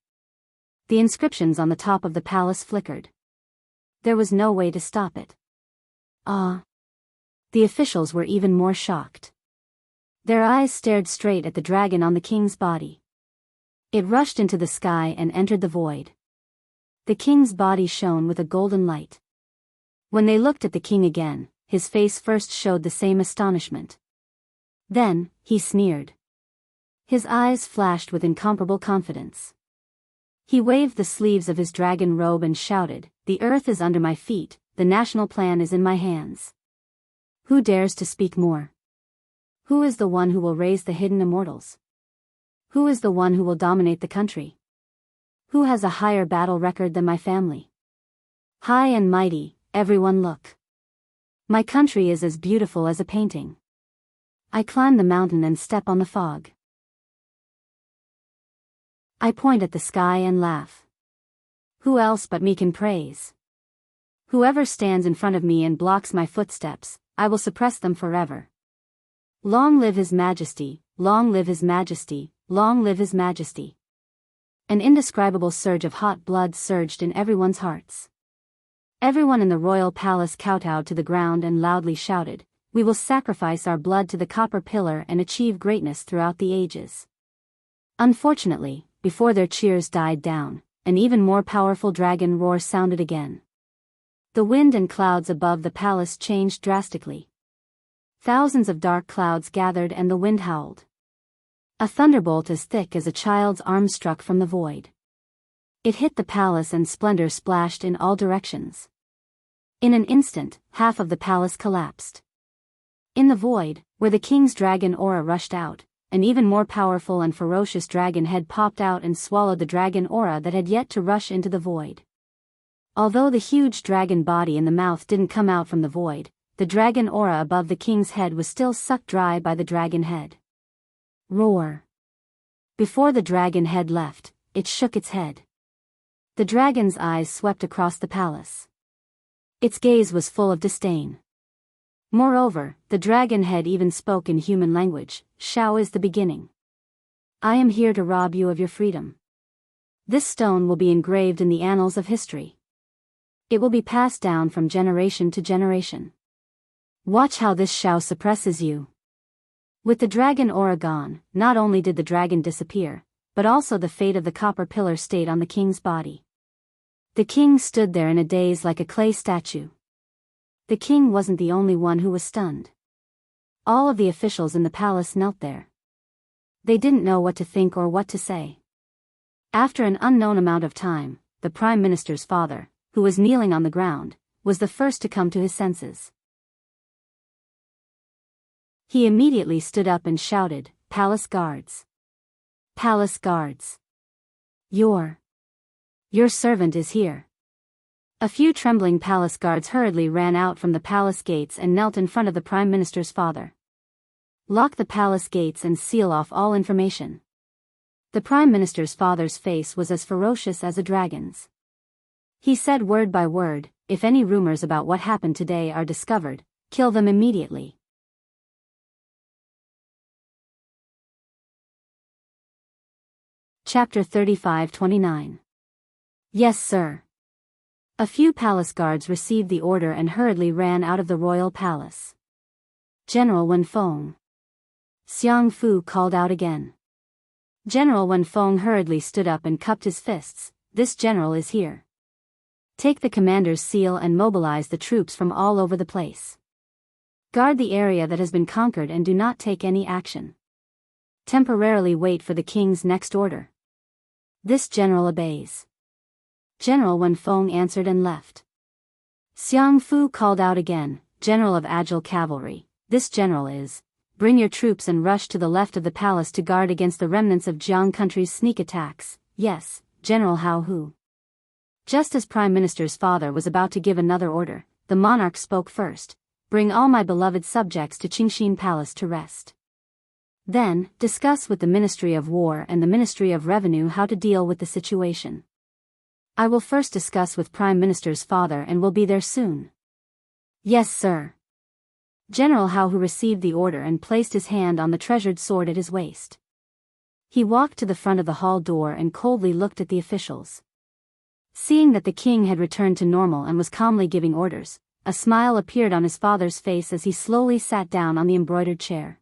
The inscriptions on the top of the palace flickered. There was no way to stop it. Ah! The officials were even more shocked. Their eyes stared straight at the dragon on the king's body. It rushed into the sky and entered the void. The king's body shone with a golden light. When they looked at the king again, his face first showed the same astonishment. Then, he sneered. His eyes flashed with incomparable confidence. He waved the sleeves of his dragon robe and shouted, "The earth is under my feet, the national plan is in my hands. Who dares to speak more? Who is the one who will raise the hidden immortals? Who is the one who will dominate the country? Who has a higher battle record than my family? High and mighty, everyone look. My country is as beautiful as a painting. I climb the mountain and step on the fog. I point at the sky and laugh. Who else but me can praise? Whoever stands in front of me and blocks my footsteps, I will suppress them forever. Long live His Majesty, long live His Majesty, long live His Majesty." An indescribable surge of hot blood surged in everyone's hearts. Everyone in the royal palace kowtowed to the ground and loudly shouted, "We will sacrifice our blood to the copper pillar and achieve greatness throughout the ages." Unfortunately, before their cheers died down, an even more powerful dragon roar sounded again. The wind and clouds above the palace changed drastically. Thousands of dark clouds gathered and the wind howled. A thunderbolt as thick as a child's arm struck from the void. It hit the palace and splendor splashed in all directions. In an instant, half of the palace collapsed. In the void, where the king's dragon aura rushed out, an even more powerful and ferocious dragon head popped out and swallowed the dragon aura that had yet to rush into the void. Although the huge dragon body in the mouth didn't come out from the void, the dragon aura above the king's head was still sucked dry by the dragon head. Roar! Before the dragon head left, it shook its head. The dragon's eyes swept across the palace. Its gaze was full of disdain. Moreover, the dragon head even spoke in human language. "Shao is the beginning. I am here to rob you of your freedom. This stone will be engraved in the annals of history. It will be passed down from generation to generation. Watch how this Shao suppresses you." With the dragon aura gone, not only did the dragon disappear, but also the fate of the copper pillar stayed on the king's body. The king stood there in a daze like a clay statue. The king wasn't the only one who was stunned. All of the officials in the palace knelt there. They didn't know what to think or what to say. After an unknown amount of time, the Prime Minister's father, who was kneeling on the ground, was the first to come to his senses. He immediately stood up and shouted, "Palace guards! Palace guards! Your servant is here." A few trembling palace guards hurriedly ran out from the palace gates and knelt in front of the Prime Minister's father. Lock the palace gates and seal off all information. The Prime Minister's father's face was as ferocious as a dragon's. He said word by word, if any rumors about what happened today are discovered, kill them immediately. Chapter 35-29. Yes, sir. A few palace guards received the order and hurriedly ran out of the royal palace. General Wenfeng. Xiang Fu called out again. General Wenfeng hurriedly stood up and cupped his fists. This general is here. Take the commander's seal and mobilize the troops from all over the place. Guard the area that has been conquered and do not take any action. Temporarily wait for the king's next order. This general obeys. General Wenfeng answered and left. Xiang Fu called out again, General of Agile Cavalry, this general is. Bring your troops and rush to the left of the palace to guard against the remnants of Jiang country's sneak attacks. Yes, General Hao Hu. Just as Prime Minister's father was about to give another order, the monarch spoke first. Bring all my beloved subjects to Qingxin Palace to rest. Then, discuss with the Ministry of War and the Ministry of Revenue how to deal with the situation. I will first discuss with Prime Minister's father and will be there soon. Yes, sir. General Hao Hu received the order and placed his hand on the treasured sword at his waist. He walked to the front of the hall door and coldly looked at the officials. Seeing that the king had returned to normal and was calmly giving orders, a smile appeared on his father's face as he slowly sat down on the embroidered chair.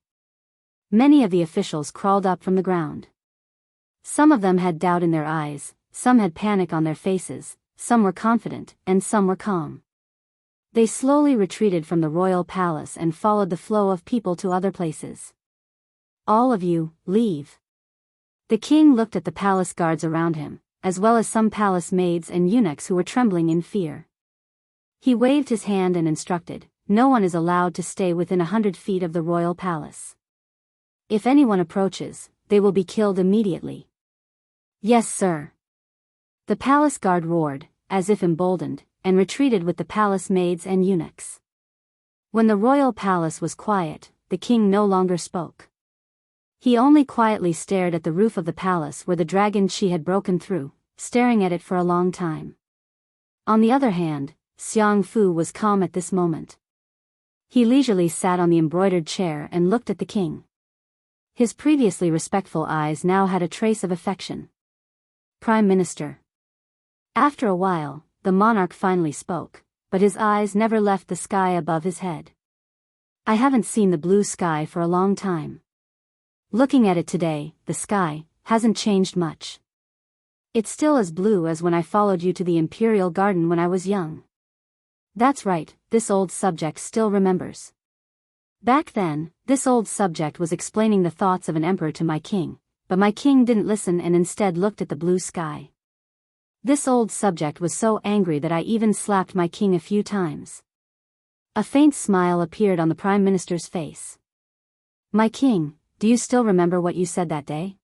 Many of the officials crawled up from the ground. Some of them had doubt in their eyes, some had panic on their faces, some were confident, and some were calm. They slowly retreated from the royal palace and followed the flow of people to other places. All of you, leave. The king looked at the palace guards around him, as well as some palace maids and eunuchs who were trembling in fear. He waved his hand and instructed, no one is allowed to stay within 100 feet of the royal palace. If anyone approaches, they will be killed immediately. Yes, sir. The palace guard roared, as if emboldened, and retreated with the palace maids and eunuchs. When the royal palace was quiet, the king no longer spoke. He only quietly stared at the roof of the palace where the dragon Qi had broken through, staring at it for a long time. On the other hand, Xiang Fu was calm at this moment. He leisurely sat on the embroidered chair and looked at the king. His previously respectful eyes now had a trace of affection. Prime Minister. After a while, the monarch finally spoke, but his eyes never left the sky above his head. I haven't seen the blue sky for a long time. Looking at it today, the sky hasn't changed much. It's still as blue as when I followed you to the imperial garden when I was young. That's right, this old subject still remembers. Back then, this old subject was explaining the thoughts of an emperor to my king, but my king didn't listen and instead looked at the blue sky. This old subject was so angry that I even slapped my king a few times. A faint smile appeared on the Prime Minister's face. My king, do you still remember what you said that day?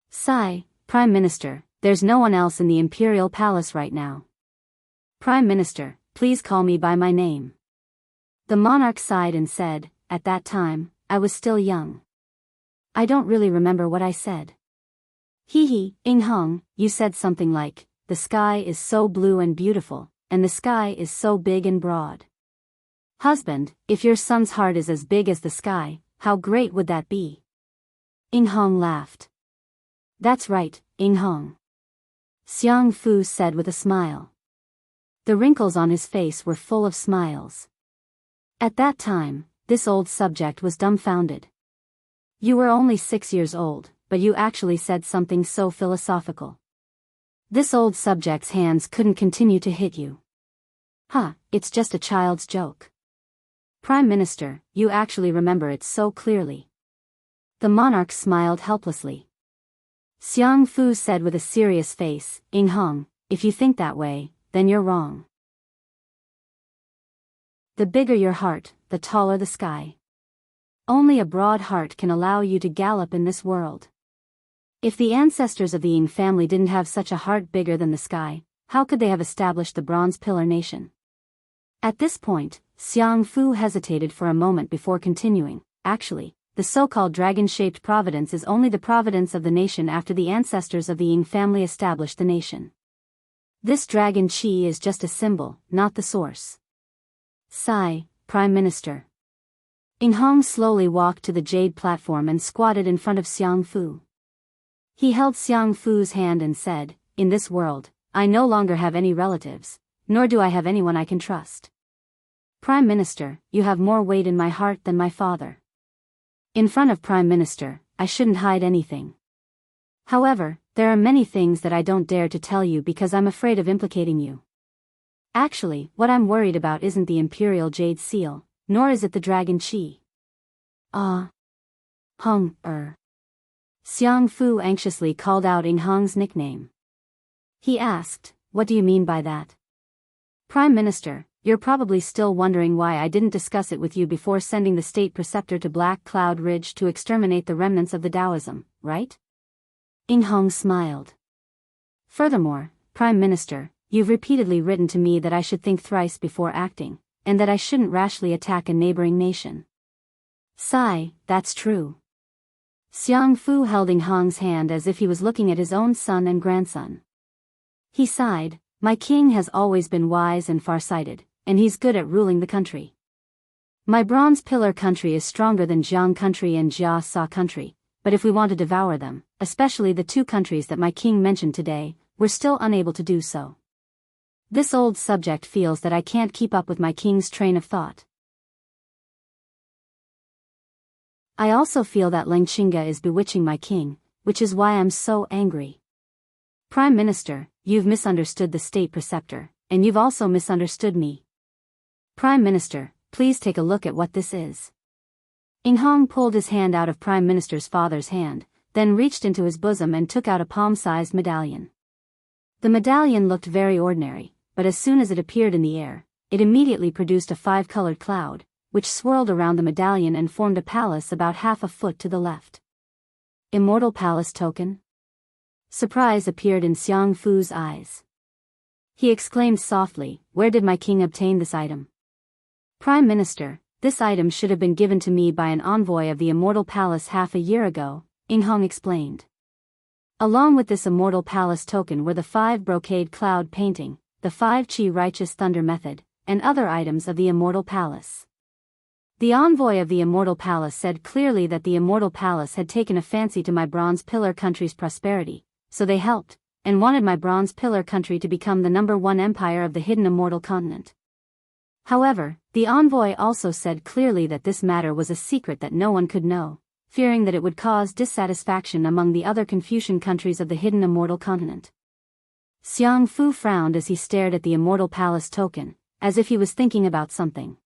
Sigh, Prime Minister, there's no one else in the imperial palace right now. Prime Minister, please call me by my name. The monarch sighed and said, at that time, I was still young. I don't really remember what I said. Hee, Hong, you said something like, the sky is so blue and beautiful, and the sky is so big and broad. Husband, if your son's heart is as big as the sky, how great would that be? Hong laughed. That's right, Hong. Xiang Fu said with a smile. The wrinkles on his face were full of smiles. At that time, this old subject was dumbfounded. You were only 6 years old, but you actually said something so philosophical. This old subject's hands couldn't continue to hit you. It's just a child's joke. Prime Minister, you actually remember it so clearly. The monarch smiled helplessly. Xiang Fu said with a serious face, Hong, if you think that way, then you're wrong. The bigger your heart, the taller the sky. Only a broad heart can allow you to gallop in this world. If the ancestors of the Ying family didn't have such a heart bigger than the sky, how could they have established the Bronze Pillar Nation? At this point, Xiang Fu hesitated for a moment before continuing. Actually, the so-called dragon-shaped providence is only the providence of the nation after the ancestors of the Ying family established the nation. This dragon chi is just a symbol, not the source. Sigh, Prime Minister. Ing Hong slowly walked to the jade platform and squatted in front of Xiang Fu. He held Xiang Fu's hand and said, "In this world, I no longer have any relatives, nor do I have anyone I can trust. Prime Minister, you have more weight in my heart than my father. In front of Prime Minister, I shouldn't hide anything. However, there are many things that I don't dare to tell you because I'm afraid of implicating you. Actually, what I'm worried about isn't the Imperial Jade Seal, nor is it the Dragon Chi." Xiang Fu anxiously called out Ing Hong's nickname. He asked, "What do you mean by that?" "Prime Minister, you're probably still wondering why I didn't discuss it with you before sending the state preceptor to Black Cloud Ridge to exterminate the remnants of the Taoism, right?" Ing Hong smiled. "Furthermore, Prime Minister, you've repeatedly written to me that I should think thrice before acting, and that I shouldn't rashly attack a neighboring nation." Sigh, that's true. Xiang Fu held Ing Hong's hand as if he was looking at his own son and grandson. He sighed, "My king has always been wise and far-sighted, and he's good at ruling the country. My Bronze Pillar country is stronger than Jiang country and Jia Sa country, but if we want to devour them, especially the two countries that my king mentioned today, we're still unable to do so. This old subject feels that I can't keep up with my king's train of thought. I also feel that Lengqinga is bewitching my king, which is why I'm so angry. Prime Minister, you've misunderstood the state preceptor, and you've also misunderstood me. Prime Minister, please take a look at what this is." Ing Hong pulled his hand out of Prime Minister's father's hand, then reached into his bosom and took out a palm-sized medallion. The medallion looked very ordinary, but as soon as it appeared in the air, it immediately produced a five-colored cloud, which swirled around the medallion and formed a palace about half a foot to the left. Immortal Palace Token? Surprise appeared in Xiang Fu's eyes. He exclaimed softly, "Where did my king obtain this item?" "Prime Minister, this item should have been given to me by an envoy of the Immortal Palace half a year ago," Ing Hong explained. Along with this Immortal Palace token were the 5 brocade cloud painting, the 5 Qi Righteous Thunder method, and other items of the Immortal Palace. The envoy of the Immortal Palace said clearly that the Immortal Palace had taken a fancy to my Bronze Pillar country's prosperity, so they helped, and wanted my Bronze Pillar country to become the #1 empire of the hidden immortal continent. However, the envoy also said clearly that this matter was a secret that no one could know, fearing that it would cause dissatisfaction among the other Confucian countries of the hidden immortal continent. Xiang Fu frowned as he stared at the Immortal Palace token, as if he was thinking about something.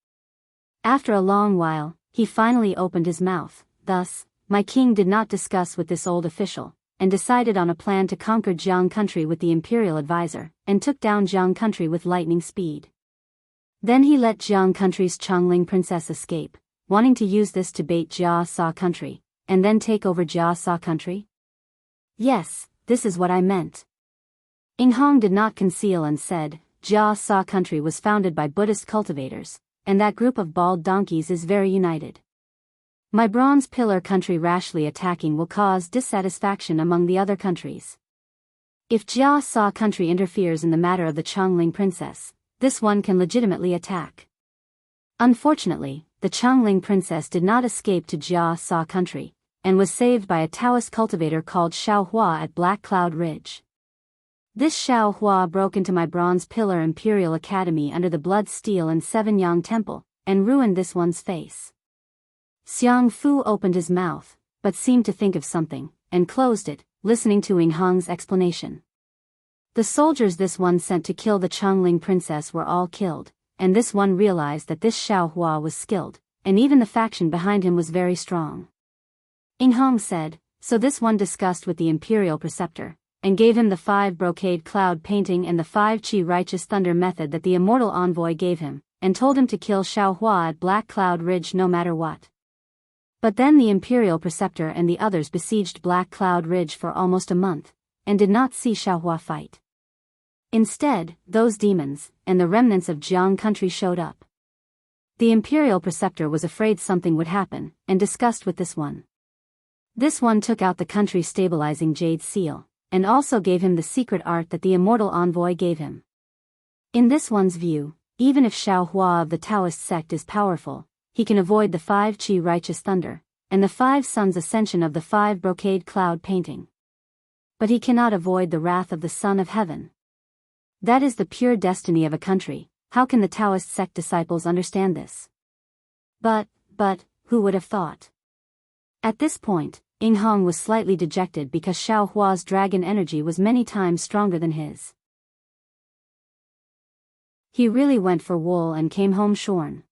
After a long while, he finally opened his mouth. "Thus, my king did not discuss with this old official, and decided on a plan to conquer Jiang country with the imperial advisor, and took down Jiang country with lightning speed. Then he let Jiang country's Chongling princess escape, wanting to use this to bait Jia Sa country, and then take over Jia Sa country? Yes, this is what I meant." Ing Hong did not conceal and said, "Jia Sa country was founded by Buddhist cultivators, and that group of bald donkeys is very united. My Bronze Pillar country rashly attacking will cause dissatisfaction among the other countries. If Jia Sa country interferes in the matter of the Chongling princess, this one can legitimately attack. Unfortunately, the Chongling princess did not escape to Jia Sa country, and was saved by a Taoist cultivator called Xiao Hua at Black Cloud Ridge. This Xiao Hua broke into my Bronze Pillar Imperial Academy under the Blood Steel and 7 Yang Temple, and ruined this one's face." Xiang Fu opened his mouth, but seemed to think of something, and closed it, listening to Ing Hong's explanation. The soldiers this one sent to kill the Chongling princess were all killed, and this one realized that this Xiao Hua was skilled, and even the faction behind him was very strong. Ing Hong said, "So this one discussed with the imperial preceptor, and gave him the 5 brocade cloud painting and the 5 Qi Righteous Thunder method that the immortal envoy gave him, and told him to kill Xiao Hua at Black Cloud Ridge no matter what. But then the imperial preceptor and the others besieged Black Cloud Ridge for almost a month, and did not see Xiao Hua fight. Instead, those demons, and the remnants of Jiang country showed up. The imperial preceptor was afraid something would happen, and discussed with this one. This one took out the country's stabilizing jade seal, and also gave him the secret art that the immortal envoy gave him. In this one's view, even if Xiao Hua of the Taoist sect is powerful, he can avoid the 5 Qi righteous thunder, and the 5 suns ascension of the 5 brocade cloud painting. But he cannot avoid the wrath of the Son of Heaven. That is the pure destiny of a country. How can the Taoist sect disciples understand this? But, who would have thought? At this point, Ing Hong was slightly dejected because Xiao Hua's dragon energy was many times stronger than his. He really went for wool and came home shorn.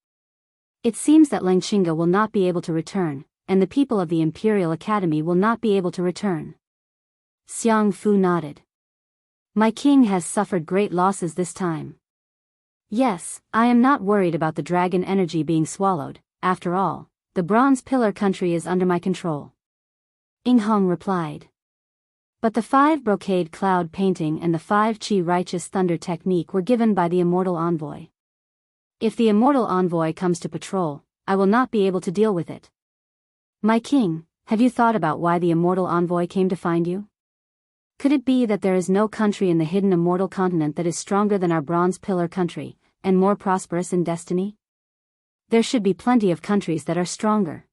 It seems that Lang Qingge will not be able to return, and the people of the Imperial Academy will not be able to return. Xiang Fu nodded. My king has suffered great losses this time. Yes, I am not worried about the dragon energy being swallowed. After all, the Bronze Pillar country is under my control. Ing Hong replied. But the 5 brocade cloud painting and the 5 Qi righteous thunder technique were given by the immortal envoy. If the immortal envoy comes to patrol, I will not be able to deal with it. My king, have you thought about why the immortal envoy came to find you? Could it be that there is no country in the hidden immortal continent that is stronger than our Bronze Pillar country, and more prosperous in destiny? There should be plenty of countries that are stronger.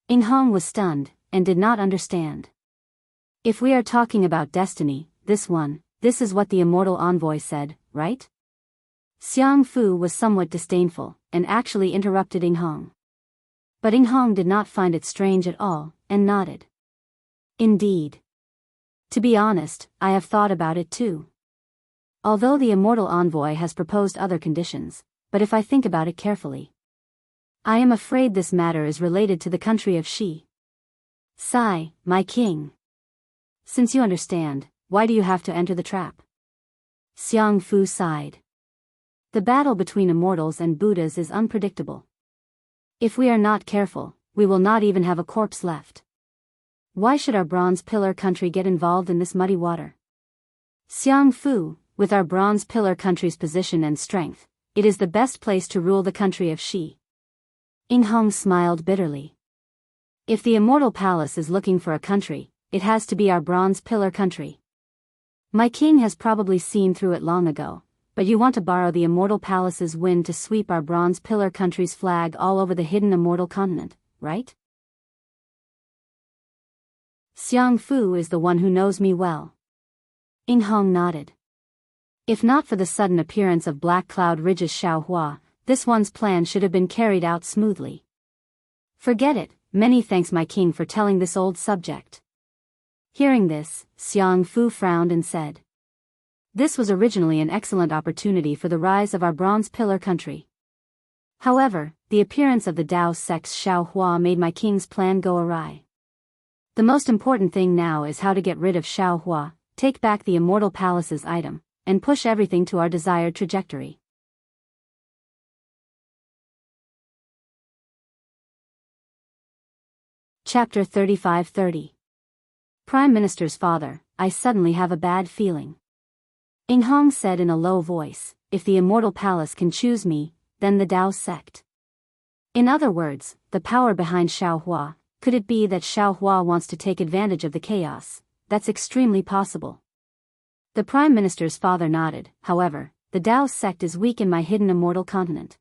Ing Hong was stunned, and did not understand. If we are talking about destiny, this is what the immortal envoy said, right? Xiang Fu was somewhat disdainful, and actually interrupted Ing Hong. But Ing Hong did not find it strange at all, and nodded. Indeed. To be honest, I have thought about it too. Although the immortal envoy has proposed other conditions, but if I think about it carefully, I am afraid this matter is related to the country of Xi. Sigh, my king. Since you understand, why do you have to enter the trap? Xiang Fu sighed. The battle between immortals and Buddhas is unpredictable. If we are not careful, we will not even have a corpse left. Why should our Bronze Pillar country get involved in this muddy water? Xiang Fu, with our Bronze Pillar country's position and strength, it is the best place to rule the country of Xi. Ing Hong smiled bitterly. If the Immortal Palace is looking for a country, it has to be our Bronze Pillar country. My king has probably seen through it long ago, but you want to borrow the Immortal Palace's wind to sweep our Bronze Pillar country's flag all over the hidden immortal continent, right? Xiang Fu is the one who knows me well. Ing Hong nodded. If not for the sudden appearance of Black Cloud Ridge's Xiao Hua, this one's plan should have been carried out smoothly. Forget it, many thanks my king for telling this old subject. Hearing this, Xiang Fu frowned and said. This was originally an excellent opportunity for the rise of our Bronze Pillar country. However, the appearance of the Dao sect's Xiao Hua made my king's plan go awry. The most important thing now is how to get rid of Xiao Hua, take back the Immortal Palace's item, and push everything to our desired trajectory. Chapter 35-30. Prime Minister's father, I suddenly have a bad feeling. Ing Hong said in a low voice, if the Immortal Palace can choose me, then the Dao sect. In other words, the power behind Xiao Hua. Could it be that Xiao Hua wants to take advantage of the chaos? That's extremely possible. The Prime Minister's father nodded. However, the Dao sect is weak in my hidden immortal continent.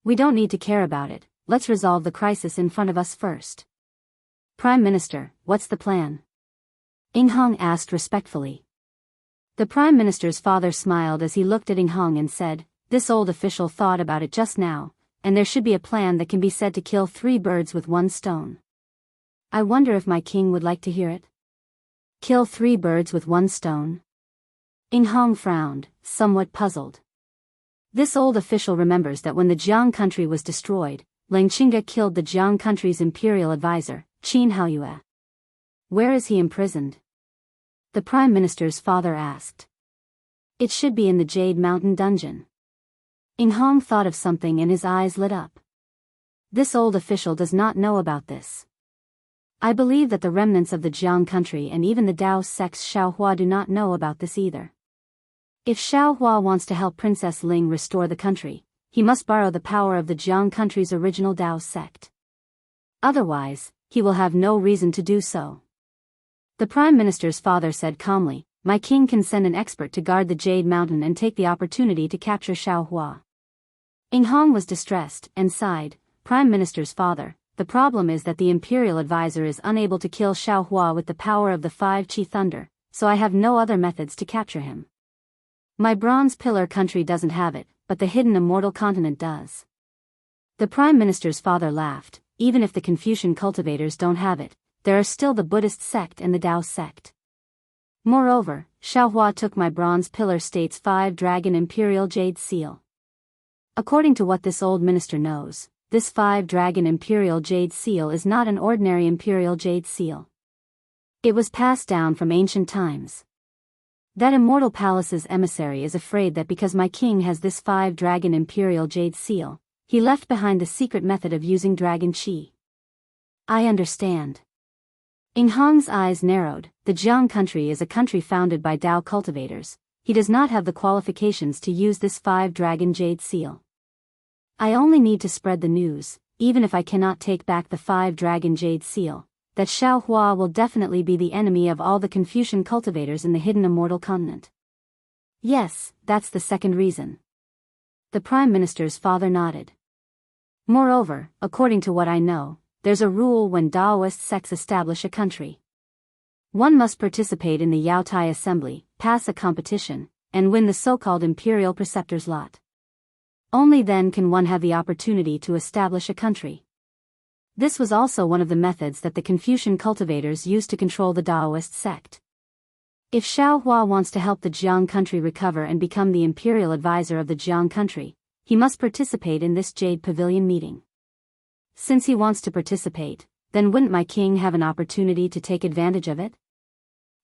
We don't need to care about it, let's resolve the crisis in front of us first. Prime Minister, what's the plan? Ing Hong asked respectfully. The Prime Minister's father smiled as he looked at Ing Hong and said, this old official thought about it just now, and there should be a plan that can be said to kill 3 birds with 1 stone. I wonder if my king would like to hear it. Kill 3 birds with 1 stone? Ing Hong frowned, somewhat puzzled. This old official remembers that when the Jiang country was destroyed, Lang Qingge killed the Jiang country's imperial advisor, Qin Haoyue. Where is he imprisoned? The Prime Minister's father asked. It should be in the Jade Mountain dungeon. Ing Hong thought of something and his eyes lit up. This old official does not know about this. I believe that the remnants of the Jiang country and even the Dao sect's Xiao Hua do not know about this either. If Xiao Hua wants to help Princess Ling restore the country, he must borrow the power of the Jiang country's original Dao sect. Otherwise, he will have no reason to do so. The Prime Minister's father said calmly, "My king can send an expert to guard the Jade Mountain and take the opportunity to capture Xiao Hua." Ing Hong was distressed and sighed, "Prime Minister's father, the problem is that the Imperial Advisor is unable to kill Xiao Hua with the power of the 5 Qi Thunder, so I have no other methods to capture him. My Bronze Pillar country doesn't have it, but the hidden immortal continent does." The Prime Minister's father laughed, "Even if the Confucian cultivators don't have it, there are still the Buddhist sect and the Tao sect. Moreover, Xiao Hua took my Bronze Pillar State's 5-dragon Imperial Jade Seal. According to what this old minister knows, this 5-dragon Imperial Jade Seal is not an ordinary Imperial Jade Seal. It was passed down from ancient times. That Immortal Palace's emissary is afraid that because my king has this 5-dragon Imperial Jade Seal, he left behind the secret method of using Dragon Qi." "I understand." Ing Hong's eyes narrowed. The Jiang country is a country founded by Dao cultivators. He does not have the qualifications to use this 5-dragon Jade Seal. I only need to spread the news, even if I cannot take back the 5-dragon Jade Seal, that Xiao Hua will definitely be the enemy of all the Confucian cultivators in the hidden immortal continent. Yes, that's the second reason. The Prime Minister's father nodded. Moreover, according to what I know, there's a rule when Daoist sects establish a country. One must participate in the Yaotai Assembly, pass a competition, and win the so-called Imperial Preceptor's lot. Only then can one have the opportunity to establish a country. This was also one of the methods that the Confucian cultivators used to control the Daoist sect. If Xiao Hua wants to help the Jiang country recover and become the imperial advisor of the Jiang country, he must participate in this Jade Pavilion meeting. Since he wants to participate, then wouldn't my king have an opportunity to take advantage of it?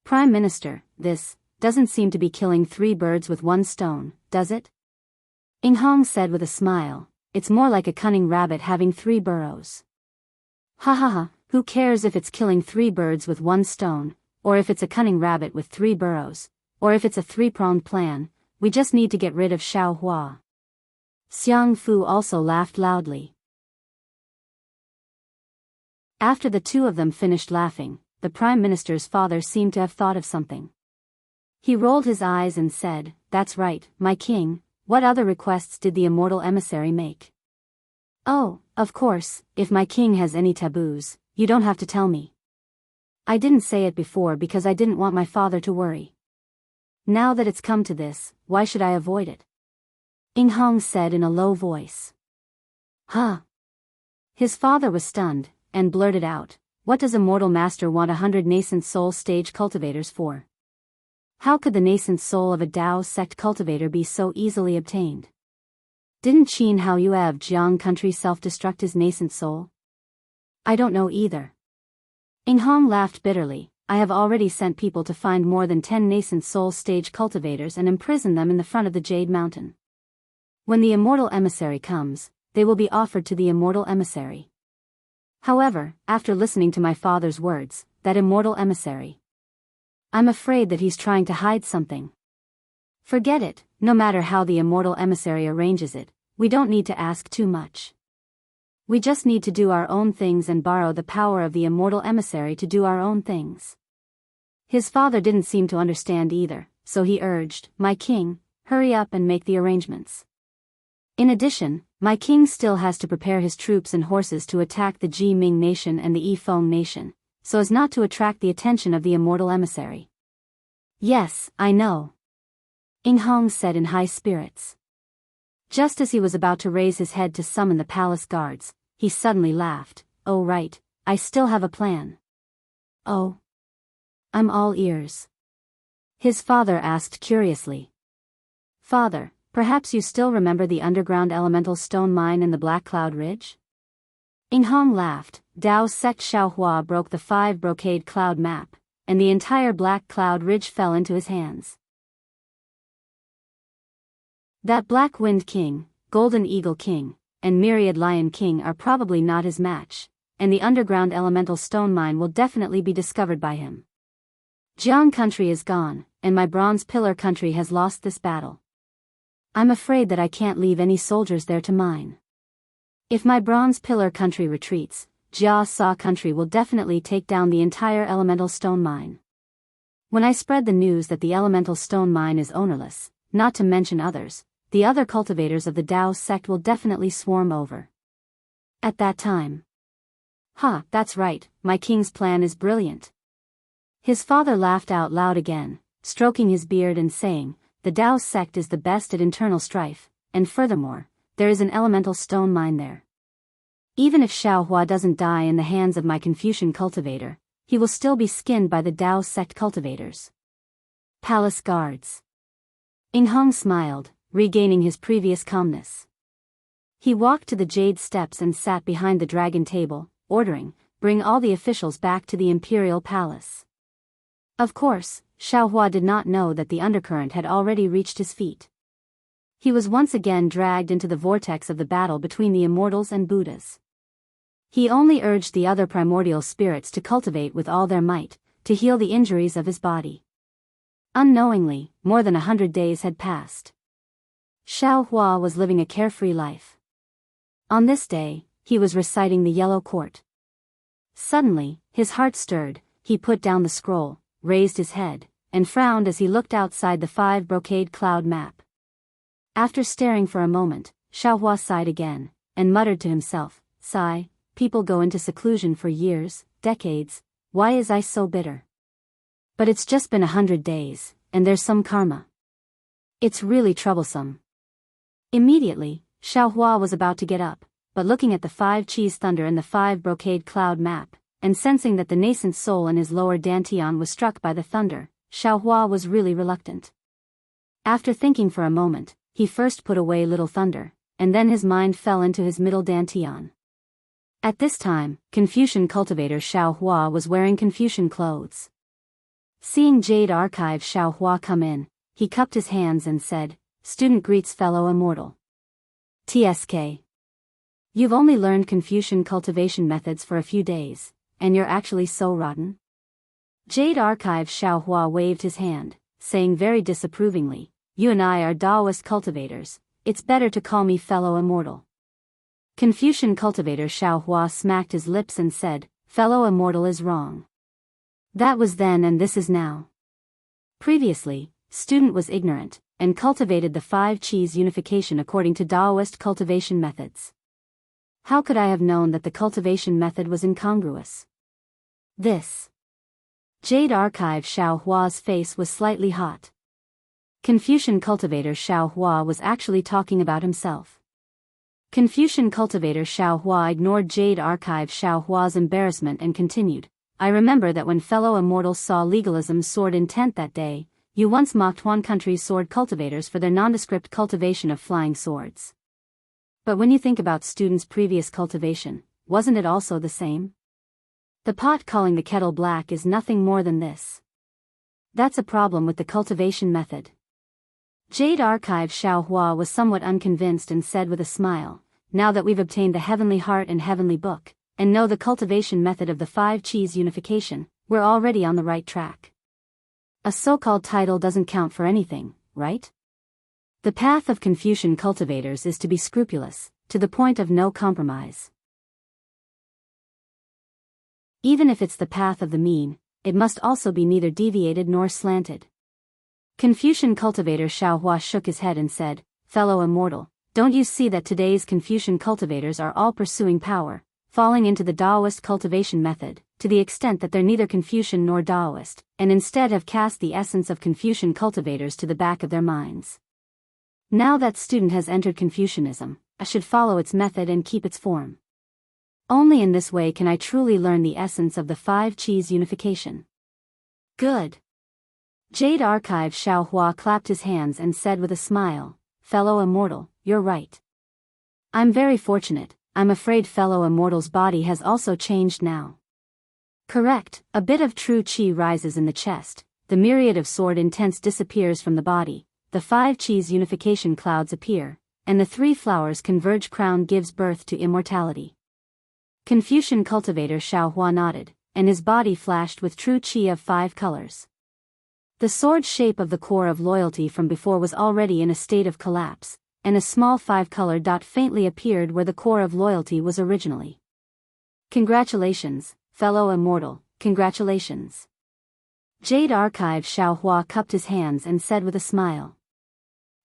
Prime Minister, this doesn't seem to be killing 3 birds with 1 stone, does it? Ing Hong said with a smile, "It's more like a cunning rabbit having 3 burrows." Ha ha ha, who cares if it's killing 3 birds with 1 stone, or if it's a cunning rabbit with 3 burrows, or if it's a 3-pronged plan, we just need to get rid of Xiao Hua. Xiang Fu also laughed loudly. After the two of them finished laughing, the Prime Minister's father seemed to have thought of something. He rolled his eyes and said, "That's right, my king, what other requests did the immortal emissary make?" "Oh, of course, if my king has any taboos, you don't have to tell me. I didn't say it before because I didn't want my father to worry. Now that it's come to this, why should I avoid it?" Ing Hong said in a low voice. "Huh?" His father was stunned, and blurted out, "What does Immortal Master want 100 nascent soul stage cultivators for? How could the nascent soul of a Dao sect cultivator be so easily obtained? Didn't Qin Hao Yu of Jiang country self-destruct his nascent soul?" "I don't know either." Ing Hong laughed bitterly, "I have already sent people to find more than 10 nascent soul stage cultivators and imprison them in the front of the Jade Mountain. When the immortal emissary comes, they will be offered to the immortal emissary. However, after listening to my father's words, that immortal emissary, I'm afraid that he's trying to hide something. Forget it, no matter how the immortal emissary arranges it, we don't need to ask too much. We just need to do our own things and borrow the power of the immortal emissary to do our own things." His father didn't seem to understand either, so he urged, "My king, hurry up and make the arrangements. In addition, my king still has to prepare his troops and horses to attack the Ji Ming nation and the Yifeng nation, so as not to attract the attention of the immortal emissary." "Yes, I know," Ing Hong said in high spirits. Just as he was about to raise his head to summon the palace guards, he suddenly laughed. "Oh right, I still have a plan." "Oh? I'm all ears." His father asked curiously. "Father, perhaps you still remember the underground elemental stone mine in the Black Cloud Ridge?" Ing Hong laughed. Dao sect Xiao Hua broke the 5-brocade cloud map, and the entire Black Cloud Ridge fell into his hands. That Black Wind King, Golden Eagle King, and Myriad Lion King are probably not his match, and the underground elemental stone mine will definitely be discovered by him. Jiang country is gone, and my bronze pillar country has lost this battle. I'm afraid that I can't leave any soldiers there to mine. If my bronze pillar country retreats, Jia Sa country will definitely take down the entire elemental stone mine. When I spread the news that the elemental stone mine is ownerless, not to mention others, the other cultivators of the Dao sect will definitely swarm over. At that time. That's right, my king's plan is brilliant. His father laughed out loud again, stroking his beard and saying, the Dao sect is the best at internal strife, and furthermore, there is an elemental stone mine there. Even if Xiaohua doesn't die in the hands of my Confucian cultivator, he will still be skinned by the Dao sect cultivators. Palace guards. Ing Hong smiled, regaining his previous calmness. He walked to the jade steps and sat behind the dragon table, ordering, bring all the officials back to the imperial palace. Of course, Xiaohua did not know that the undercurrent had already reached his feet. He was once again dragged into the vortex of the battle between the immortals and Buddhas. He only urged the other primordial spirits to cultivate with all their might, to heal the injuries of his body. Unknowingly, more than 100 days had passed. Xiaohua was living a carefree life. On this day, he was reciting the Yellow Court. Suddenly, his heart stirred, he put down the scroll, raised his head, and frowned as he looked outside the 5 brocade cloud map. After staring for a moment, Xiaohua sighed again, and muttered to himself, sigh, people go into seclusion for years, decades, why is I so bitter? But it's just been 100 days, and there's some karma. It's really troublesome. Immediately, Xiaohua was about to get up, but looking at the 5 cheese thunder and the 5 brocade cloud map, and sensing that the nascent soul in his lower dantian was struck by the thunder, Xiaohua was really reluctant. After thinking for a moment, he first put away little thunder, and then his mind fell into his middle dantian. At this time, Confucian cultivator Xiaohua was wearing Confucian clothes. Seeing Jade Archive Xiaohua come in, he cupped his hands and said, student greets fellow immortal. TSK. You've only learned Confucian cultivation methods for a few days, and you're actually so rotten? Jade Archive Xiaohua waved his hand, saying very disapprovingly, you and I are Taoist cultivators, it's better to call me fellow immortal. Confucian cultivator Xiaohua smacked his lips and said, fellow immortal is wrong. That was then and this is now. Previously, student was ignorant, and cultivated the 5 cheese unification according to Taoist cultivation methods. How could I have known that the cultivation method was incongruous? This. Jade Archive Xiaohua's face was slightly hot. Confucian cultivator Xiaohua was actually talking about himself. Confucian cultivator Xiaohua ignored Jade Archive Xiaohua's embarrassment and continued, I remember that when fellow immortals saw legalism's sword intent that day, you once mocked one country's sword cultivators for their nondescript cultivation of flying swords. But when you think about students' previous cultivation, wasn't it also the same? The pot calling the kettle black is nothing more than this. That's a problem with the cultivation method. Jade Archive Xiaohua was somewhat unconvinced and said with a smile, now that we've obtained the Heavenly Heart and Heavenly Book, and know the cultivation method of the 5 cheese unification, we're already on the right track. A so-called title doesn't count for anything, right? The path of Confucian cultivators is to be scrupulous, to the point of no compromise. Even if it's the path of the mean, it must also be neither deviated nor slanted. Confucian cultivator Xiaohua shook his head and said, fellow immortal, don't you see that today's Confucian cultivators are all pursuing power, falling into the Taoist cultivation method, to the extent that they're neither Confucian nor Taoist, and instead have cast the essence of Confucian cultivators to the back of their minds. Now that student has entered Confucianism, I should follow its method and keep its form. Only in this way can I truly learn the essence of the 5 cheese unification. Good. Jade Archive Xiaohua clapped his hands and said with a smile, fellow immortal, you're right. I'm very fortunate, I'm afraid fellow immortal's body has also changed now. Correct, a bit of true chi rises in the chest, the myriad of sword intents disappears from the body, the 5 cheese unification clouds appear, and the 3 flowers converge crown gives birth to immortality. Confucian cultivator Xiaohua nodded, and his body flashed with true chi of 5 colors. The sword shape of the core of loyalty from before was already in a state of collapse, and a small 5-color dot faintly appeared where the core of loyalty was originally. Congratulations, fellow immortal, congratulations. Jade Archive Xiao Hua cupped his hands and said with a smile.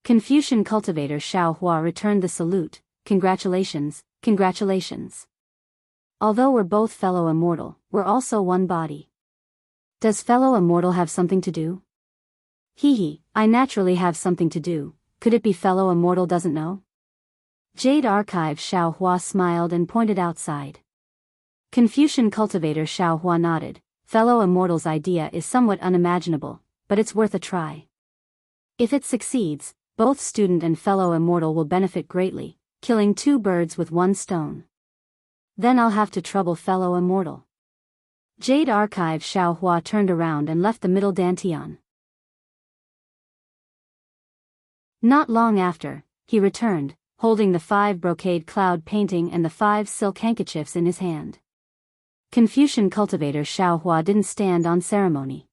Confucian cultivator Xiao Hua returned the salute, congratulations, congratulations. Although we're both fellow immortal, we're also one body. Does fellow immortal have something to do? Hee, I naturally have something to do, could it be fellow immortal doesn't know? Jade Archive Xiao Hua smiled and pointed outside. Confucian cultivator Xiao Hua nodded. Fellow immortal's idea is somewhat unimaginable, but it's worth a try. If it succeeds, both student and fellow immortal will benefit greatly, killing 2 birds with 1 stone. Then I'll have to trouble fellow immortal. Jade Archive Xiao Hua turned around and left the middle dantian. Not long after, he returned, holding the 5 brocade cloud painting and the 5 silk handkerchiefs in his hand. Confucian cultivator Xiao Hua didn't stand on ceremony.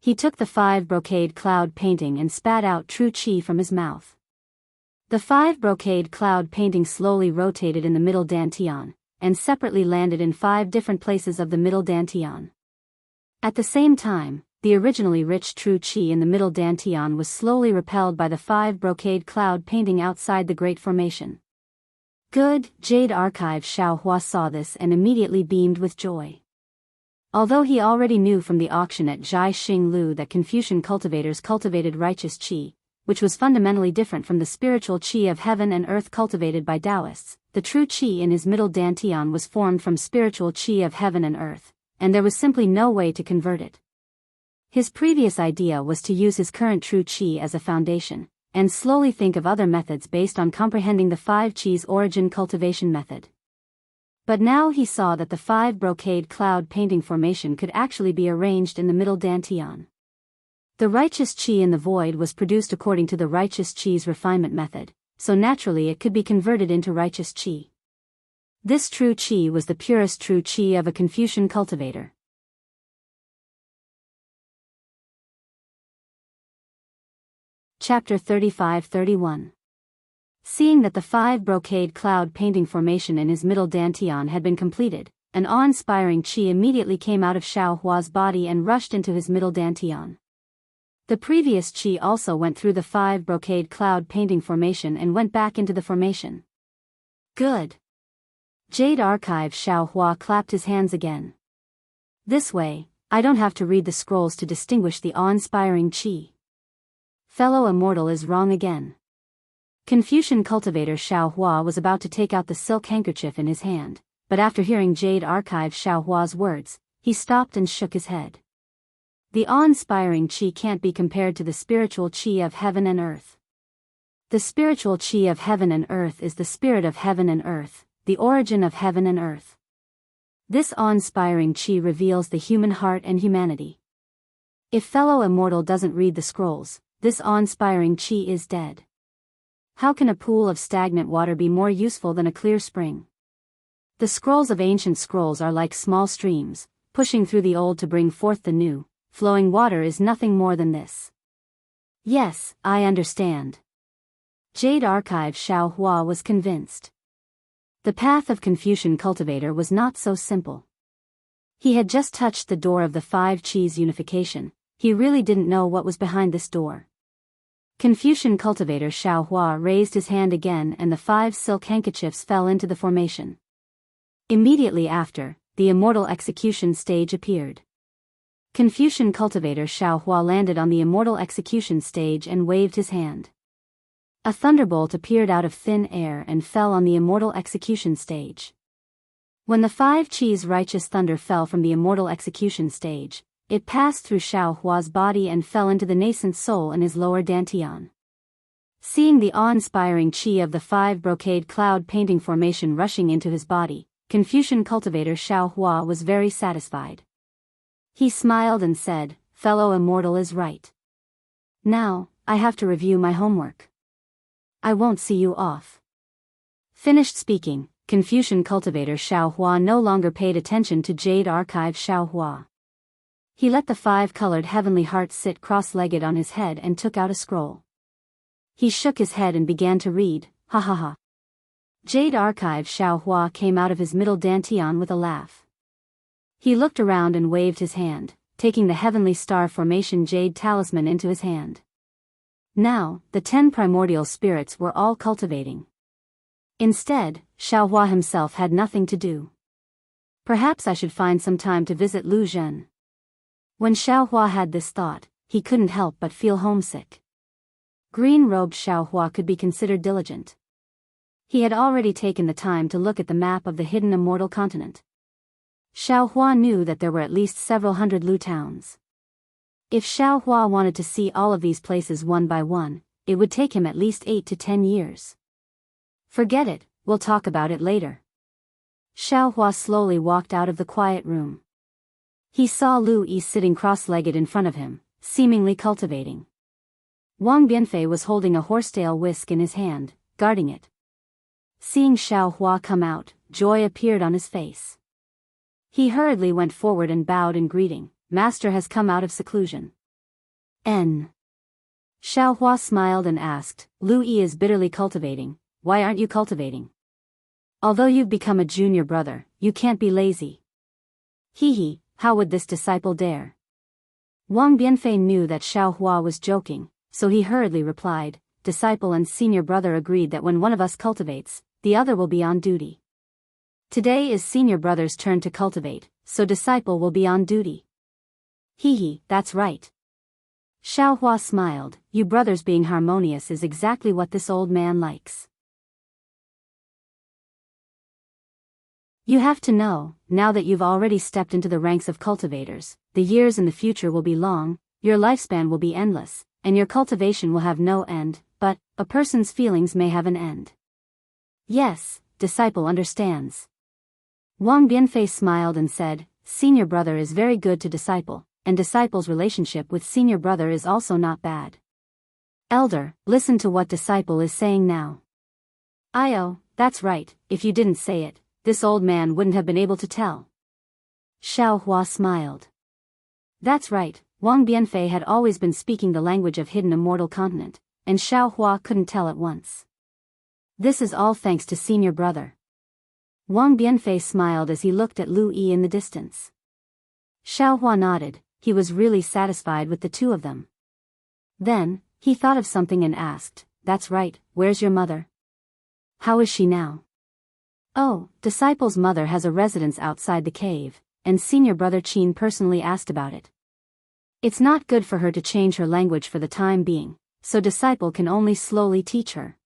He took the 5 brocade cloud painting and spat out true qi from his mouth. The 5 brocade cloud painting slowly rotated in the middle dantian, and separately landed in 5 different places of the middle dantian. At the same time, the originally rich true qi in the middle dantian was slowly repelled by the 5 brocade cloud painting outside the Great Formation. Good, Jade Archive Xiao Hua saw this and immediately beamed with joy. Although he already knew from the auction at Zhai Xing Lu that Confucian cultivators cultivated righteous qi, which was fundamentally different from the spiritual qi of heaven and earth cultivated by Taoists, the true qi in his middle dantian was formed from spiritual qi of heaven and earth, and there was simply no way to convert it. His previous idea was to use his current true qi as a foundation, and slowly think of other methods based on comprehending the 5 qi's origin cultivation method. But now he saw that the 5 brocade cloud painting formation could actually be arranged in the middle dantian. The righteous qi in the void was produced according to the righteous qi's refinement method, so naturally it could be converted into righteous qi. This true qi was the purest true qi of a Confucian cultivator. Chapter 35-31. Seeing that the 5 brocade cloud painting formation in his middle dantian had been completed, an awe-inspiring qi immediately came out of Xiao Hua's body and rushed into his middle dantian. The previous qi also went through the 5 brocade cloud painting formation and went back into the formation. Good. Jade Archive Xiao Hua clapped his hands again. This way, I don't have to read the scrolls to distinguish the awe-inspiring qi. Fellow immortal is wrong again. Confucian cultivator Xiao Hua was about to take out the silk handkerchief in his hand, but after hearing Jade Archive Xiao Hua's words, he stopped and shook his head. The awe-inspiring qi can't be compared to the spiritual qi of heaven and earth. The spiritual qi of heaven and earth is the spirit of heaven and earth, the origin of heaven and earth. This awe-inspiring qi reveals the human heart and humanity. If fellow immortal doesn't read the scrolls, this awe-inspiring qi is dead. How can a pool of stagnant water be more useful than a clear spring? The scrolls of ancient scrolls are like small streams, pushing through the old to bring forth the new. Flowing water is nothing more than this. Yes, I understand. Jade Archive Xiao Hua was convinced. The path of Confucian cultivator was not so simple. He had just touched the door of the 5 qi's unification, he really didn't know what was behind this door. Confucian cultivator Xiao Hua raised his hand again and the 5 silk handkerchiefs fell into the formation. Immediately after, the immortal execution stage appeared. Confucian cultivator Xiao Hua landed on the immortal execution stage and waved his hand. A thunderbolt appeared out of thin air and fell on the immortal execution stage. When the 5 qi's righteous thunder fell from the immortal execution stage, it passed through Xiao Hua's body and fell into the nascent soul in his lower dantian. Seeing the awe-inspiring qi of the 5 brocade cloud painting formation rushing into his body, Confucian cultivator Xiao Hua was very satisfied. He smiled and said, "Fellow immortal is right. Now, I have to review my homework. I won't see you off." Finished speaking, Confucian cultivator Xiao Hua no longer paid attention to Jade Archive Xiao Hua. He let the 5-colored heavenly hearts sit cross-legged on his head and took out a scroll. He shook his head and began to read, ha ha ha. Jade Archive. Xiao Hua came out of his middle dantian with a laugh. He looked around and waved his hand, taking the heavenly star formation jade talisman into his hand. Now, the 10 primordial spirits were all cultivating. Instead, Xiao Hua himself had nothing to do. Perhaps I should find some time to visit Lu Zhen. When Xiao Hua had this thought, he couldn't help but feel homesick. Green-robed Xiao Hua could be considered diligent. He had already taken the time to look at the map of the hidden immortal continent. Xiao Hua knew that there were at least several hundred Lu towns. If Xiao Hua wanted to see all of these places one by one, it would take him at least 8 to 10 years. Forget it, we'll talk about it later. Xiao Hua slowly walked out of the quiet room. He saw Lu Yi sitting cross-legged in front of him, seemingly cultivating. Wang Bianfei was holding a horsetail whisk in his hand, guarding it. Seeing Xiao Hua come out, joy appeared on his face. He hurriedly went forward and bowed in greeting. Master has come out of seclusion. Xiao Hua smiled and asked, Lu Yi is bitterly cultivating, why aren't you cultivating? Although you've become a junior brother, you can't be lazy. Hee, how would this disciple dare? Wang Bianfei knew that Xiao Hua was joking, so he hurriedly replied, disciple and senior brother agreed that when one of us cultivates, the other will be on duty. Today is senior brother's turn to cultivate, so disciple will be on duty. Hee, that's right. Xiao Hua smiled, you brothers being harmonious is exactly what this old man likes. You have to know, now that you've already stepped into the ranks of cultivators, the years in the future will be long, your lifespan will be endless, and your cultivation will have no end, but a person's feelings may have an end. Yes, disciple understands. Wang Bianfei smiled and said, senior brother is very good to disciple, and disciple's relationship with senior brother is also not bad. Elder, listen to what disciple is saying now. Io, that's right, if you didn't say it, this old man wouldn't have been able to tell. Xiao Hua smiled. That's right, Wang Bianfei had always been speaking the language of hidden immortal continent, and Xiao Hua couldn't tell at once. This is all thanks to senior brother. Wang Bianfei smiled as he looked at Lu Yi in the distance. Xiao Hua nodded, he was really satisfied with the two of them. Then, he thought of something and asked, that's right, where's your mother? How is she now? Oh, disciple's mother has a residence outside the cave, and senior brother Qin personally asked about it. It's not good for her to change her language for the time being, so disciple can only slowly teach her.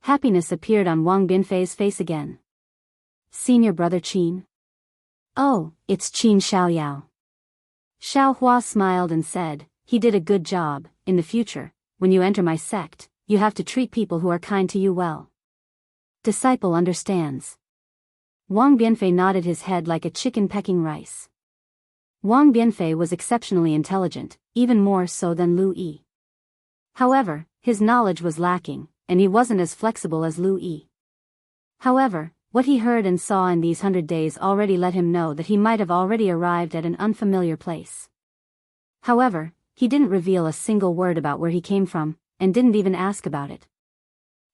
Happiness appeared on Wang Bianfei's face again. Senior brother Qin? Oh, it's Qin Xiaoyao. Xiao Hua smiled and said, he did a good job. In the future, when you enter my sect, you have to treat people who are kind to you well. Disciple understands. Wang Bianfei nodded his head like a chicken pecking rice. Wang Bianfei was exceptionally intelligent, even more so than Lu Yi. However, his knowledge was lacking, and he wasn't as flexible as Lu Yi. However, what he heard and saw in these 100 days already let him know that he might have already arrived at an unfamiliar place. However, he didn't reveal a single word about where he came from, and didn't even ask about it.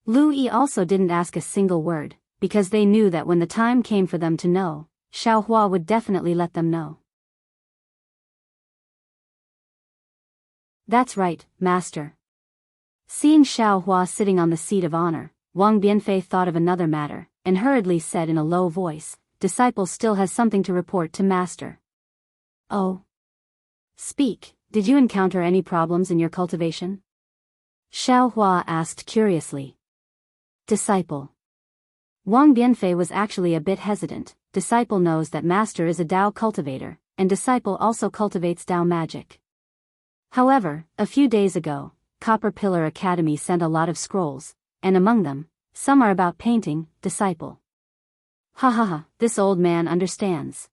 Lu Yi also didn't ask a single word, because they knew that when the time came for them to know, Xiao Hua would definitely let them know. That's right, master. Seeing Xiao Hua sitting on the seat of honor, Wang Bianfei thought of another matter, and hurriedly said in a low voice, disciple still has something to report to master. Oh. Speak, did you encounter any problems in your cultivation? Xiao Hua asked curiously. Disciple. Wang Bianfei was actually a bit hesitant. Disciple knows that master is a Dao cultivator, and disciple also cultivates Dao magic. However, a few days ago, Copper Pillar Academy sent a lot of scrolls, and among them, some are about painting, disciple. Ha ha ha, this old man understands.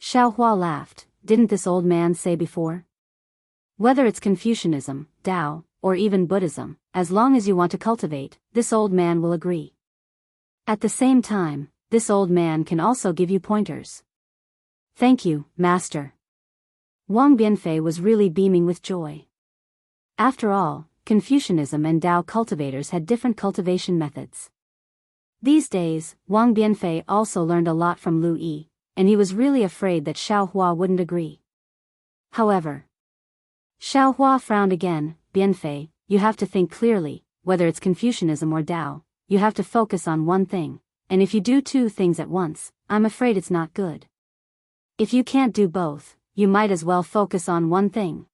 Xiao Hua laughed, didn't this old man say before? Whether it's Confucianism, Dao, or even Buddhism, as long as you want to cultivate, this old man will agree. At the same time, this old man can also give you pointers. Thank you, master. Wang Bianfei was really beaming with joy. After all, Confucianism and Tao cultivators had different cultivation methods. These days, Wang Bianfei also learned a lot from Lu Yi, and he was really afraid that Xiao Hua wouldn't agree. However, Xiao Hua frowned again. Bianfei, you have to think clearly, whether it's Confucianism or Tao, you have to focus on one thing, and if you do two things at once, I'm afraid it's not good. If you can't do both, you might as well focus on one thing.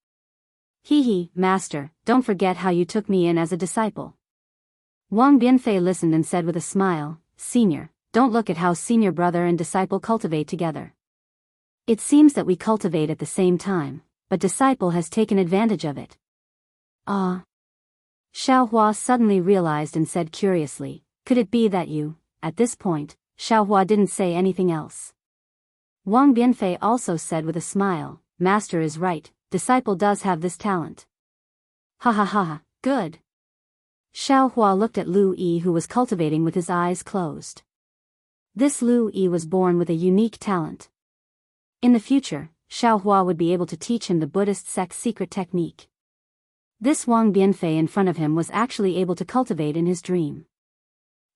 Hee, master, don't forget how you took me in as a disciple. Wang Bianfei listened and said with a smile, Senior, don't look at how senior brother and disciple cultivate together. It seems that we cultivate at the same time, but disciple has taken advantage of it. Ah. Xiao Hua suddenly realized and said curiously, could it be that you, at this point, Xiao Hua didn't say anything else. Wang Bianfei also said with a smile, Master is right, disciple does have this talent. Ha ha ha, good. Xiao Hua looked at Lu Yi who was cultivating with his eyes closed. This Lu Yi was born with a unique talent. In the future, Xiao Hua would be able to teach him the Buddhist sect's secret technique. This Wang Bianfei in front of him was actually able to cultivate in his dream.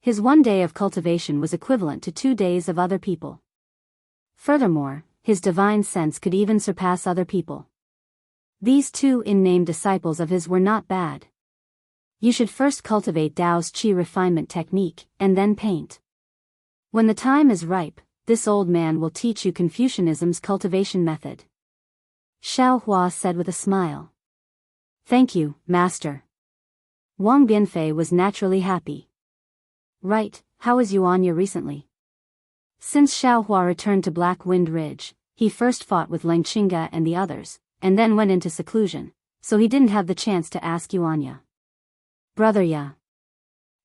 His 1 day of cultivation was equivalent to 2 days of other people. Furthermore, his divine sense could even surpass other people. These two in-name disciples of his were not bad. You should first cultivate Tao's qi refinement technique, and then paint. When the time is ripe, this old man will teach you Confucianism's cultivation method. Xiao Hua said with a smile. Thank you, master. Wang Bianfei was naturally happy. Right, how is Yuanya recently? Since Xiao Hua returned to Black Wind Ridge, he first fought with Lang Qingge and the others, and then went into seclusion, so he didn't have the chance to ask Yuanya. Brother Ya.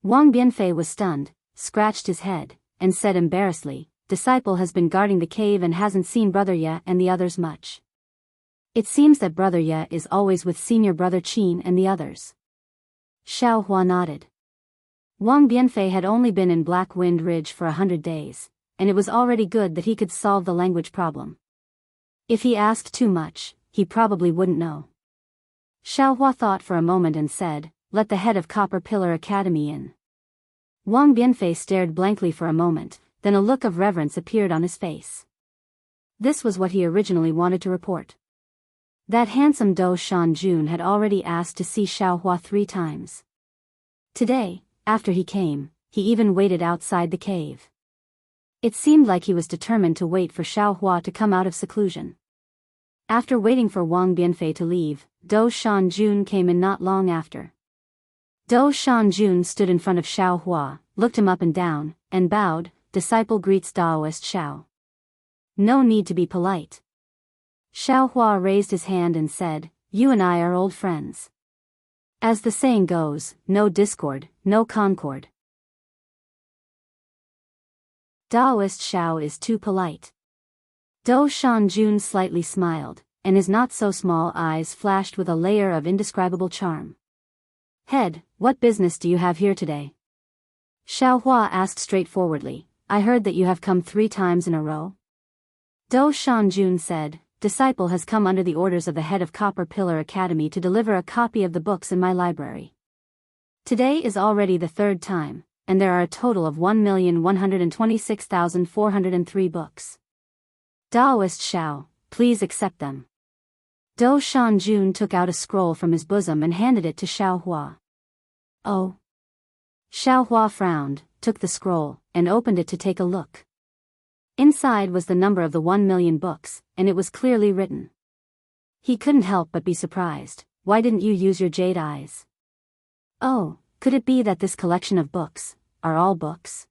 Wang Bianfei was stunned, scratched his head, and said embarrassedly, Disciple has been guarding the cave and hasn't seen Brother Ya and the others much. It seems that Brother Ya is always with senior brother Qin and the others. Xiao Hua nodded. Wang Bianfei had only been in Black Wind Ridge for 100 days, and it was already good that he could solve the language problem. If he asked too much, he probably wouldn't know. Xiao Hua thought for a moment and said, Let the head of Copper Pillar Academy in. Wang Bianfei stared blankly for a moment, then a look of reverence appeared on his face. This was what he originally wanted to report. That handsome Do Shanjun had already asked to see Xiao Hua 3 times. Today, after he came, he even waited outside the cave. It seemed like he was determined to wait for Xiao Hua to come out of seclusion. After waiting for Wang Bianfei to leave, Do Shanjun came in not long after. Do Shanjun stood in front of Xiao Hua, looked him up and down, and bowed, Disciple greets Daoist Xiao. No need to be polite. Xiao Hua raised his hand and said, You and I are old friends. As the saying goes, no discord, no concord. Daoist Xiao is too polite. Do Shanjun slightly smiled, and his not-so-small eyes flashed with a layer of indescribable charm. Head, what business do you have here today? Xiao Hua asked straightforwardly, I heard that you have come 3 times in a row. Do Shanjun said, Disciple has come under the orders of the head of Copper Pillar Academy to deliver a copy of the books in my library. Today is already the 3rd time, and there are a total of 1,126,403 books. Daoist Xiao, please accept them. Do Shanjun took out a scroll from his bosom and handed it to Xiao Hua. Oh. Xiao Hua frowned, took the scroll, and opened it to take a look. Inside was the number of the 1,000,000 books, and it was clearly written. He couldn't help but be surprised. Why didn't you use your jade eyes? Oh, could it be that this collection of books are all books?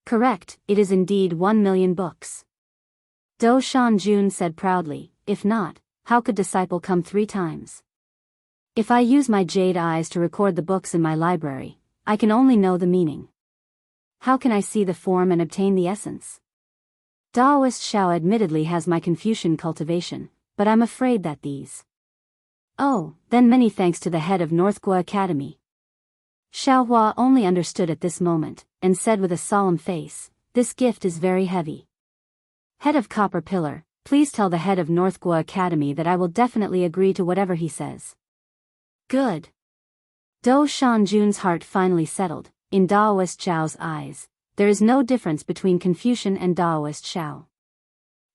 Correct, it is indeed 1,000,000 books. Do Shanjun said proudly, if not, how could Disciple come 3 times? If I use my jade eyes to record the books in my library, I can only know the meaning. How can I see the form and obtain the essence? Daoist Xiao admittedly has my Confucian cultivation, but I'm afraid that these. Oh, then many thanks to the head of Northgua Academy. Xiao Hua only understood at this moment, and said with a solemn face, this gift is very heavy. Head of Copper Pillar, Please tell the head of North Gua Academy that I will definitely agree to whatever he says. Good. Do Shanjun's heart finally settled. In Daoist Zhao's eyes, there is no difference between Confucian and Daoist Zhao.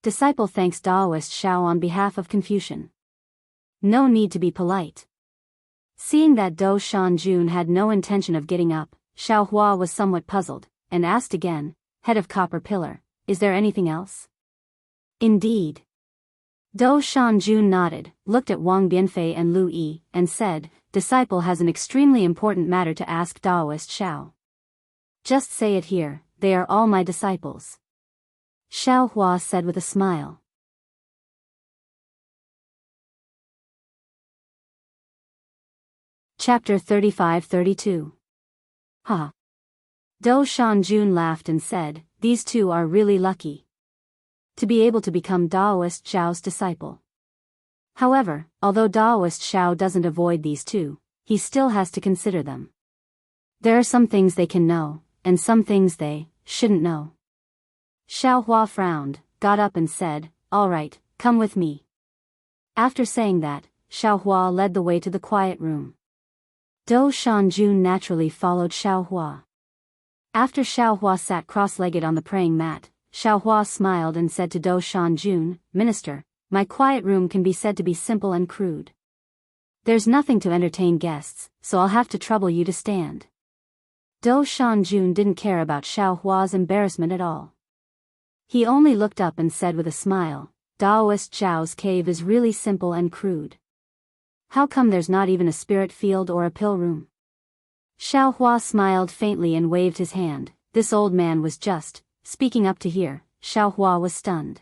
Disciple thanks Daoist Zhao on behalf of Confucian. No need to be polite. Seeing that Do Shanjun had no intention of getting up, Xiao Hua was somewhat puzzled, and asked again, Head of Copper Pillar, is there anything else? Indeed. Do Shanjun nodded, looked at Wang Bianfei and Lu Yi, and said, Disciple has an extremely important matter to ask Daoist Zhao. Just say it here, they are all my disciples. Xiao Hua said with a smile. Chapter 35-32. Ha. Do Shanjun laughed and said, These two are really lucky to be able to become Daoist Zhao's disciple. However, although Daoist Zhao doesn't avoid these two, he still has to consider them. There are some things they can know, and some things they shouldn't know. Xiao Hua frowned, got up and said, All right, come with me. After saying that, Xiao Hua led the way to the quiet room. Do Shanjun naturally followed Xiao Hua. After Xiao Hua sat cross-legged on the praying mat, Xiao Hua smiled and said to Do Shanjun, Minister, my quiet room can be said to be simple and crude. There's nothing to entertain guests, so I'll have to trouble you to stand. Do Shanjun didn't care about Xiao Hua's embarrassment at all. He only looked up and said with a smile, Daoist Zhao's cave is really simple and crude. How come there's not even a spirit field or a pill room? Xiao Hua smiled faintly and waved his hand. This old man was just speaking up to hear. Xiao Hua was stunned.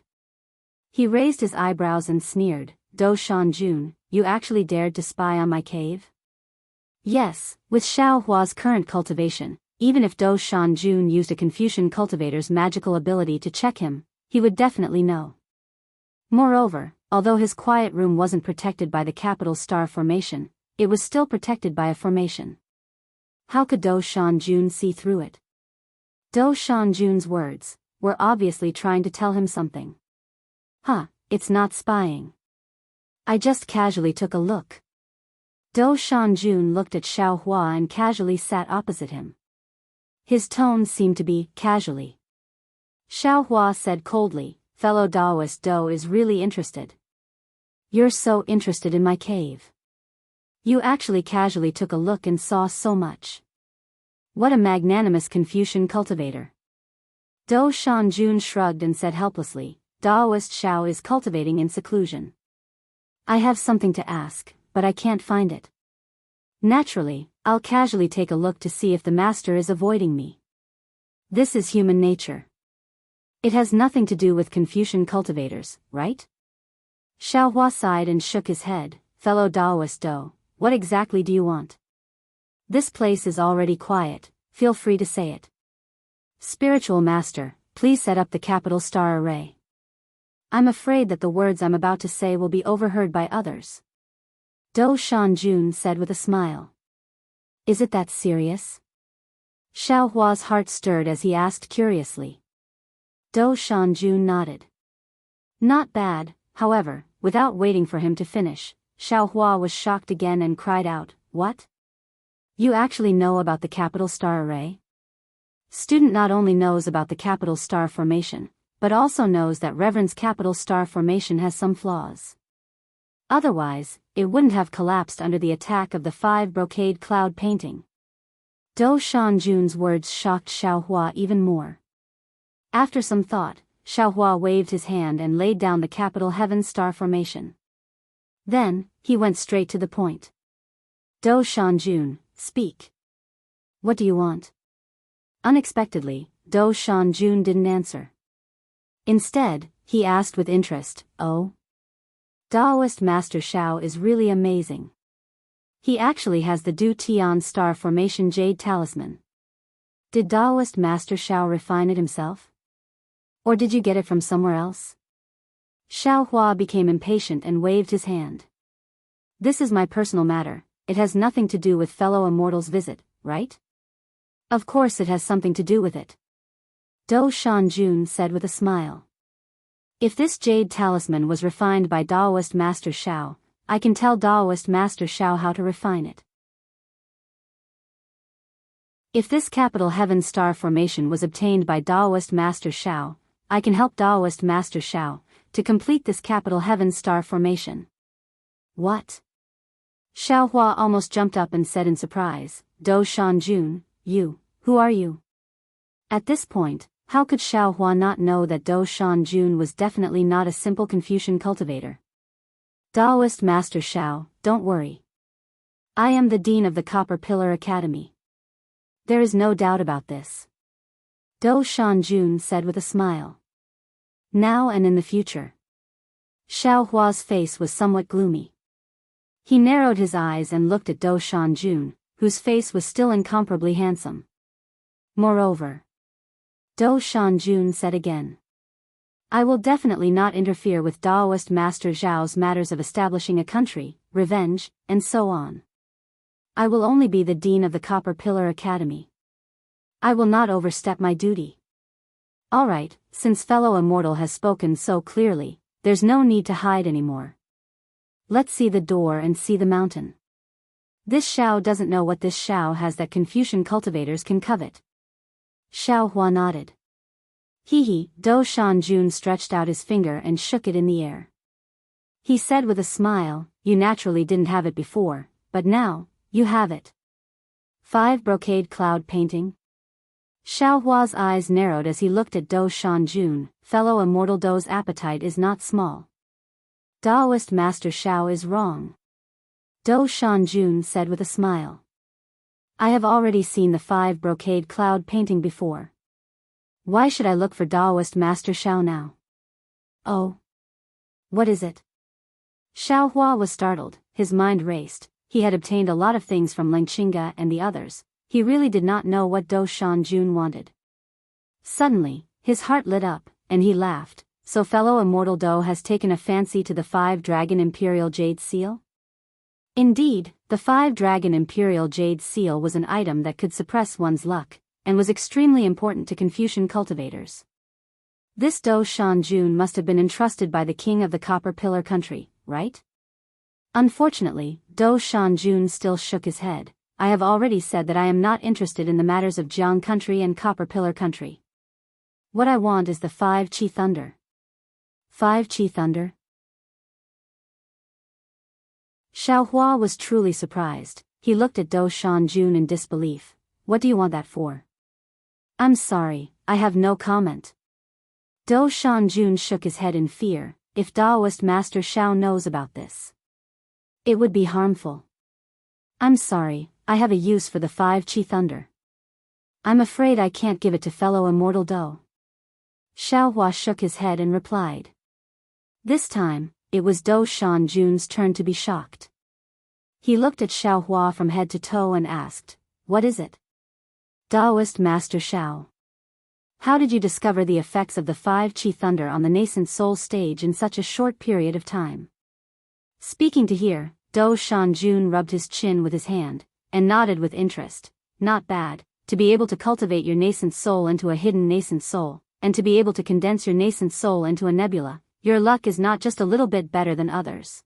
He raised his eyebrows and sneered, Do Shanjun, you actually dared to spy on my cave? Yes, with Xiao Hua's current cultivation, even if Do Shanjun used a Confucian cultivator's magical ability to check him, he would definitely know. Moreover, although his quiet room wasn't protected by the capital star formation, it was still protected by a formation. How could Do Shanjun see through it? Do Shanjun's words were obviously trying to tell him something. It's not spying. I just casually took a look. Do Shanjun looked at Xiao Hua and casually sat opposite him. His tone seemed to be casually. Xiao Hua said coldly, Fellow Daoist Do is really interested. You're so interested in my cave. You actually casually took a look and saw so much. What a magnanimous Confucian cultivator. Do Shanjun shrugged and said helplessly, Daoist Zhao is cultivating in seclusion. I have something to ask, but I can't find it. Naturally, I'll casually take a look to see if the master is avoiding me. This is human nature. It has nothing to do with Confucian cultivators, right? Xiao Hua sighed and shook his head, Fellow Daoist Do, what exactly do you want? This place is already quiet, feel free to say it. Spiritual Master, please set up the capital star array. I'm afraid that the words I'm about to say will be overheard by others. Do Shanjun said with a smile. Is it that serious? Xiao Hua's heart stirred as he asked curiously. Do Shanjun nodded. Not bad, however, without waiting for him to finish, Xiao Hua was shocked again and cried out, What? You actually know about the capital star array? Student not only knows about the capital star formation, but also knows that Reverend's capital star formation has some flaws. Otherwise, it wouldn't have collapsed under the attack of the 5 brocade cloud painting. Do Shanjun's words shocked Xiao Hua even more. After some thought, Xiao Hua waved his hand and laid down the capital heaven star formation. Then, he went straight to the point. Do Shanjun, speak. What do you want? Unexpectedly, Do Shanjun didn't answer. Instead, he asked with interest, Oh? Daoist Master Xiao is really amazing. He actually has the Du Tian star formation jade talisman. Did Daoist Master Xiao refine it himself? Or did you get it from somewhere else? Xiao Hua became impatient and waved his hand. This is my personal matter, it has nothing to do with fellow immortals' visit, right? Of course it has something to do with it. Do Shanjun said with a smile. If this jade talisman was refined by Daoist Master Shao, I can tell Daoist Master Shao how to refine it. If this capital heaven star formation was obtained by Daoist Master Shao, I can help Daoist Master Shao to complete this capital heaven star formation. What? Xiao Hua almost jumped up and said in surprise, Do Shanjun, who are you? At this point, how could Xiao Hua not know that Do Shanjun was definitely not a simple Confucian cultivator? Daoist Master Shao, don't worry. I am the Dean of the Copper Pillar Academy. There is no doubt about this. Do Shanjun said with a smile. Now and in the future. Xiao Hua's face was somewhat gloomy. He narrowed his eyes and looked at Do Shanjun, whose face was still incomparably handsome. Moreover, Do Shanjun said again. I will definitely not interfere with Daoist Master Zhao's matters of establishing a country, revenge, and so on. I will only be the Dean of the Copper Pillar Academy. I will not overstep my duty. Alright, since fellow immortal has spoken so clearly, there's no need to hide anymore. Let's see the door and see the mountain. This Xiao doesn't know what this Xiao has that Confucian cultivators can covet. Xiao Hua nodded. Hee, Do Shanjun stretched out his finger and shook it in the air. He said with a smile, you naturally didn't have it before, but now, you have it. 5 brocade cloud painting? Xiao Hua's eyes narrowed as he looked at Do Shanjun. Fellow immortal Do's appetite is not small. Daoist Master Shao is wrong. Do Shanjun said with a smile. I have already seen the 5 brocade cloud painting before. Why should I look for Daoist Master Shao now? Oh. What is it? Xiao Hua was startled, his mind raced. He had obtained a lot of things from Lingqinga and the others. He really did not know what Do Shanjun wanted. Suddenly, his heart lit up, and he laughed. So fellow immortal Do has taken a fancy to the 5-dragon imperial jade seal? Indeed, the 5-dragon imperial jade seal was an item that could suppress one's luck, and was extremely important to Confucian cultivators. This Do Shanjun must have been entrusted by the king of the Copper Pillar country, right? Unfortunately, Do Shanjun still shook his head. I have already said that I am not interested in the matters of Jiang country and Copper Pillar country. What I want is the 5 Qi Thunder. 5 Qi Thunder? Xiao Hua was truly surprised. He looked at Do Shanjun in disbelief. What do you want that for? I'm sorry, I have no comment. Do Shanjun shook his head in fear. If Daoist Master Shao knows about this, it would be harmful. I'm sorry, I have a use for the 5 Qi Thunder. I'm afraid I can't give it to fellow immortal Do. Xiao Hua shook his head and replied. This time, it was Do Shanjun's turn to be shocked. He looked at Xiao Hua from head to toe and asked, what is it? Daoist Master Shao. How did you discover the effects of the 5 Qi Thunder on the nascent soul stage in such a short period of time? Speaking to hear, Do Shanjun rubbed his chin with his hand, and nodded with interest. Not bad, to be able to cultivate your nascent soul into a hidden nascent soul, and to be able to condense your nascent soul into a nebula. Your luck is not just a little bit better than others.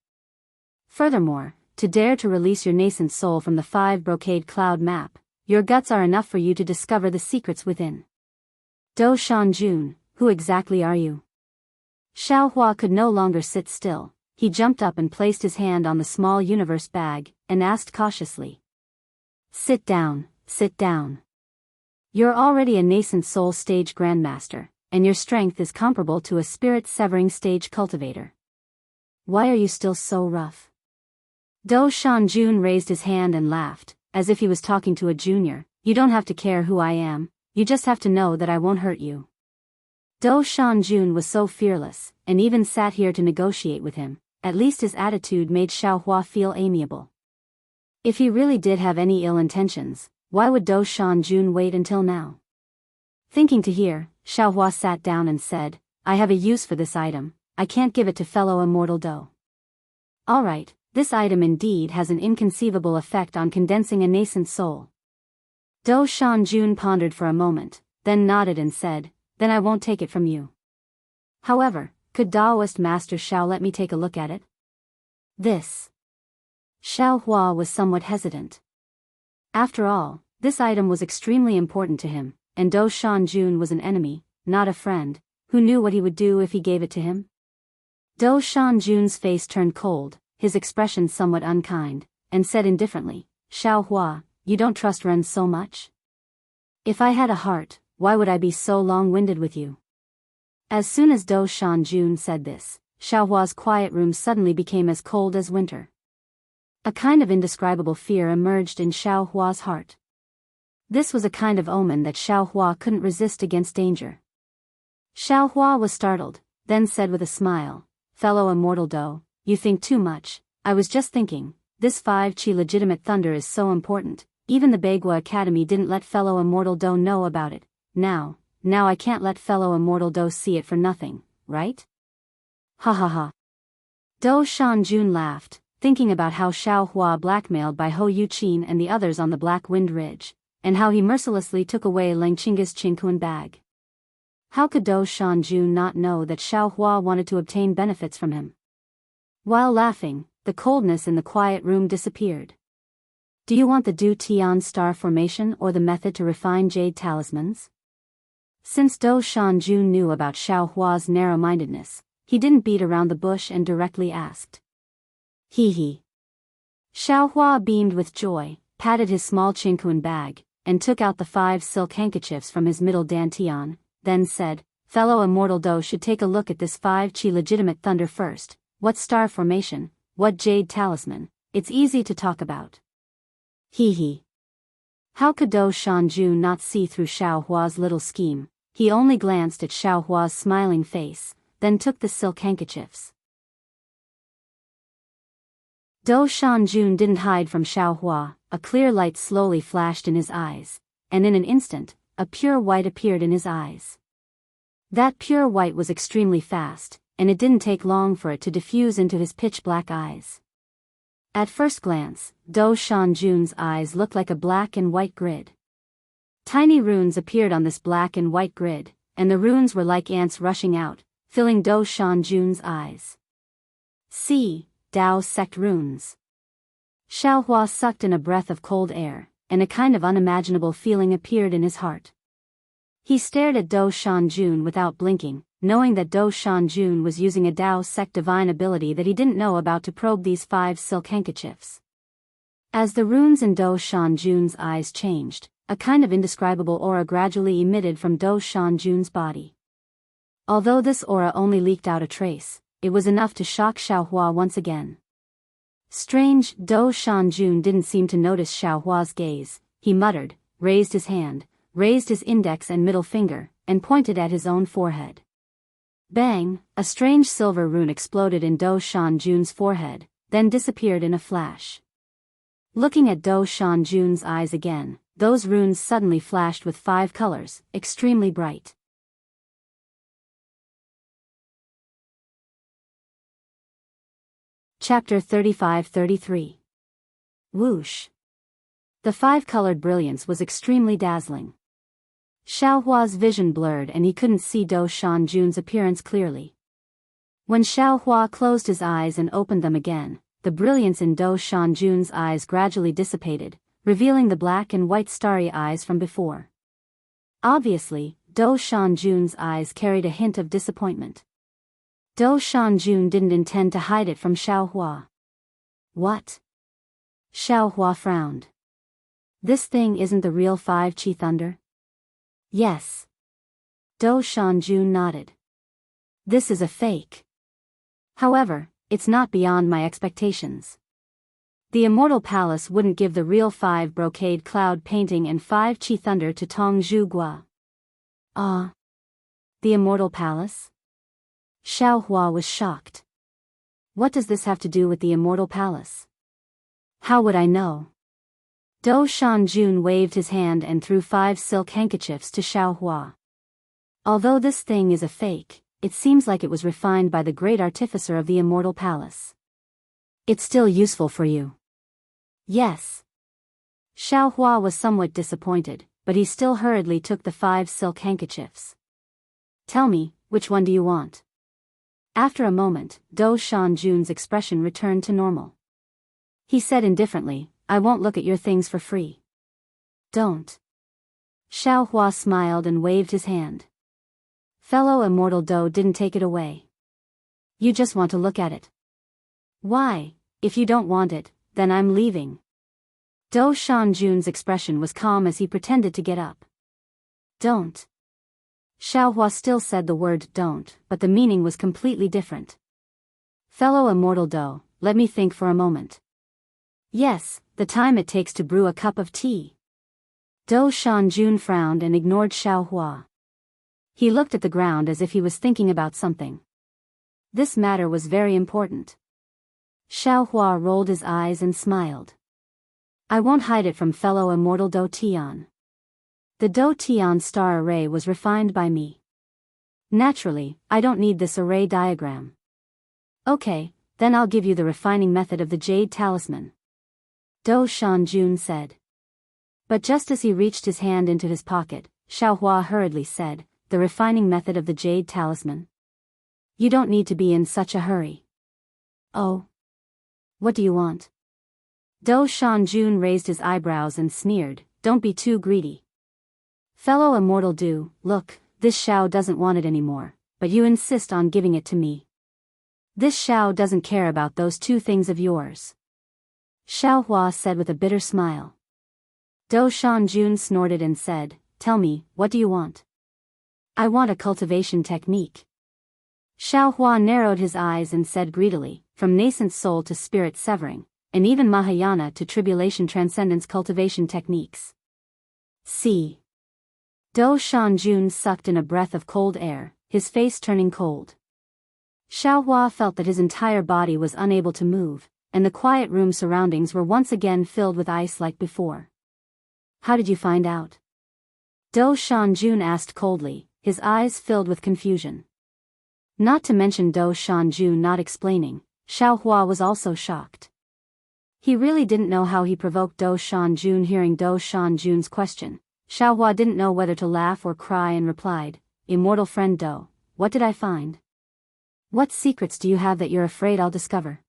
Furthermore, to dare to release your nascent soul from the 5 brocade cloud map, your guts are enough for you to discover the secrets within. Do Shanjun, who exactly are you? Xiao Hua could no longer sit still. He jumped up and placed his hand on the small universe bag, and asked cautiously. Sit down, sit down. You're already a nascent soul stage grandmaster, and your strength is comparable to a spirit-severing stage cultivator. Why are you still so rough? Do Shanjun raised his hand and laughed, as if he was talking to a junior. You don't have to care who I am, you just have to know that I won't hurt you. Do Shanjun was so fearless, and even sat here to negotiate with him. At least his attitude made Xiao Hua feel amiable. If he really did have any ill intentions, why would Do Shanjun wait until now? Thinking to hear, Xiao Hua sat down and said, I have a use for this item, I can't give it to fellow immortal Do. Alright, this item indeed has an inconceivable effect on condensing a nascent soul. Do Shanjun pondered for a moment, then nodded and said, then I won't take it from you. However, could Daoist Master Xiao let me take a look at it? This. Xiao Hua was somewhat hesitant. After all, this item was extremely important to him, and Do Shanjun was an enemy, not a friend, who knew what he would do if he gave it to him. Do Shanjun's face turned cold, his expression somewhat unkind, and said indifferently, Xiao Hua, you don't trust Ren so much? If I had a heart, why would I be so long-winded with you? As soon as Do Shanjun said this, Xiao Hua's quiet room suddenly became as cold as winter. A kind of indescribable fear emerged in Xiao Hua's heart. This was a kind of omen that Xiao Hua couldn't resist against danger. Xiao Hua was startled, then said with a smile, Fellow immortal Do, you think too much. I was just thinking, this 5-chi legitimate thunder is so important, even the Bagua Academy didn't let fellow immortal Do know about it. Now I can't let fellow immortal Do see it for nothing, right? Ha ha ha. Do Shanjun laughed, thinking about how Xiao Hua blackmailed by Ho Yuqin and the others on the Black Wind Ridge, and how he mercilessly took away Lang Chinga's Qingkuan bag. How could Do Shanjun not know that Xiao Hua wanted to obtain benefits from him? While laughing, the coldness in the quiet room disappeared. Do you want the Du Tian star formation or the method to refine jade talismans? Since Do Shanjun knew about Xiao Hua's narrow-mindedness, he didn't beat around the bush and directly asked. He. Xiao Hua beamed with joy, patted his small Qingkuan bag, and took out the 5 silk handkerchiefs from his middle dantian, then said, Fellow immortal Do should take a look at this 5-chi legitimate thunder first. What star formation, what jade talisman, it's easy to talk about. He. How could Do Shanjun not see through Xiao Hua's little scheme? He only glanced at Xiao Hua's smiling face, then took the silk handkerchiefs. Do Shanjun didn't hide from Xiao Hua. A clear light slowly flashed in his eyes, and in an instant, a pure white appeared in his eyes. That pure white was extremely fast, and it didn't take long for it to diffuse into his pitch-black eyes. At first glance, Do Shanjun's eyes looked like a black and white grid. Tiny runes appeared on this black and white grid, and the runes were like ants rushing out, filling Do Shanjun's eyes. See, Dao sect runes. Xiao Hua sucked in a breath of cold air, and a kind of unimaginable feeling appeared in his heart. He stared at Do Shanjun without blinking, knowing that Do Shanjun was using a Dao sect divine ability that he didn't know about to probe these 5 silk handkerchiefs. As the runes in Do Shanjun's eyes changed, a kind of indescribable aura gradually emitted from Do Shanjun's body. Although this aura only leaked out a trace, it was enough to shock Xiao Hua once again. Strange, Do Shanjun didn't seem to notice Xiao Hua's gaze. He muttered, raised his hand, raised his index and middle finger, and pointed at his own forehead. Bang! A strange silver rune exploded in Do Shanjun's forehead, then disappeared in a flash. Looking at Do Shanjun's eyes again, those runes suddenly flashed with 5 colors, extremely bright. Chapter 35-33. Whoosh. The 5-colored brilliance was extremely dazzling. Xiao Hua's vision blurred and he couldn't see Do Shanjun's appearance clearly. When Xiao Hua closed his eyes and opened them again, the brilliance in Do Shanjun's eyes gradually dissipated, revealing the black and white starry eyes from before. Obviously, Do Shanjun's eyes carried a hint of disappointment. Do Shanjun didn't intend to hide it from Xiao Hua. What? Xiao Hua frowned. This thing isn't the real 5-chi thunder? Yes. Do Shanjun nodded. This is a fake. However, it's not beyond my expectations. The Immortal Palace wouldn't give the real 5 brocade cloud painting and 5-chi thunder to Tong Zhu Gua. Ah. The Immortal Palace? Xiao Hua was shocked. What does this have to do with the Immortal Palace? How would I know? Do Shanjun waved his hand and threw 5 silk handkerchiefs to Xiao Hua. Although this thing is a fake, it seems like it was refined by the great artificer of the Immortal Palace. It's still useful for you. Yes. Xiao Hua was somewhat disappointed, but he still hurriedly took the 5 silk handkerchiefs. Tell me, which one do you want? After a moment, Do Shanjun's expression returned to normal. He said indifferently, I won't look at your things for free. Don't. Xiao Hua smiled and waved his hand. Fellow immortal Do didn't take it away. You just want to look at it. Why, if you don't want it, then I'm leaving. Do Shanjun's expression was calm as he pretended to get up. Don't. Xiao Hua still said the word don't, but the meaning was completely different. Fellow immortal Do, let me think for a moment. Yes, the time it takes to brew a cup of tea. Do Shanjun frowned and ignored Xiao Hua. He looked at the ground as if he was thinking about something. This matter was very important. Xiao Hua rolled his eyes and smiled. I won't hide it from fellow immortal Do Tian. The Do Tian star array was refined by me. Naturally, I don't need this array diagram. Okay, then I'll give you the refining method of the jade talisman. Do Shanjun said. But just as he reached his hand into his pocket, Xiao Hua hurriedly said, the refining method of the jade talisman? You don't need to be in such a hurry. Oh. What do you want? Do Shanjun raised his eyebrows and sneered, don't be too greedy. Fellow immortal Do, look, this Xiao doesn't want it anymore, but you insist on giving it to me. This Xiao doesn't care about those two things of yours. Xiao Hua said with a bitter smile. Do Shanjun snorted and said, tell me, what do you want? I want a cultivation technique. Xiao Hua narrowed his eyes and said greedily, from nascent soul to spirit severing, and even Mahayana to tribulation transcendence cultivation techniques. See. Do Shanjun sucked in a breath of cold air, his face turning cold. Xiao Hua felt that his entire body was unable to move, and the quiet room surroundings were once again filled with ice like before. How did you find out? Do Shanjun asked coldly, his eyes filled with confusion. Not to mention Do Shanjun not explaining, Xiao Hua was also shocked. He really didn't know how he provoked Do Shanjun. Hearing Do Shanjun's question, Xiao Hua didn't know whether to laugh or cry and replied, Immortal friend Do, what did I find? What secrets do you have that you're afraid I'll discover?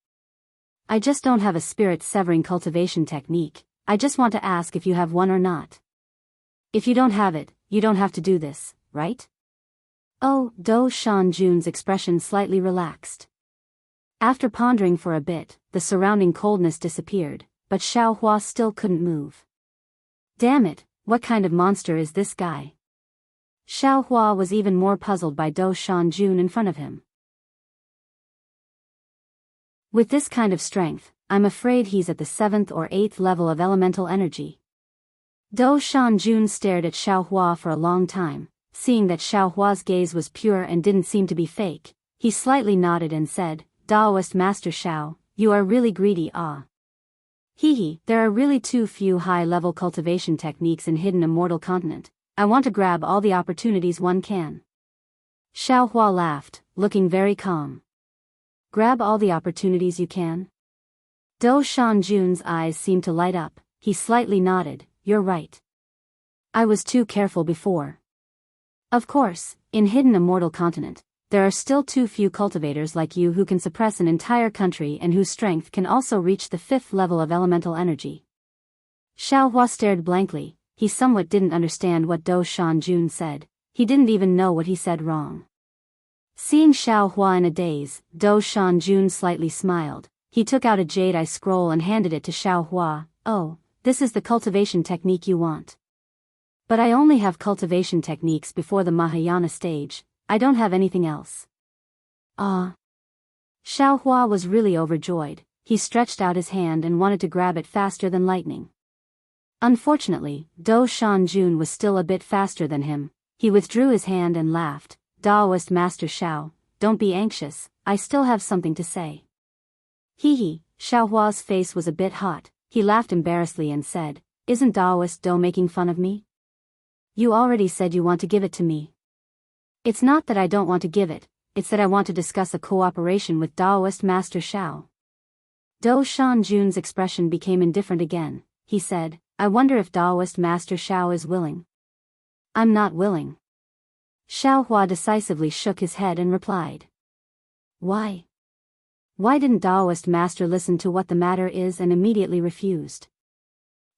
I just don't have a spirit-severing cultivation technique, I just want to ask if you have one or not. If you don't have it, you don't have to do this, right? Oh, Do Shanjun's expression slightly relaxed. After pondering for a bit, the surrounding coldness disappeared, but Xiao Hua still couldn't move. Damn it, what kind of monster is this guy? Xiao Hua was even more puzzled by Do Shanjun in front of him. With this kind of strength, I'm afraid he's at the 7th or 8th level of elemental energy. Do Shanjun stared at Xiao Hua for a long time, seeing that Xiao Hua's gaze was pure and didn't seem to be fake. He slightly nodded and said, Daoist Master Xiao, you are really greedy, ah. Hee, there are really too few high-level cultivation techniques in hidden immortal continent. I want to grab all the opportunities one can. Xiao Hua laughed, looking very calm. Grab all the opportunities you can? Do Shanjun's eyes seemed to light up. He slightly nodded, you're right. I was too careful before. Of course, in hidden immortal continent, there are still too few cultivators like you who can suppress an entire country and whose strength can also reach the 5th level of elemental energy. Xiao Hua stared blankly. He somewhat didn't understand what Do Shanjun said. He didn't even know what he said wrong. Seeing Xiao Hua in a daze, Do Shanjun slightly smiled. He took out a jade eye scroll and handed it to Xiao Hua. Oh, this is the cultivation technique you want. But I only have cultivation techniques before the Mahayana stage. I don't have anything else. Ah. Xiao Hua was really overjoyed. He stretched out his hand and wanted to grab it faster than lightning. Unfortunately, Do Shanjun was still a bit faster than him. He withdrew his hand and laughed. Daoist Master Xiao, don't be anxious, I still have something to say. Hee, Xiao Hua's face was a bit hot. He laughed embarrassedly and said, Isn't Daoist Do making fun of me? You already said you want to give it to me. It's not that I don't want to give it, it's that I want to discuss a cooperation with Daoist Master Xiao. Do Shanjun's expression became indifferent again. He said, I wonder if Daoist Master Xiao is willing. I'm not willing. Xiao Hua decisively shook his head and replied. Why? Why didn't Taoist master listen to what the matter is and immediately refused?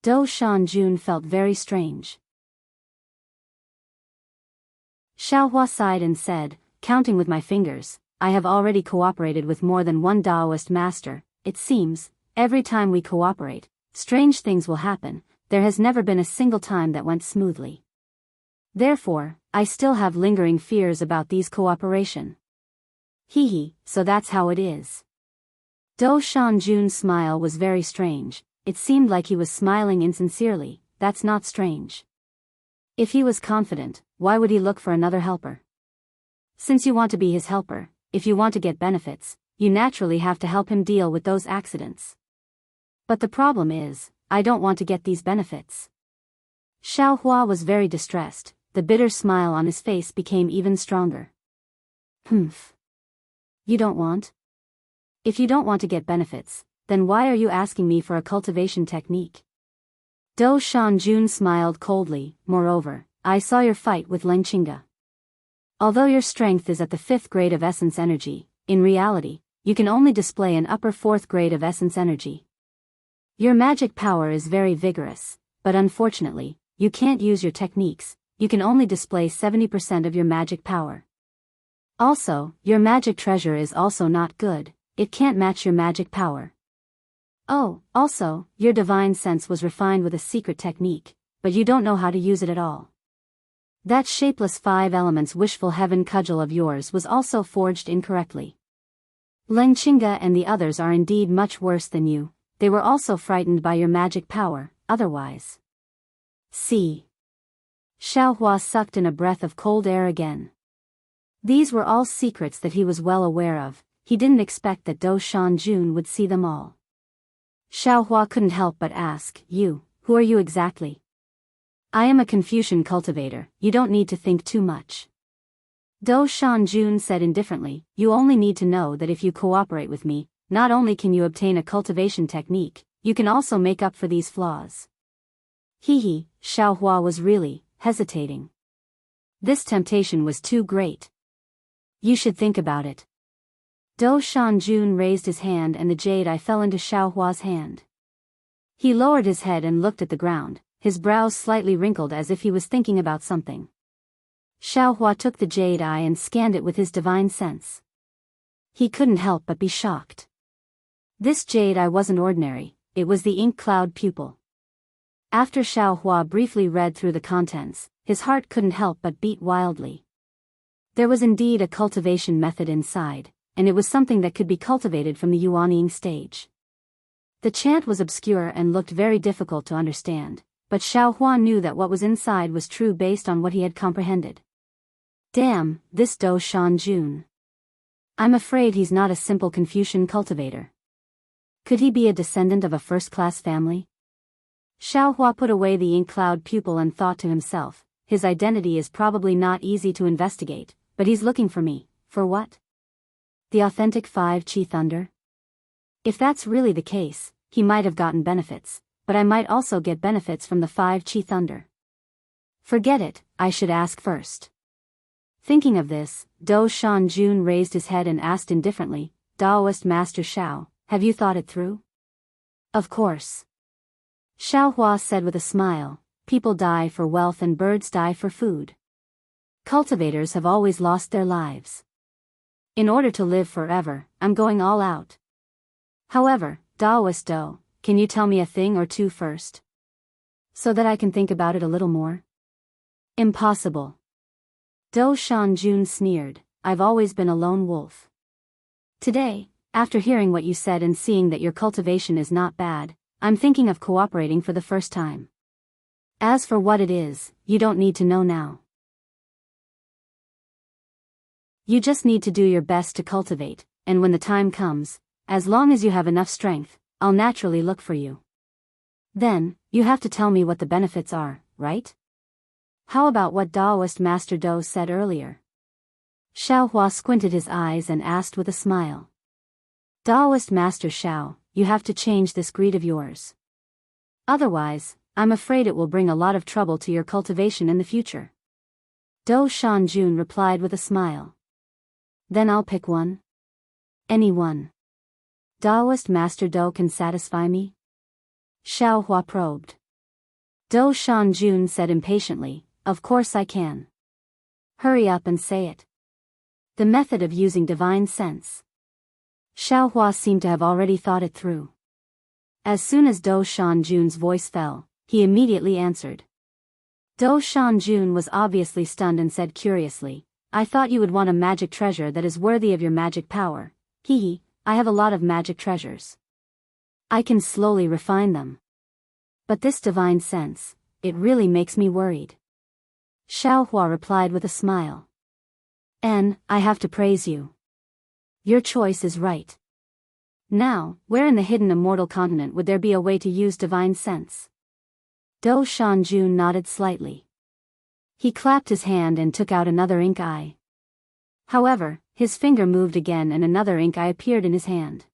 Do Shanjun felt very strange. Xiaohua sighed and said, counting with my fingers, I have already cooperated with more than one Taoist master. It seems, every time we cooperate, strange things will happen. There has never been a single time that went smoothly. Therefore, I still have lingering fears about these cooperation. Hee, so that's how it is. Do Shanjun's smile was very strange. It seemed like he was smiling insincerely. That's not strange. If he was confident, why would he look for another helper? Since you want to be his helper, if you want to get benefits, you naturally have to help him deal with those accidents. But the problem is, I don't want to get these benefits. Xiaohua was very distressed. The bitter smile on his face became even stronger. Humph. You don't want? If you don't want to get benefits, then why are you asking me for a cultivation technique? Do Shanjun smiled coldly. Moreover, I saw your fight with Lengqinga. Although your strength is at the 5th grade of essence energy, in reality, you can only display an upper 4th grade of essence energy. Your magic power is very vigorous, but unfortunately, you can't use your techniques. You can only display 70% of your magic power. Also, your magic treasure is also not good. It can't match your magic power. Oh, also, your divine sense was refined with a secret technique, but you don't know how to use it at all. That shapeless 5 elements wishful heaven cudgel of yours was also forged incorrectly. Lengqinga and the others are indeed much worse than you. They were also frightened by your magic power, otherwise. See. Xiaohua sucked in a breath of cold air again. These were all secrets that he was well aware of. He didn't expect that Do Shanjun would see them all. Xiaohua couldn't help but ask, who are you exactly? I am a Confucian cultivator. You don't need to think too much. Do Shanjun said indifferently, you only need to know that if you cooperate with me, not only can you obtain a cultivation technique, you can also make up for these flaws. Xiaohua was really hesitating. This temptation was too great. You should think about it. Do Shanjun raised his hand and the jade eye fell into Xiaohua's hand. He lowered his head and looked at the ground, his brows slightly wrinkled as if he was thinking about something. Xiaohua took the jade eye and scanned it with his divine sense. He couldn't help but be shocked. This jade eye wasn't ordinary, it was the ink cloud pupil. After Xiaohua briefly read through the contents, his heart couldn't help but beat wildly. There was indeed a cultivation method inside, and it was something that could be cultivated from the Yuanying stage. The chant was obscure and looked very difficult to understand, but Xiaohua knew that what was inside was true based on what he had comprehended. Damn, this Do Shanjun. I'm afraid he's not a simple Confucian cultivator. Could he be a descendant of a first-class family? Xiaohua put away the ink cloud pupil and thought to himself, his identity is probably not easy to investigate, but he's looking for me. For what? The authentic 5 Qi Thunder? If that's really the case, he might have gotten benefits, but I might also get benefits from the 5 Qi Thunder. Forget it, I should ask first. Thinking of this, Do Shanjun raised his head and asked indifferently, Taoist Master Xiao, have you thought it through? Of course. Xiaohua said with a smile, people die for wealth and birds die for food. Cultivators have always lost their lives. In order to live forever, I'm going all out. However, Taoist Do, can you tell me a thing or two first? So that I can think about it a little more? Impossible. Do Shanjun sneered, I've always been a lone wolf. Today, after hearing what you said and seeing that your cultivation is not bad, I'm thinking of cooperating for the first time. As for what it is, you don't need to know now. You just need to do your best to cultivate, and when the time comes, as long as you have enough strength, I'll naturally look for you. Then, you have to tell me what the benefits are, right? How about what Taoist Master Do said earlier? Xiaohua squinted his eyes and asked with a smile. Taoist Master Xiao, you have to change this greed of yours. Otherwise, I'm afraid it will bring a lot of trouble to your cultivation in the future. Do Shanjun replied with a smile. Then I'll pick one. Anyone. Taoist Master Do can satisfy me? Xiao Hua probed. Do Shanjun said impatiently, of course I can. Hurry up and say it. The method of using divine sense. Xiao Hua seemed to have already thought it through. As soon as Do Shanjun's voice fell, he immediately answered. Do Shanjun was obviously stunned and said curiously, I thought you would want a magic treasure that is worthy of your magic power. Hee, I have a lot of magic treasures. I can slowly refine them. But this divine sense, it really makes me worried. Xiao Hua replied with a smile. I have to praise you. Your choice is right. Now, where in the hidden immortal continent would there be a way to use divine sense? Do Shanjun nodded slightly. He clapped his hand and took out another ink eye. However, his finger moved again and another ink eye appeared in his hand.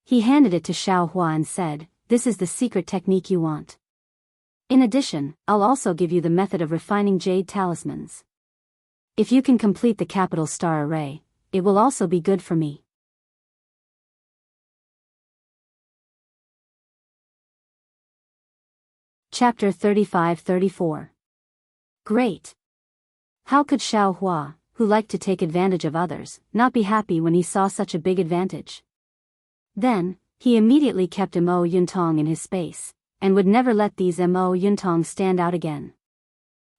He handed it to Xiao Hua and said, this is the secret technique you want. In addition, I'll also give you the method of refining jade talismans. If you can complete the capital star array, it will also be good for me. Chapter 35-34. Great. How could Xiao Hua, who liked to take advantage of others, not be happy when he saw such a big advantage? Then, he immediately kept Mo Yuntong in his space, and would never let these Mo Yuntong stand out again.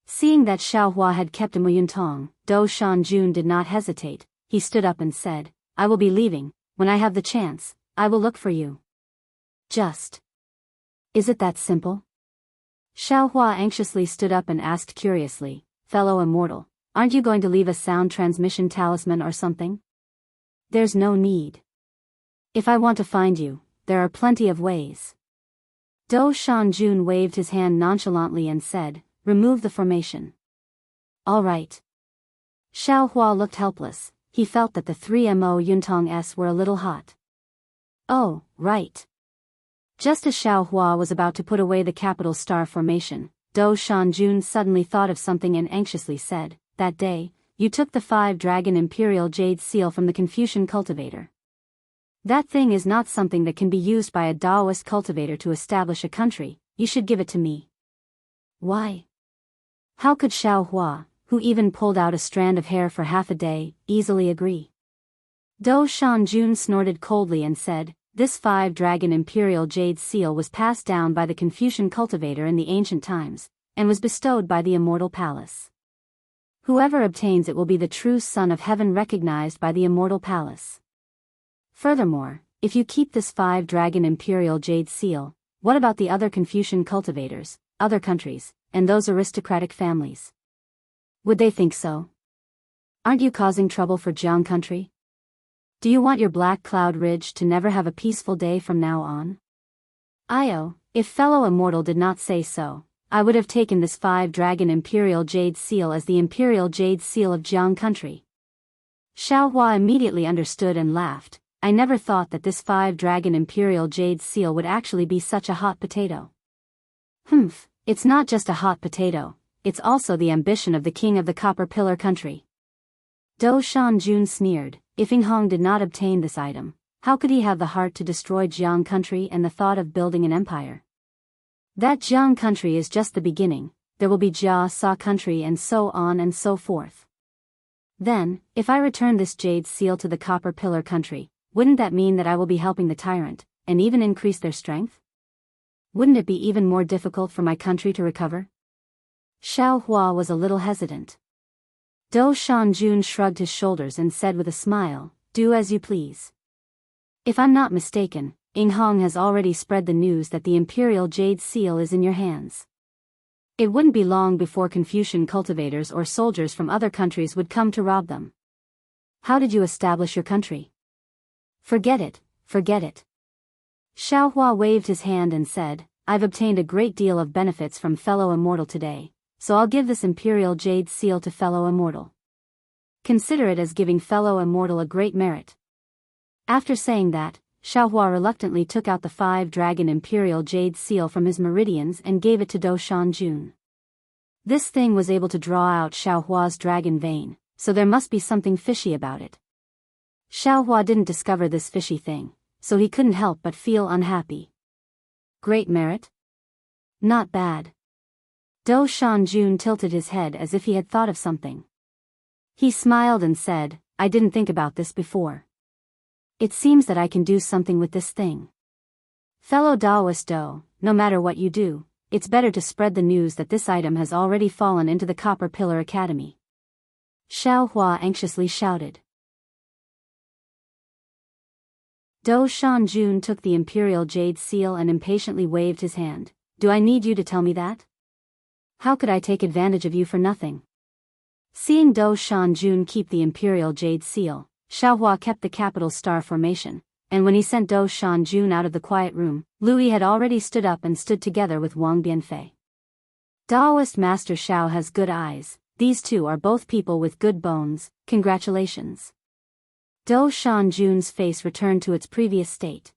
Seeing that Xiao Hua had kept Mo Yuntong, Do Shanjun did not hesitate. He stood up and said, I will be leaving. When I have the chance, I will look for you. Just. Is it that simple? Xiao Hua anxiously stood up and asked curiously, fellow immortal, aren't you going to leave a sound transmission talisman or something? There's no need. If I want to find you, there are plenty of ways. Do Shanjun waved his hand nonchalantly and said, remove the formation. All right. Xiao Hua looked helpless. He felt that the three Mo Yuntong were a little hot. Oh, right. Just as Xiao Hua was about to put away the capital star formation, Do Shanjun suddenly thought of something and anxiously said, that day, you took the 5-dragon imperial jade seal from the Confucian cultivator. That thing is not something that can be used by a Taoist cultivator to establish a country. You should give it to me. Why? How could Xiao Hua, who even pulled out a strand of hair for half a day, easily agree? Do Shanjun snorted coldly and said, this 5-dragon imperial jade seal was passed down by the Confucian cultivator in the ancient times, and was bestowed by the immortal palace. Whoever obtains it will be the true son of heaven recognized by the immortal palace. Furthermore, if you keep this 5-dragon imperial jade seal, what about the other Confucian cultivators, other countries, and those aristocratic families? Would they think so? Aren't you causing trouble for Jiang country? Do you want your Black Cloud Ridge to never have a peaceful day from now on? If fellow immortal did not say so, I would have taken this 5-dragon imperial jade seal as the imperial jade seal of Jiang country. Xiao Hua immediately understood and laughed. I never thought that this 5-dragon imperial jade seal would actually be such a hot potato. It's not just a hot potato, it's also the ambition of the king of the Copper Pillar country. Do Shanjun sneered, if Inghong did not obtain this item, how could he have the heart to destroy Jiang country and the thought of building an empire? That Jiang country is just the beginning, there will be Jia Sa country and so on and so forth. Then, if I return this jade seal to the Copper Pillar country, wouldn't that mean that I will be helping the tyrant, and even increase their strength? Wouldn't it be even more difficult for my country to recover? Xiao Hua was a little hesitant. Do Shanjun shrugged his shoulders and said with a smile, do as you please. If I'm not mistaken, Inghong has already spread the news that the imperial jade seal is in your hands. It wouldn't be long before Confucian cultivators or soldiers from other countries would come to rob them. How did you establish your country? Forget it, forget it. Xiao Hua waved his hand and said, I've obtained a great deal of benefits from fellow immortal today, so I'll give this imperial jade seal to fellow immortal. Consider it as giving fellow immortal a great merit. After saying that, Xiao Hua reluctantly took out the 5-dragon imperial jade seal from his meridians and gave it to Do Shanjun. This thing was able to draw out Xiao Hua's dragon vein, so there must be something fishy about it. Xiaohua didn't discover this fishy thing, so he couldn't help but feel unhappy. Great merit? Not bad. Dou Shanjun tilted his head as if he had thought of something. He smiled and said, I didn't think about this before. It seems that I can do something with this thing. Fellow Daoist Dou, no matter what you do, it's better to spread the news that this item has already fallen into the Copper Pillar Academy. Xiaohua anxiously shouted. Dou Shanjun took the imperial jade seal and impatiently waved his hand. Do I need you to tell me that? How could I take advantage of you for nothing? Seeing Dou Shanjun keep the imperial jade seal, Xiaohua kept the capital star formation, and when he sent Dou Shanjun out of the quiet room, Lui had already stood up and stood together with Wang Bianfei. Daoist Master Xiao has good eyes, these two are both people with good bones, congratulations. Dou Shanjun's face returned to its previous state.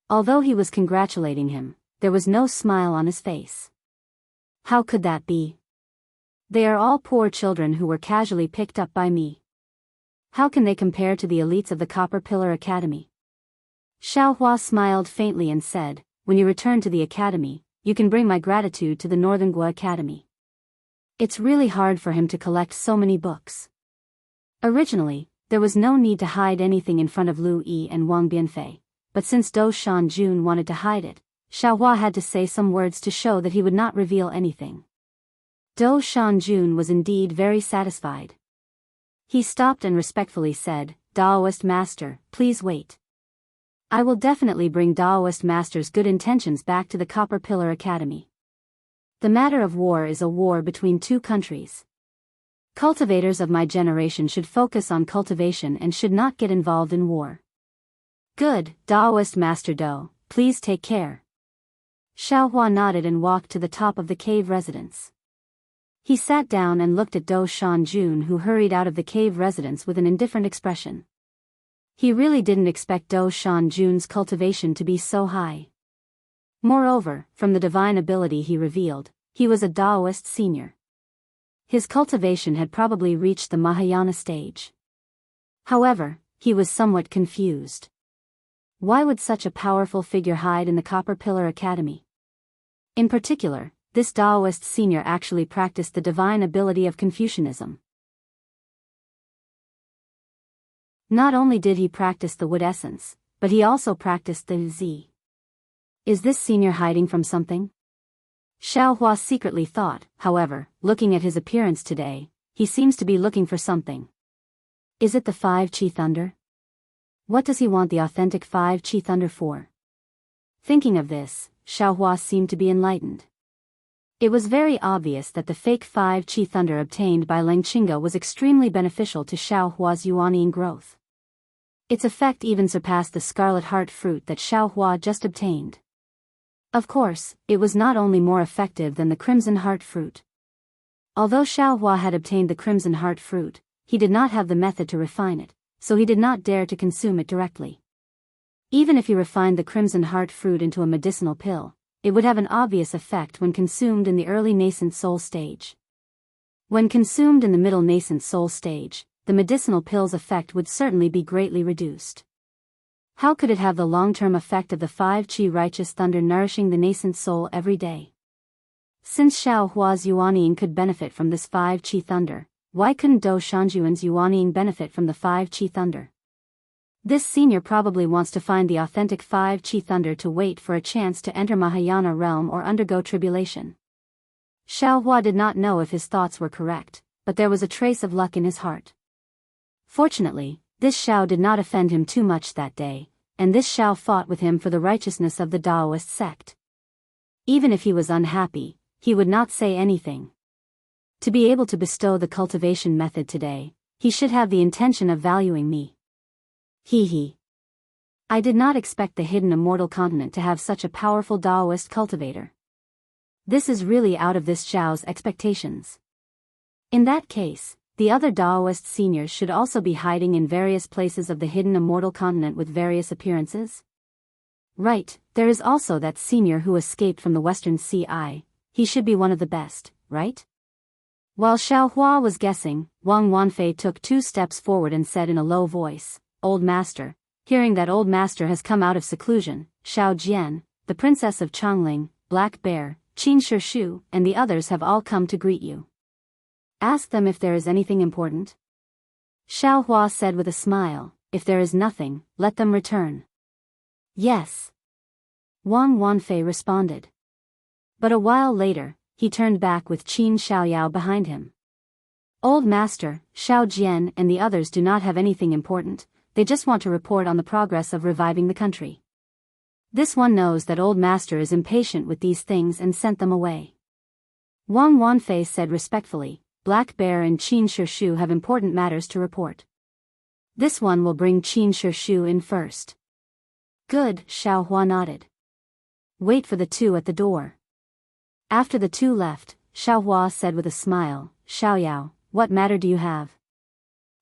Although he was congratulating him, there was no smile on his face. How could that be? They are all poor children who were casually picked up by me. How can they compare to the elites of the Copper Pillar Academy? Xiaohua smiled faintly and said, when you return to the academy, you can bring my gratitude to the Northern Gua Academy. It's really hard for him to collect so many books. Originally, there was no need to hide anything in front of Lu Yi and Wang Bianfei, but since Dou Shanjun wanted to hide it, Xiaohua had to say some words to show that he would not reveal anything. Dou Shanjun was indeed very satisfied. He stopped and respectfully said, Daoist Master, please wait. I will definitely bring Daoist Master's good intentions back to the Copper Pillar Academy. The matter of war is a war between two countries. Cultivators of my generation should focus on cultivation and should not get involved in war. Good, Daoist Master Dou, please take care. Xiaohua nodded and walked to the top of the cave residence. He sat down and looked at Dou Shanjun, who hurried out of the cave residence with an indifferent expression. He really didn't expect Dou Shanjun's cultivation to be so high. Moreover, from the divine ability he revealed, he was a Daoist senior. His cultivation had probably reached the Mahayana stage. However, he was somewhat confused. Why would such a powerful figure hide in the Copper Pillar Academy? In particular, this Daoist senior actually practiced the divine ability of Confucianism. Not only did he practice the wood essence, but he also practiced the Zi. Is this senior hiding from something? Xiaohua secretly thought, however, looking at his appearance today, he seems to be looking for something. Is it the 5 Qi Thunder? What does he want the authentic 5 Qi Thunder for? Thinking of this, Xiaohua seemed to be enlightened. It was very obvious that the fake 5 Qi Thunder obtained by Leng Qingge was extremely beneficial to Xiaohua's Yuanying growth. Its effect even surpassed the Scarlet Heart fruit that Xiaohua just obtained. Of course, it was not only more effective than the Crimson Heart fruit. Although Xiaohua had obtained the Crimson Heart fruit, he did not have the method to refine it, so he did not dare to consume it directly. Even if he refined the Crimson Heart fruit into a medicinal pill, it would have an obvious effect when consumed in the early nascent soul stage. When consumed in the middle nascent soul stage, the medicinal pill's effect would certainly be greatly reduced. How could it have the long-term effect of the 5 Qi righteous thunder nourishing the nascent soul every day? Since Xiaohua's Yuanying could benefit from this 5 Qi thunder, why couldn't Dou Shanjun's Yuanying benefit from the 5 Qi thunder? This senior probably wants to find the authentic 5 Qi thunder to wait for a chance to enter Mahayana realm or undergo tribulation. Xiaohua did not know if his thoughts were correct, but there was a trace of luck in his heart. Fortunately, this Xiao did not offend him too much that day, and this Xiao fought with him for the righteousness of the Daoist sect. Even if he was unhappy, he would not say anything. To be able to bestow the cultivation method today, he should have the intention of valuing me. He. I did not expect the hidden immortal continent to have such a powerful Daoist cultivator. This is really out of this Xiao's expectations. In that case, the other Daoist seniors should also be hiding in various places of the hidden immortal continent with various appearances. Right, there is also that senior who escaped from the Western Sea. He should be one of the best, right? While Xiaohua was guessing, Wang Wanfei took 2 steps forward and said in a low voice, old master. Hearing that old master has come out of seclusion, Xiao Jian, the princess of Changling, Black Bear, Qin Shu, and the others have all come to greet you. Ask them if there is anything important. Xiao Hua said with a smile, if there is nothing, let them return. Yes. Wang Wanfei responded. But a while later, he turned back with Qin Xiaoyao behind him. Old Master, Xiao Jian and the others do not have anything important, they just want to report on the progress of reviving the country. This one knows that Old Master is impatient with these things and sent them away. Wang Wanfei said respectfully, Black Bear and Qin Shu have important matters to report. This one will bring Qin Shu in first. Good, Xiao Hua nodded. Wait for the two at the door. After the two left, Xiao Hua said with a smile, Xiaoyao, what matter do you have?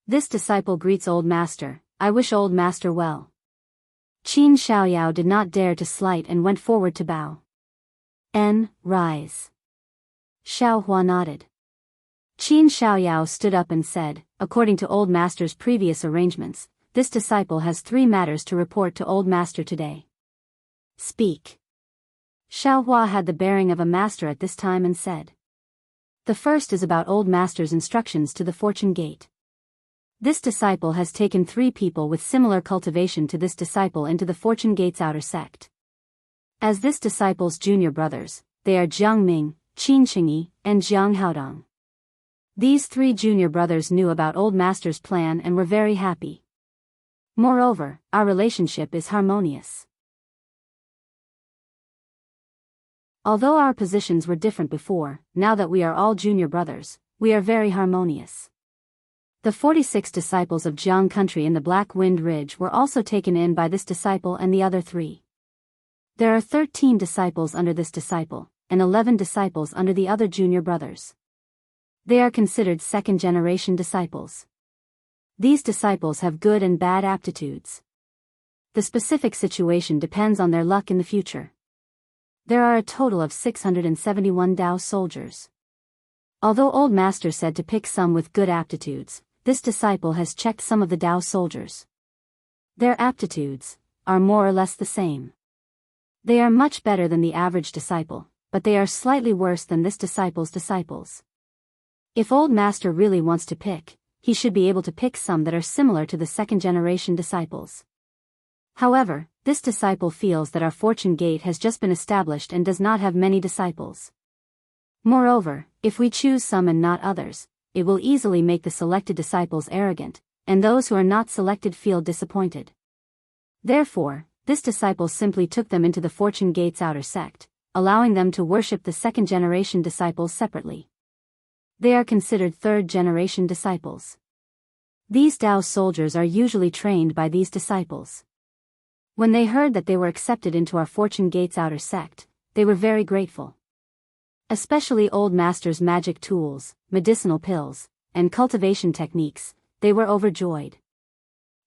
This disciple greets Old Master, I wish Old Master well. Qin Xiaoyao did not dare to slight and went forward to bow. Rise. Xiao Hua nodded. Qin Xiaoyao stood up and said, according to Old Master's previous arrangements, this disciple has 3 matters to report to Old Master today. Speak. Xiao Hua had the bearing of a master at this time and said. The first is about Old Master's instructions to the Fortune Gate. This disciple has taken 3 people with similar cultivation to this disciple into the Fortune Gate's outer sect. As this disciple's junior brothers, they are Jiang Ming, Qin Qingyi, and Jiang Haodong. These 3 junior brothers knew about Old Master's plan and were very happy. Moreover, our relationship is harmonious. Although our positions were different before, now that we are all junior brothers, we are very harmonious. The 46 disciples of Jiang country in the Black Wind Ridge were also taken in by this disciple and the other 3. There are 13 disciples under this disciple, and 11 disciples under the other junior brothers. They are considered second-generation disciples. These disciples have good and bad aptitudes. The specific situation depends on their luck in the future. There are a total of 671 Dao soldiers. Although Old Master said to pick some with good aptitudes, this disciple has checked some of the Dao soldiers. Their aptitudes are more or less the same. They are much better than the average disciple, but they are slightly worse than this disciple's disciples. If Old Master really wants to pick, he should be able to pick some that are similar to the second-generation disciples. However, this disciple feels that our Fortune Gate has just been established and does not have many disciples. Moreover, if we choose some and not others, it will easily make the selected disciples arrogant, and those who are not selected feel disappointed. Therefore, this disciple simply took them into the Fortune Gate's outer sect, allowing them to worship the second-generation disciples separately. They are considered third-generation disciples. These Dao soldiers are usually trained by these disciples. When they heard that they were accepted into our Fortune Gate's outer sect, they were very grateful. Especially Old Master's magic tools, medicinal pills, and cultivation techniques, they were overjoyed.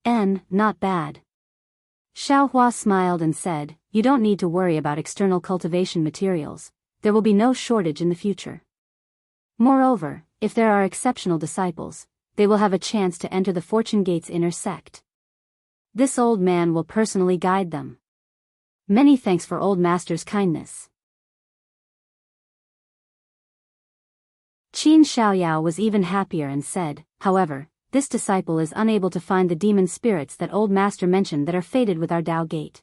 Not bad. Xiao Hua smiled and said, you don't need to worry about external cultivation materials, there will be no shortage in the future. Moreover, if there are exceptional disciples, they will have a chance to enter the Fortune Gate's inner sect. This old man will personally guide them. Many thanks for Old Master's kindness. Qin Xiaoyao was even happier and said, however, this disciple is unable to find the demon spirits that Old Master mentioned that are fated with our Dao Gate.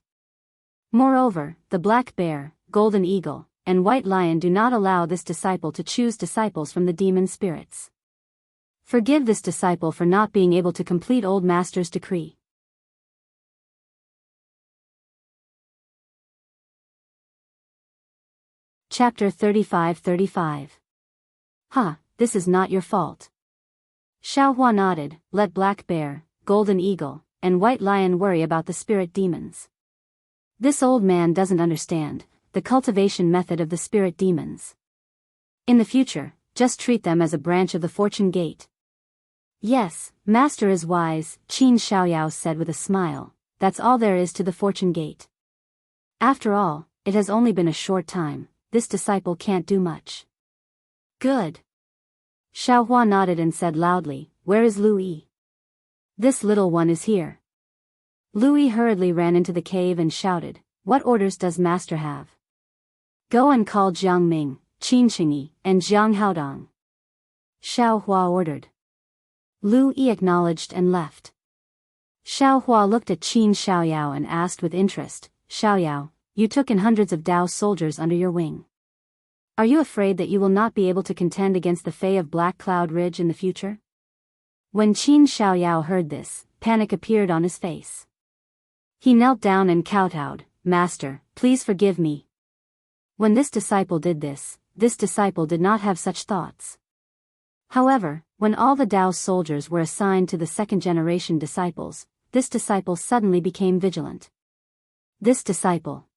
Moreover, the Black Bear, Golden Eagle, and White Lion do not allow this disciple to choose disciples from the demon spirits. Forgive this disciple for not being able to complete Old Master's decree. Chapter 35-35. This is not your fault. Xiao Hua nodded, let Black Bear, Golden Eagle, and White Lion worry about the spirit demons. This old man doesn't understand the cultivation method of the spirit demons. In the future, just treat them as a branch of the Fortune Gate. Yes, Master is wise, Qin Xiaoyao said with a smile, that's all there is to the Fortune Gate. After all, it has only been a short time, this disciple can't do much. Good. Xiao Hua nodded and said loudly, where is Lu Yi? This little one is here. Louis hurriedly ran into the cave and shouted, "What orders does master have?" "Go and call Jiang Ming, Qin Qingyi, and Jiang Haodong," Xiao Hua ordered. Lu Yi acknowledged and left. Xiao Hua looked at Qin Xiaoyao and asked with interest, "Xiaoyao, you took in hundreds of Dao soldiers under your wing. Are you afraid that you will not be able to contend against the Fae of Black Cloud Ridge in the future?" When Qin Xiaoyao heard this, panic appeared on his face. He knelt down and kowtowed, "Master, please forgive me." When this disciple did this disciple did not have such thoughts. However, when all the Dao soldiers were assigned to the second-generation disciples, this disciple suddenly became vigilant. This disciple.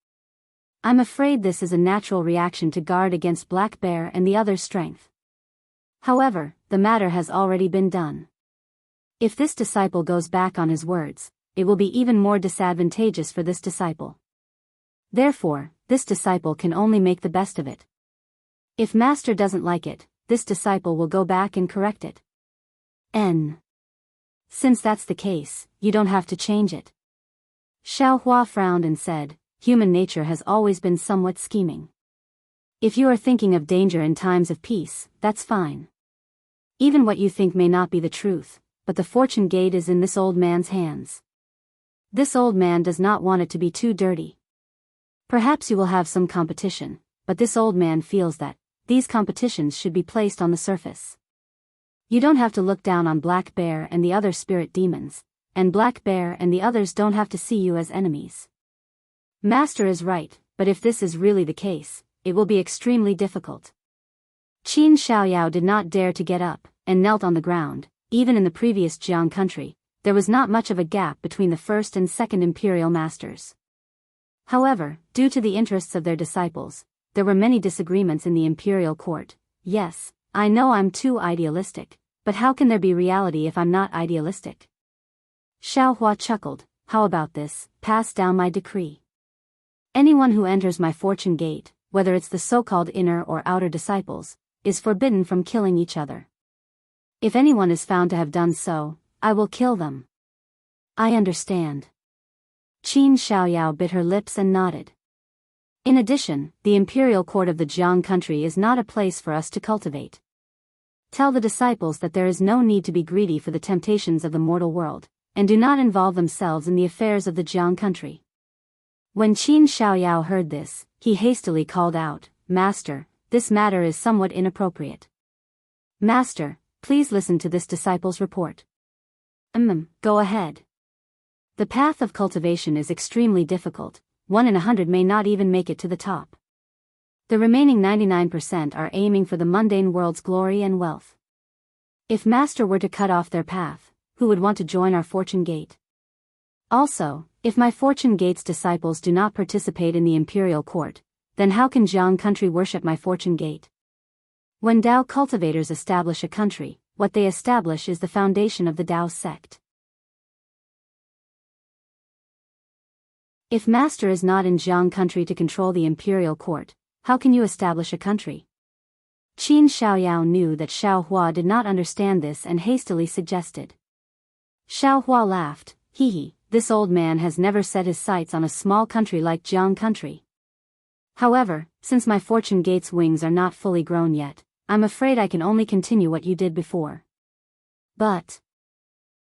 I'm afraid this is a natural reaction to guard against Black Bear and the other's strength. However, the matter has already been done. If this disciple goes back on his words, it will be even more disadvantageous for this disciple. Therefore, this disciple can only make the best of it. If master doesn't like it, this disciple will go back and correct it. Since that's the case, you don't have to change it. Xiao Hua frowned and said, "Human nature has always been somewhat scheming. If you are thinking of danger in times of peace, that's fine. Even what you think may not be the truth, but the fortune gate is in this old man's hands. This old man does not want it to be too dirty. Perhaps you will have some competition, but this old man feels that these competitions should be placed on the surface. You don't have to look down on Black Bear and the other spirit demons, and Black Bear and the others don't have to see you as enemies. Master is right, but if this is really the case, it will be extremely difficult." Qin Xiaoyao did not dare to get up, and knelt on the ground. Even in the previous Jiang country, there was not much of a gap between the first and second imperial masters. However, due to the interests of their disciples, there were many disagreements in the imperial court. Yes, I know I'm too idealistic, but how can there be reality if I'm not idealistic? Xiao Hua chuckled, "How about this, pass down my decree. Anyone who enters my fortune gate, whether it's the so-called inner or outer disciples, is forbidden from killing each other. If anyone is found to have done so, I will kill them." "I understand." Qin Xiaoyao bit her lips and nodded. "In addition, the imperial court of the Jiang country is not a place for us to cultivate. Tell the disciples that there is no need to be greedy for the temptations of the mortal world, and do not involve themselves in the affairs of the Jiang country." When Qin Xiaoyao heard this, he hastily called out, "Master, this matter is somewhat inappropriate. Master, please listen to this disciple's report." Go ahead." The path of cultivation is extremely difficult. 1 in 100 may not even make it to the top. The remaining 99% are aiming for the mundane world's glory and wealth. If master were to cut off their path, who would want to join our fortune gate? Also, if my fortune gate's disciples do not participate in the imperial court, then how can Jiang country worship my fortune gate? When Dao cultivators establish a country, what they establish is the foundation of the Dao sect. If master is not in Jiang country to control the imperial court, how can you establish a country? Qin Xiaoyao knew that Xiao Hua did not understand this and hastily suggested. Xiao Hua laughed, "Hee, this old man has never set his sights on a small country like Jiang country. However, since my fortune gate's wings are not fully grown yet, I'm afraid I can only continue what you did before." But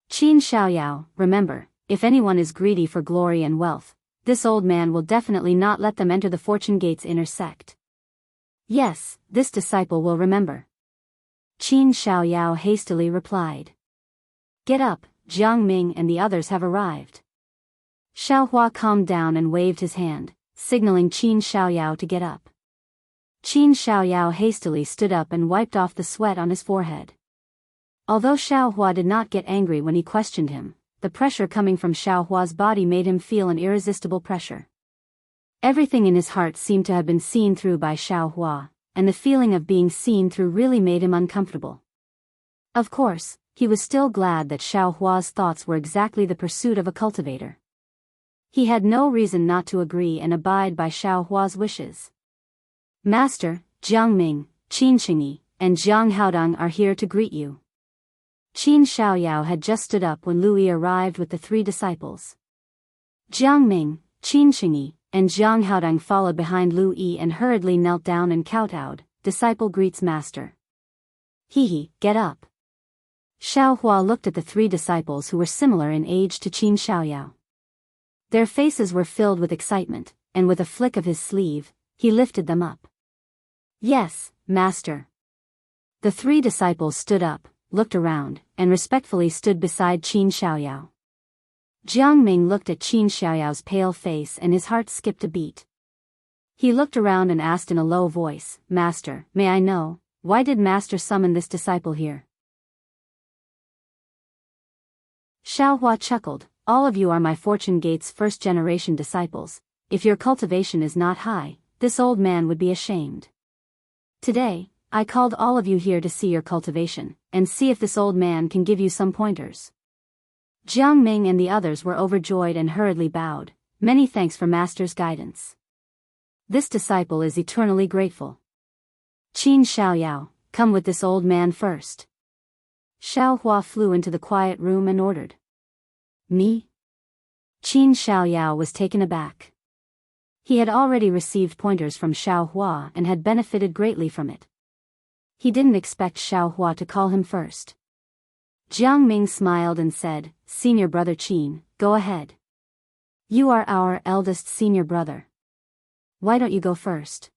Qin Xiaoyao, remember, if anyone is greedy for glory and wealth, this old man will definitely not let them enter the fortune gate's inner sect. Yes, this disciple will remember. Qin Xiaoyao hastily replied. "Get up, Jiang Ming and the others have arrived." Xiao Hua calmed down and waved his hand, signaling Qin Xiaoyao to get up. Qin Xiaoyao hastily stood up and wiped off the sweat on his forehead. Although Xiao Hua did not get angry when he questioned him, the pressure coming from Xiao Hua's body made him feel an irresistible pressure. Everything in his heart seemed to have been seen through by Xiao Hua, and the feeling of being seen through really made him uncomfortable. Of course, he was still glad that Xiao Hua's thoughts were exactly the pursuit of a cultivator. He had no reason not to agree and abide by Xiao Hua's wishes. "Master, Jiang Ming, Qin Qingyi, and Jiang Haodong are here to greet you." Qin Xiaoyao had just stood up when Louis arrived with the 3 disciples. Jiang Ming, Qin Qingyi, and Jiang Haodong followed behind Lu Yi and hurriedly knelt down and kowtowed. Disciple greets master. He, get up. Xiao Hua looked at the three disciples who were similar in age to Qin Xiaoyao. Their faces were filled with excitement, and with a flick of his sleeve, he lifted them up. Yes, master. The three disciples stood up, looked around, and respectfully stood beside Qin Xiaoyao. Jiang Ming looked at Qin Xiaoyao's pale face and his heart skipped a beat. He looked around and asked in a low voice, Master, may I know, why did Master summon this disciple here? Xiao Hua chuckled, all of you are my Fortune Gate's first-generation disciples. If your cultivation is not high, this old man would be ashamed. Today, I called all of you here to see your cultivation, and see if this old man can give you some pointers. Jiang Ming and the others were overjoyed and hurriedly bowed. Many thanks for Master's guidance. This disciple is eternally grateful. Qin Xiaoyao, come with this old man first. Xiao Hua flew into the quiet room and ordered. Me? Qin Xiaoyao was taken aback. He had already received pointers from Xiao Hua and had benefited greatly from it. He didn't expect Xiao Hua to call him first. Jiang Ming smiled and said, Senior brother Qin, go ahead. You are our eldest senior brother. Why don't you go first?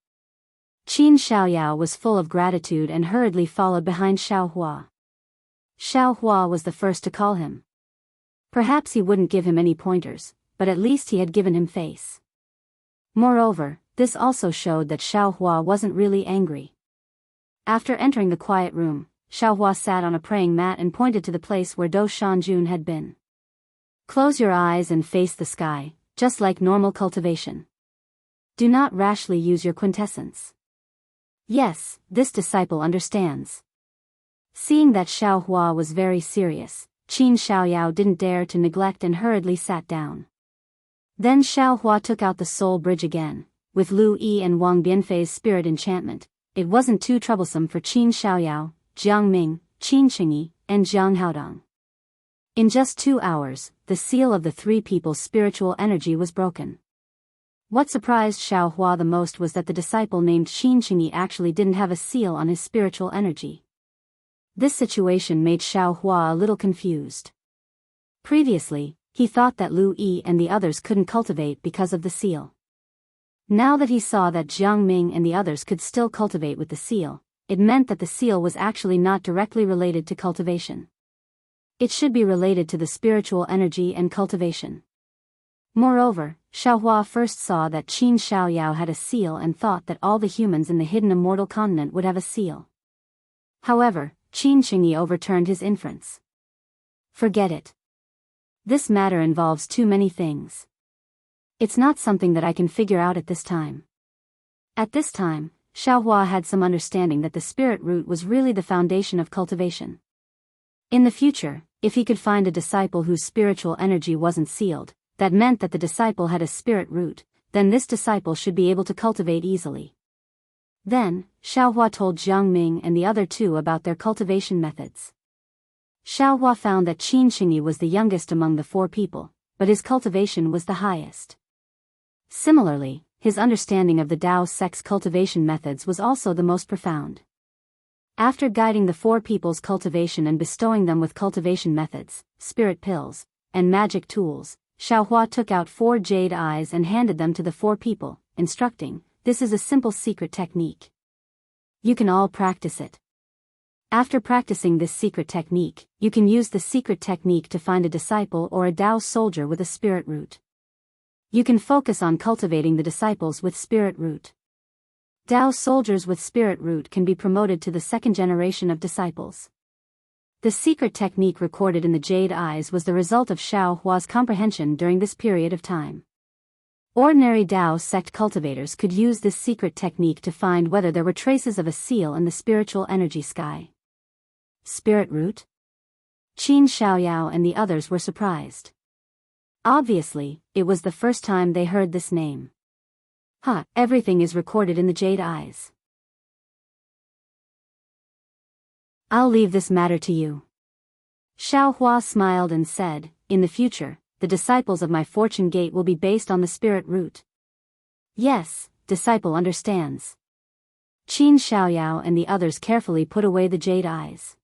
Qin Xiaoyao was full of gratitude and hurriedly followed behind Xiao Hua. Xiao Hua was the first to call him. Perhaps he wouldn't give him any pointers, but at least he had given him face. Moreover, this also showed that Xiao Hua wasn't really angry. After entering the quiet room, Xiao Hua sat on a praying mat and pointed to the place where Do Shanjun had been. Close your eyes and face the sky, just like normal cultivation. Do not rashly use your quintessence. Yes, this disciple understands. Seeing that Xiao Hua was very serious, Qin Xiaoyao didn't dare to neglect and hurriedly sat down. Then Xiao Hua took out the soul bridge again. With Lu Yi and Wang Bianfei's spirit enchantment, it wasn't too troublesome for Qin Xiaoyao, Jiang Ming, Qin Qingyi, and Jiang Haodong. In just 2 hours, the seal of the three people's spiritual energy was broken. What surprised Xiao Hua the most was that the disciple named Qin Qingyi actually didn't have a seal on his spiritual energy. This situation made Xiao Hua a little confused. Previously, he thought that Lu Yi and the others couldn't cultivate because of the seal. Now that he saw that Jiang Ming and the others could still cultivate with the seal, it meant that the seal was actually not directly related to cultivation. It should be related to the spiritual energy and cultivation. Moreover, Xiao Hua first saw that Qin Xiaoyao had a seal and thought that all the humans in the hidden immortal continent would have a seal. However, Qin Qingyi overturned his inference. Forget it. This matter involves too many things. It's not something that I can figure out at this time. At this time, Xiao Hua had some understanding that the spirit root was really the foundation of cultivation. In the future, if he could find a disciple whose spiritual energy wasn't sealed, that meant that the disciple had a spirit root, then this disciple should be able to cultivate easily. Then, Xiao Hua told Jiang Ming and the other two about their cultivation methods. Xiao Hua found that Qin Qingyi was the youngest among the 4 people, but his cultivation was the highest. Similarly, his understanding of the Tao sect's cultivation methods was also the most profound. After guiding the 4 people's cultivation and bestowing them with cultivation methods, spirit pills, and magic tools, Xiao Hua took out 4 jade eyes and handed them to the 4 people, instructing, this is a simple secret technique. You can all practice it. After practicing this secret technique, you can use the secret technique to find a disciple or a Tao soldier with a spirit root. You can focus on cultivating the disciples with spirit root. Tao soldiers with spirit root can be promoted to the 2nd generation of disciples. The secret technique recorded in the Jade Eyes was the result of Xiao Hua's comprehension during this period of time. Ordinary Tao sect cultivators could use this secret technique to find whether there were traces of a seal in the spiritual energy sky. Spirit root? Qin Xiaoyao and the others were surprised. Obviously, it was the first time they heard this name. Everything is recorded in the Jade Eyes. I'll leave this matter to you. Xiao Hua smiled and said, in the future, the disciples of my fortune gate will be based on the spirit root. Yes, disciple understands. Qin Xiaoyao and the others carefully put away the jade eyes.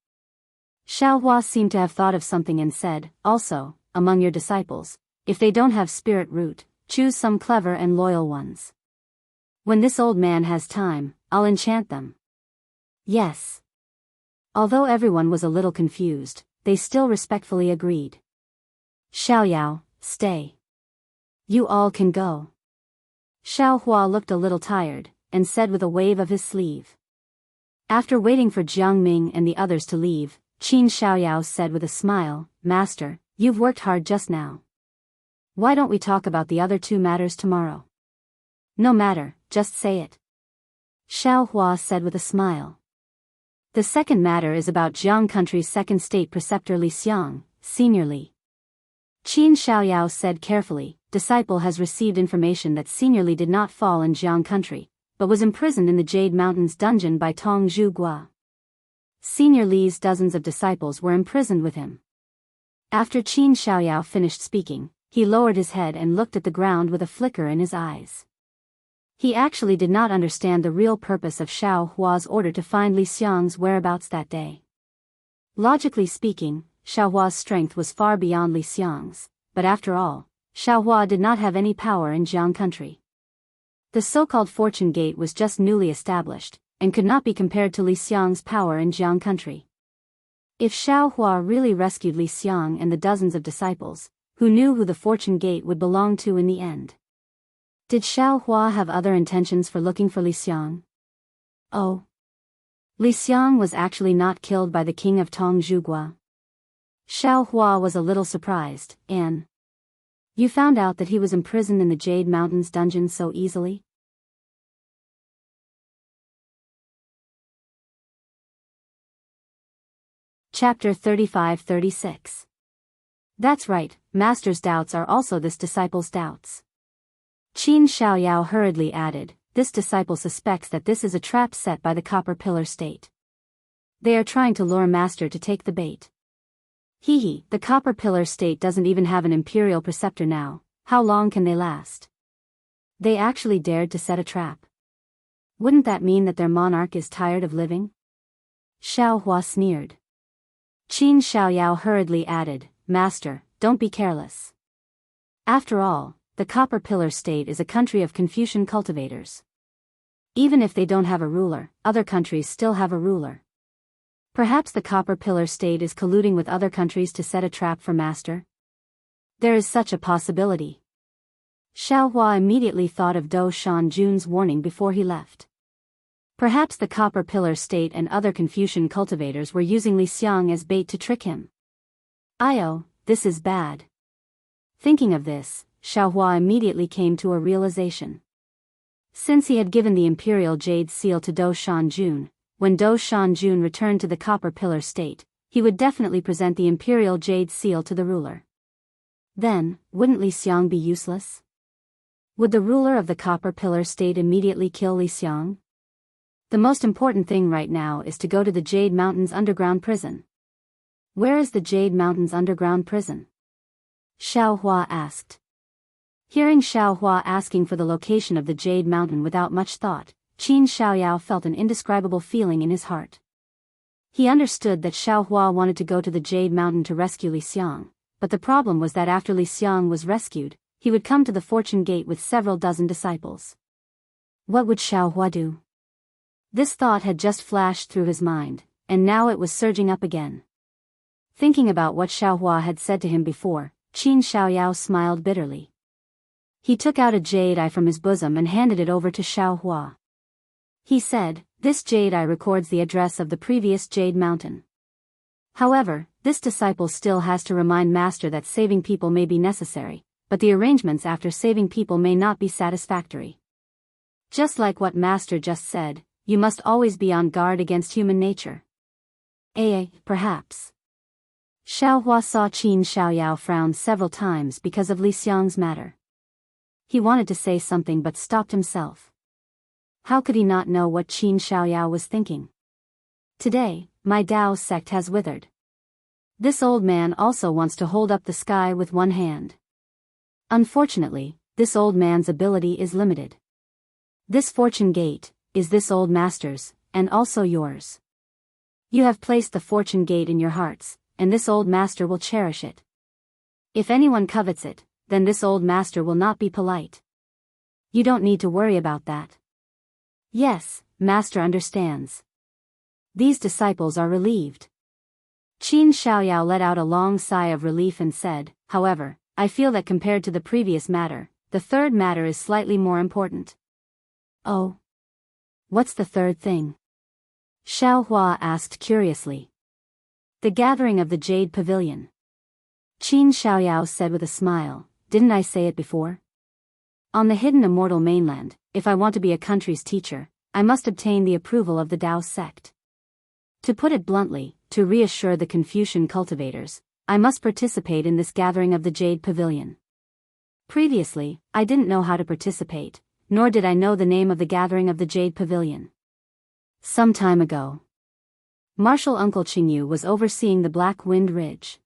Xiaohua seemed to have thought of something and said, also, among your disciples, if they don't have spirit root, choose some clever and loyal ones. When this old man has time, I'll enchant them. Yes. Although everyone was a little confused, they still respectfully agreed. Xiaoyao, stay. You all can go. Xiaohua looked a little tired, and said with a wave of his sleeve. After waiting for Jiang Ming and the others to leave, Qin Xiaoyao said with a smile, Master, you've worked hard just now. Why don't we talk about the other two matters tomorrow? No matter, just say it. Xiaohua said with a smile. The second matter is about Jiang Country's second state preceptor Li Xiang, Senior Li. Qin Xiaoyao said carefully, disciple has received information that Senior Li did not fall in Jiang Country, but was imprisoned in the Jade Mountains dungeon by Tong Zhu. Senior Li's dozens of disciples were imprisoned with him. After Qin Xiaoyao finished speaking, he lowered his head and looked at the ground with a flicker in his eyes. He actually did not understand the real purpose of Xiao Hua's order to find Li Xiang's whereabouts that day. Logically speaking, Xiao Hua's strength was far beyond Li Xiang's, but after all, Xiao Hua did not have any power in Jiang Country. The so-called Fortune Gate was just newly established, and could not be compared to Li Xiang's power in Jiang Country. If Xiao Hua really rescued Li Xiang and the dozens of disciples, who knew who the Fortune Gate would belong to in the end? Did Xiao Hua have other intentions for looking for Li Xiang? Oh. Li Xiang was actually not killed by the king of Tong Zhu. Xiao Hua was a little surprised, and you found out that he was imprisoned in the Jade Mountains dungeon so easily? Chapter 35-36. That's right, Master's doubts are also this disciple's doubts. Qin Xiaoyao hurriedly added, this disciple suspects that this is a trap set by the Copper Pillar State. They are trying to lure Master to take the bait. Hee, the Copper Pillar State doesn't even have an imperial preceptor now, how long can they last? They actually dared to set a trap. Wouldn't that mean that their monarch is tired of living? Xiao Hua sneered. Qin Xiaoyao hurriedly added, Master, don't be careless. After all, the Copper Pillar State is a country of Confucian cultivators. Even if they don't have a ruler, other countries still have a ruler. Perhaps the Copper Pillar State is colluding with other countries to set a trap for Master? There is such a possibility. Xiao Hua immediately thought of Do Shanjun's warning before he left. Perhaps the Copper Pillar State and other Confucian cultivators were using Li Xiang as bait to trick him. This is bad. Thinking of this, Xiao Hua immediately came to a realization. Since he had given the Imperial Jade Seal to Do Shanjun, when Do Shanjun returned to the Copper Pillar State, he would definitely present the Imperial Jade Seal to the ruler. Then, wouldn't Li Xiang be useless? Would the ruler of the Copper Pillar State immediately kill Li Xiang? The most important thing right now is to go to the Jade Mountains underground prison. Where is the Jade Mountains underground prison? Xiao Hua asked. Hearing Xiao Hua asking for the location of the Jade Mountain without much thought, Qin Xiaoyao felt an indescribable feeling in his heart. He understood that Xiao Hua wanted to go to the Jade Mountain to rescue Li Xiang, but the problem was that after Li Xiang was rescued, he would come to the Fortune Gate with several dozen disciples. What would Xiao Hua do? This thought had just flashed through his mind, and now it was surging up again. Thinking about what Xiao Hua had said to him before, Qin Xiaoyao smiled bitterly. He took out a jade eye from his bosom and handed it over to Xiao Hua. He said, this jade eye records the address of the previous Jade Mountain. However, this disciple still has to remind Master that saving people may be necessary, but the arrangements after saving people may not be satisfactory. Just like what Master just said, you must always be on guard against human nature. Perhaps. Xiao Hua saw Qin Xiaoyao frown several times because of Li Xiang's matter. He wanted to say something but stopped himself. How could he not know what Qin Xiaoyao was thinking? Today, my Dao sect has withered. This old man also wants to hold up the sky with one hand. Unfortunately, this old man's ability is limited. This fortune gate is this old master's, and also yours. You have placed the fortune gate in your hearts, and this old master will cherish it. If anyone covets it, then this old master will not be polite. You don't need to worry about that. Yes, master understands. These disciples are relieved. Qin Xiaoyao let out a long sigh of relief and said, however, I feel that compared to the previous matter, the third matter is slightly more important. Oh? What's the third thing? Xiao Hua asked curiously. The gathering of the Jade Pavilion. Qin Xiaoyao said with a smile, didn't I say it before? On the hidden immortal mainland, if I want to be a country's teacher, I must obtain the approval of the Tao sect. To put it bluntly, to reassure the Confucian cultivators, I must participate in this gathering of the Jade Pavilion. Previously, I didn't know how to participate, nor did I know the name of the gathering of the Jade Pavilion. Some time ago, Martial Uncle Qingyu was overseeing the Black Wind Ridge.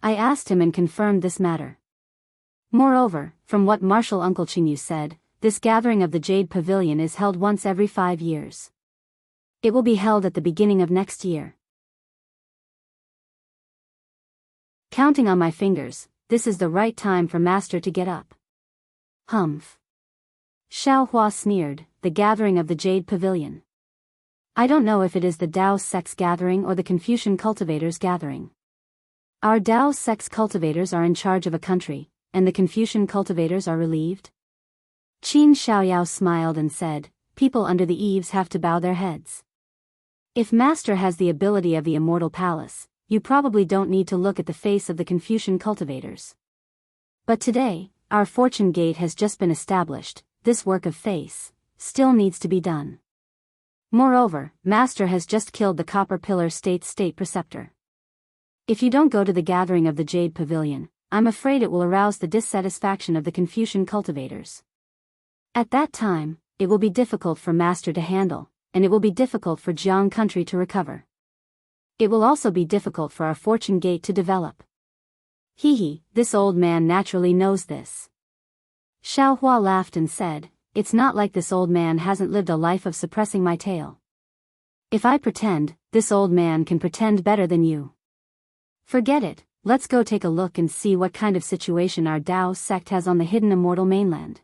I asked him and confirmed this matter. Moreover, from what Martial Uncle Qingyu said, this gathering of the Jade Pavilion is held once every 5 years. It will be held at the beginning of next year. Counting on my fingers, this is the right time for Master to get up. Humph. Xiao Hua sneered, the gathering of the Jade Pavilion. I don't know if it is the Tao sect's gathering or the Confucian cultivators' gathering. Our Tao sect's cultivators are in charge of a country, and the Confucian cultivators are relieved? Qin Xiaoyao smiled and said, people under the eaves have to bow their heads. If Master has the ability of the Immortal Palace, you probably don't need to look at the face of the Confucian cultivators. But today, our fortune gate has just been established, this work of face still needs to be done. Moreover, Master has just killed the Copper Pillar State Preceptor. If you don't go to the gathering of the Jade Pavilion, I'm afraid it will arouse the dissatisfaction of the Confucian cultivators. At that time, it will be difficult for Master to handle, and it will be difficult for Jiang country to recover. It will also be difficult for our fortune gate to develop. This old man naturally knows this. Xiao Hua laughed and said, it's not like this old man hasn't lived a life of suppressing my tale. If I pretend, this old man can pretend better than you. Forget it, let's go take a look and see what kind of situation our Tao sect has on the hidden immortal mainland.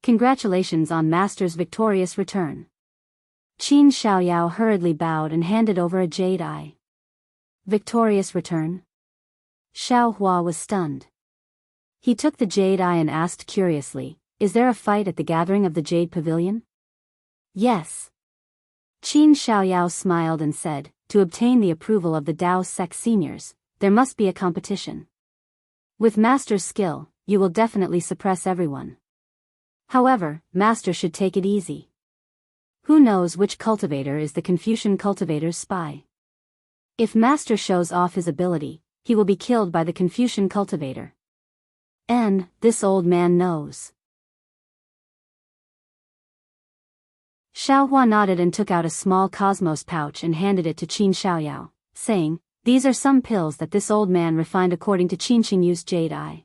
Congratulations on Master's victorious return. Qin Xiaoyao hurriedly bowed and handed over a jade eye. Victorious return? Xiao Hua was stunned. He took the jade eye and asked curiously, is there a fight at the gathering of the Jade Pavilion? Yes. Qin Xiaoyao smiled and said, to obtain the approval of the Tao sect seniors, there must be a competition. With Master's skill, you will definitely suppress everyone. However, Master should take it easy. Who knows which cultivator is the Confucian cultivator's spy? If Master shows off his ability, he will be killed by the Confucian cultivator. And this old man knows. Xiao Hua nodded and took out a small cosmos pouch and handed it to Qin Xiaoyao, saying, these are some pills that this old man refined according to Qin Qingyu's jade eye.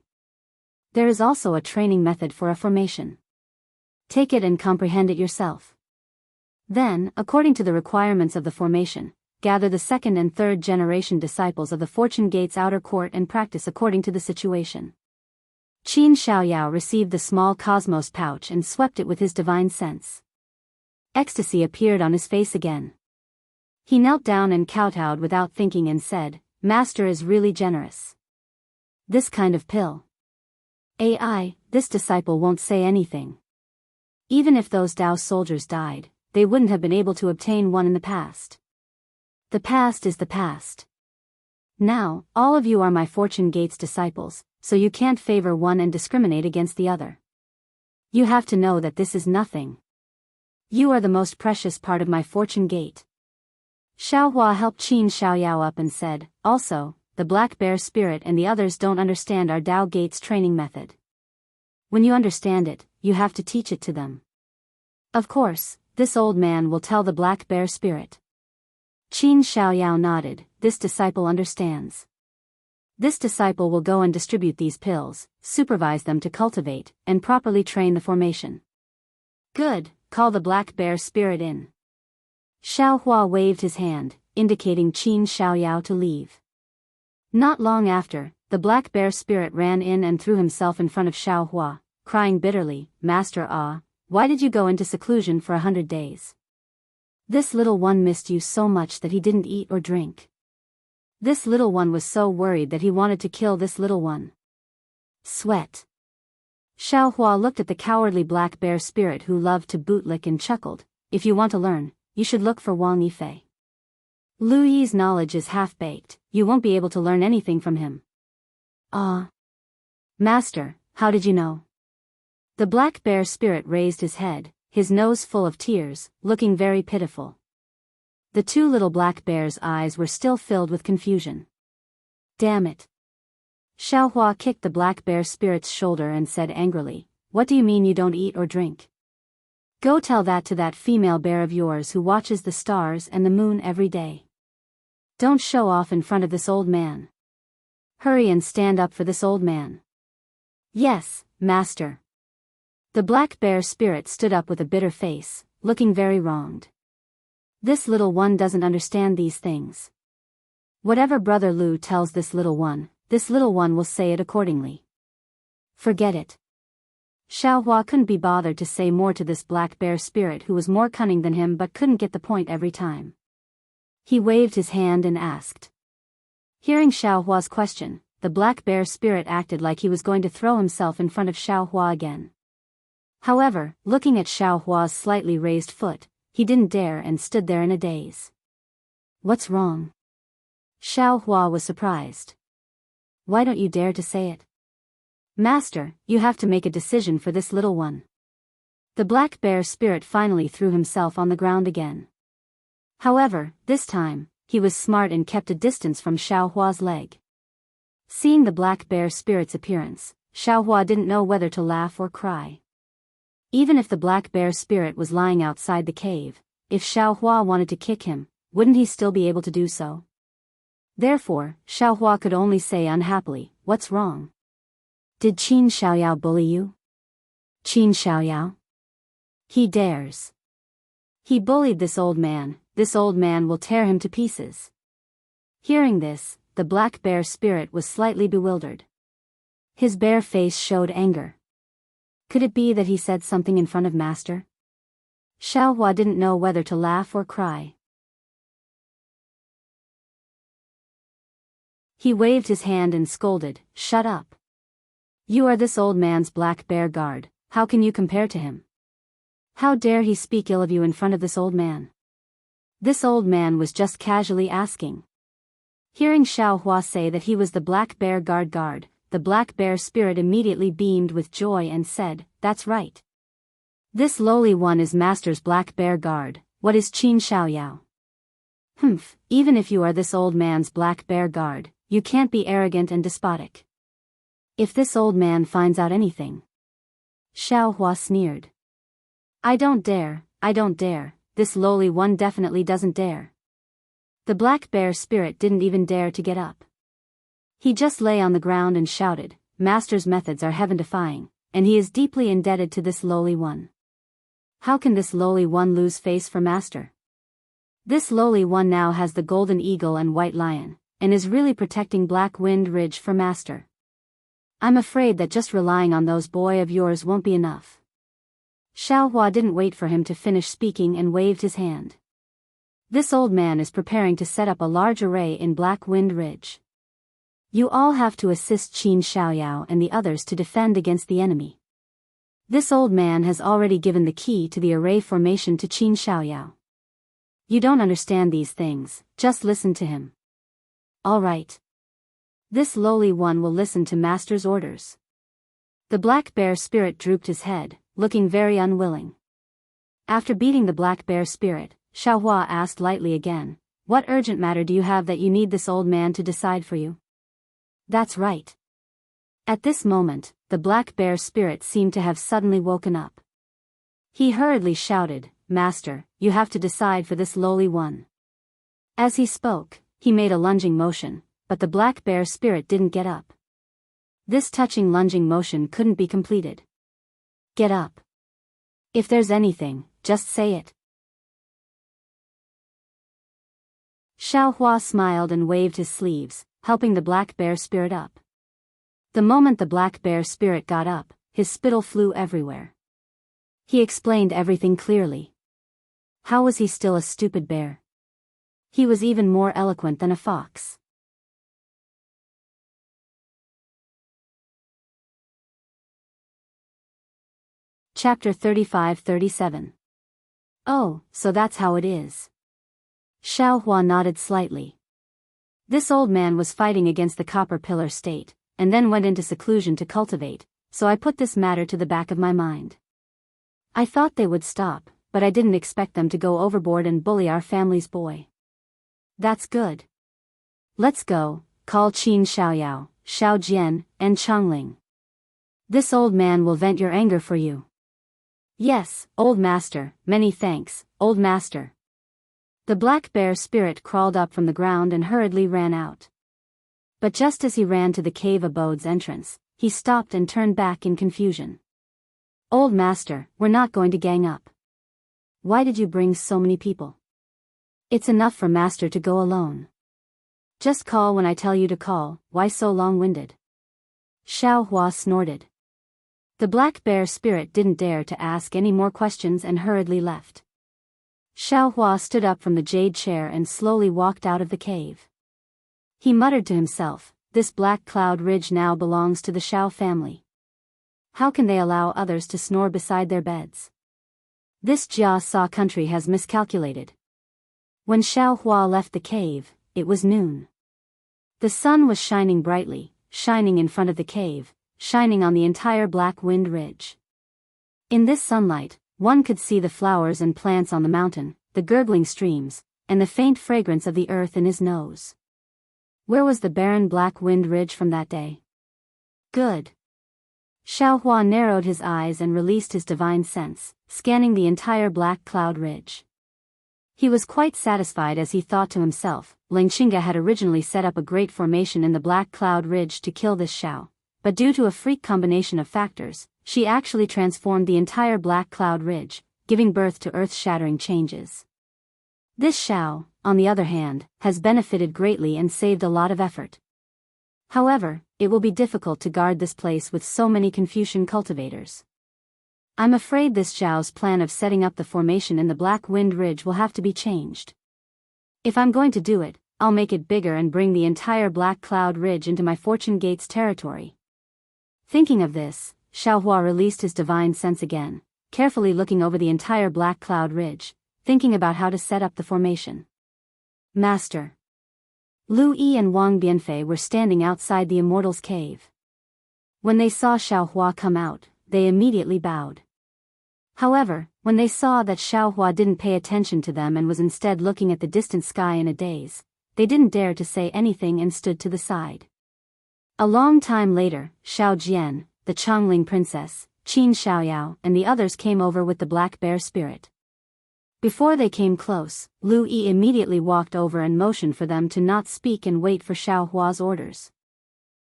There is also a training method for a formation. Take it and comprehend it yourself. Then, according to the requirements of the formation, gather the second and third generation disciples of the Fortune Gate's outer court and practice according to the situation. Qin Xiaoyao received the small cosmos pouch and swept it with his divine sense. Ecstasy appeared on his face again. He knelt down and kowtowed without thinking and said, Master is really generous. This kind of pill. This disciple won't say anything. Even if those Tao soldiers died, they wouldn't have been able to obtain one in the past. The past is the past. Now, all of you are my Fortune Gate's disciples, so you can't favor one and discriminate against the other. You have to know that this is nothing. You are the most precious part of my Fortune Gate. Xiao Hua helped Qin Xiaoyao up and said, also, the Black Bear Spirit and the others don't understand our Tao Gate's training method. When you understand it, you have to teach it to them. Of course, this old man will tell the Black Bear Spirit. Qin Xiaoyao nodded, this disciple understands. This disciple will go and distribute these pills, supervise them to cultivate, and properly train the formation. Good, call the black bear spirit in. Xiao Hua waved his hand, indicating Qin Xiaoyao to leave. Not long after, the black bear spirit ran in and threw himself in front of Xiao Hua, crying bitterly, Master Ah, why did you go into seclusion for 100 days? This little one missed you so much that he didn't eat or drink. This little one was so worried that he wanted to kill this little one. Sweat. Xiao Hua looked at the cowardly black bear spirit who loved to bootlick and chuckled, if you want to learn, you should look for Wang Yifei. Lu Yi's knowledge is half-baked, you won't be able to learn anything from him. Ah. Master, how did you know? The black bear spirit raised his head, his nose full of tears, looking very pitiful. The two little black bear's eyes were still filled with confusion. Damn it. Xiao Hua kicked the black bear spirit's shoulder and said angrily, what do you mean you don't eat or drink? Go tell that to that female bear of yours who watches the stars and the moon every day. Don't show off in front of this old man. Hurry and stand up for this old man. Yes, master. The black bear spirit stood up with a bitter face, looking very wronged. This little one doesn't understand these things. Whatever Brother Lu tells this little one will say it accordingly. Forget it. Xiao Hua couldn't be bothered to say more to this black bear spirit who was more cunning than him but couldn't get the point every time. He waved his hand and asked. Hearing Xiao Hua's question, the black bear spirit acted like he was going to throw himself in front of Xiao Hua again. However, looking at Xiao Hua's slightly raised foot, he didn't dare and stood there in a daze. What's wrong? Xiao Hua was surprised. Why don't you dare to say it? Master, you have to make a decision for this little one. The black bear spirit finally threw himself on the ground again. However, this time, he was smart and kept a distance from Xiao Hua's leg. Seeing the black bear spirit's appearance, Xiao Hua didn't know whether to laugh or cry. Even if the black bear spirit was lying outside the cave, if Xiao Hua wanted to kick him, wouldn't he still be able to do so? Therefore, Xiao Hua could only say unhappily, what's wrong? Did Qin Xiaoyao bully you? Qin Xiaoyao? He dares. He bullied this old man will tear him to pieces. Hearing this, the black bear spirit was slightly bewildered. His bare face showed anger. Could it be that he said something in front of Master? Xiao Hua didn't know whether to laugh or cry. He waved his hand and scolded, shut up. You are this old man's black bear guard, how can you compare to him? How dare he speak ill of you in front of this old man? This old man was just casually asking. Hearing Xiao Hua say that he was the black bear guard, the black bear spirit immediately beamed with joy and said, that's right. This lowly one is Master's black bear guard, what is Qin Xiaoyao? Humph, even if you are this old man's black bear guard, you can't be arrogant and despotic. If this old man finds out anything. Xiao Hua sneered. I don't dare, this lowly one definitely doesn't dare. The black bear spirit didn't even dare to get up. He just lay on the ground and shouted, Master's methods are heaven-defying, and he is deeply indebted to this lowly one. How can this lowly one lose face for Master? This lowly one now has the golden eagle and white lion, and is really protecting Black Wind Ridge for Master. I'm afraid that just relying on those boy of yours won't be enough. Xiao Hua didn't wait for him to finish speaking and waved his hand. This old man is preparing to set up a large array in Black Wind Ridge. You all have to assist Qin Xiaoyao and the others to defend against the enemy. This old man has already given the key to the array formation to Qin Xiaoyao. You don't understand these things, just listen to him. All right. This lowly one will listen to Master's orders. The black bear spirit drooped his head, looking very unwilling. After beating the black bear spirit, Xiao Hua asked lightly again, what urgent matter do you have that you need this old man to decide for you? That's right. At this moment, the black bear spirit seemed to have suddenly woken up. He hurriedly shouted, Master, you have to decide for this lowly one. As he spoke, he made a lunging motion, but the black bear spirit didn't get up. This touching lunging motion couldn't be completed. Get up. If there's anything, just say it. Xiaohua smiled and waved his sleeves, helping the black bear spirit up. The moment the black bear spirit got up, his spittle flew everywhere. He explained everything clearly. How was he still a stupid bear? He was even more eloquent than a fox. Chapter 35-37. Oh, so that's how it is. Xiaohua nodded slightly. This old man was fighting against the Copper Pillar State, and then went into seclusion to cultivate, so I put this matter to the back of my mind. I thought they would stop, but I didn't expect them to go overboard and bully our family's boy. That's good. Let's go, call Qin Xiaoyao, Xiao Jian, and Changling. This old man will vent your anger for you. Yes, old master, many thanks, old master. The black bear spirit crawled up from the ground and hurriedly ran out. But just as he ran to the cave abode's entrance, he stopped and turned back in confusion. Old master, we're not going to gang up. Why did you bring so many people? It's enough for master to go alone. Just call when I tell you to call, why so long-winded? Xiaohua snorted. The black bear spirit didn't dare to ask any more questions and hurriedly left. Xiaohua stood up from the jade chair and slowly walked out of the cave. He muttered to himself, this black cloud ridge now belongs to the Xiao family. How can they allow others to snore beside their beds? This Jia Sa country has miscalculated. When Xiaohua left the cave, it was noon. The sun was shining brightly, shining in front of the cave, shining on the entire Black Wind Ridge. In this sunlight, one could see the flowers and plants on the mountain, the gurgling streams, and the faint fragrance of the earth in his nose. Where was the barren Black Wind Ridge from that day? Good. Xiaohua narrowed his eyes and released his divine sense, scanning the entire Black Cloud Ridge. He was quite satisfied as he thought to himself, Lingxinga had originally set up a great formation in the Black Cloud Ridge to kill this Xiao. But due to a freak combination of factors, she actually transformed the entire Black Cloud Ridge, giving birth to earth-shattering changes. This Xiao, on the other hand, has benefited greatly and saved a lot of effort. However, it will be difficult to guard this place with so many Confucian cultivators. I'm afraid this Xiao's plan of setting up the formation in the Black Wind Ridge will have to be changed. If I'm going to do it, I'll make it bigger and bring the entire Black Cloud Ridge into my Fortune Gates territory. Thinking of this, Xiaohua released his divine sense again, carefully looking over the entire Black Cloud Ridge, thinking about how to set up the formation. Master. Lu Yi and Wang Bianfei were standing outside the Immortal's cave. When they saw Xiaohua come out, they immediately bowed. However, when they saw that Xiaohua didn't pay attention to them and was instead looking at the distant sky in a daze, they didn't dare to say anything and stood to the side. A long time later, Xiao Jian, the Changling princess, Qin Xiaoyao, and the others came over with the black bear spirit. Before they came close, Lu Yi immediately walked over and motioned for them to not speak and wait for Xiaohua's orders.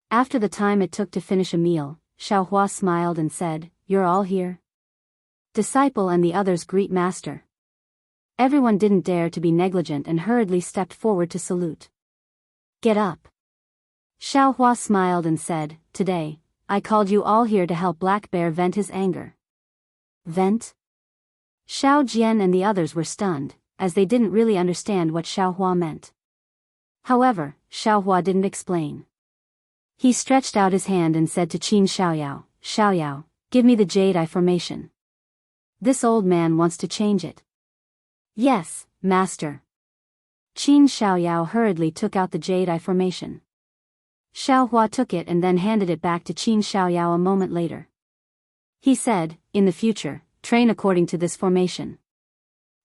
After the time it took to finish a meal, Xiaohua smiled and said, "You're all here? Disciple and the others greet master." Everyone didn't dare to be negligent and hurriedly stepped forward to salute. "Get up." Xiaohua smiled and said, "Today, I called you all here to help Black Bear vent his anger." Vent? Xiao Jian and the others were stunned, as they didn't really understand what Xiaohua meant. However, Xiaohua didn't explain. He stretched out his hand and said to Qin Xiaoyao, "Xiaoyao, give me the Jade Eye formation. This old man wants to change it." "Yes, master." Qin Xiaoyao hurriedly took out the Jade Eye formation. Xiaohua took it and then handed it back to Qin Xiaoyao a moment later. He said, "In the future, train according to this formation.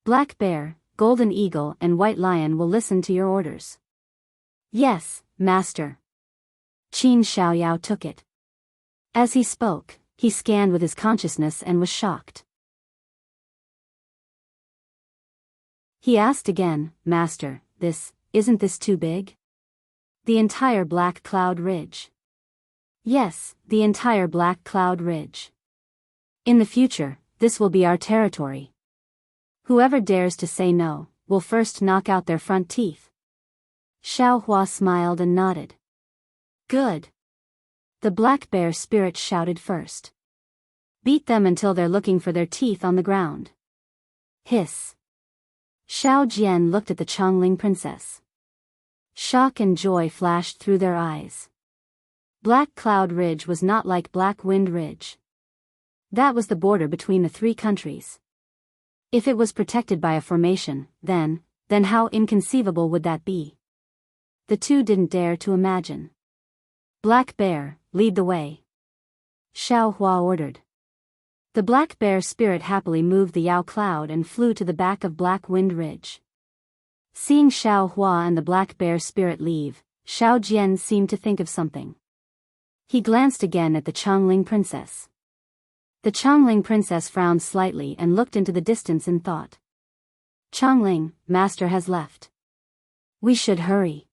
Black Bear, Golden Eagle and White Lion will listen to your orders." "Yes, master." Qin Xiaoyao took it. As he spoke, he scanned with his consciousness and was shocked. He asked again, "Master, isn't this too big?" The entire Black Cloud Ridge. Yes, the entire Black Cloud Ridge. In the future, this will be our territory. Whoever dares to say no, will first knock out their front teeth. Xiaohua smiled and nodded. Good. The black bear spirit shouted first. Beat them until they're looking for their teeth on the ground. Hiss. Xiao Jian looked at the Chongling princess. Shock and joy flashed through their eyes. Black Cloud Ridge was not like Black Wind Ridge. That was the border between the three countries. If it was protected by a formation, then how inconceivable would that be? The two didn't dare to imagine. Black Bear, lead the way. Xiaohua ordered. The black bear spirit happily moved the Yao cloud and flew to the back of Black Wind Ridge. Seeing Xiaohua and the black bear spirit leave, Xiao Jian seemed to think of something. He glanced again at the Chongling princess. The Chongling princess frowned slightly and looked into the distance in thought. Chongling, master has left. We should hurry.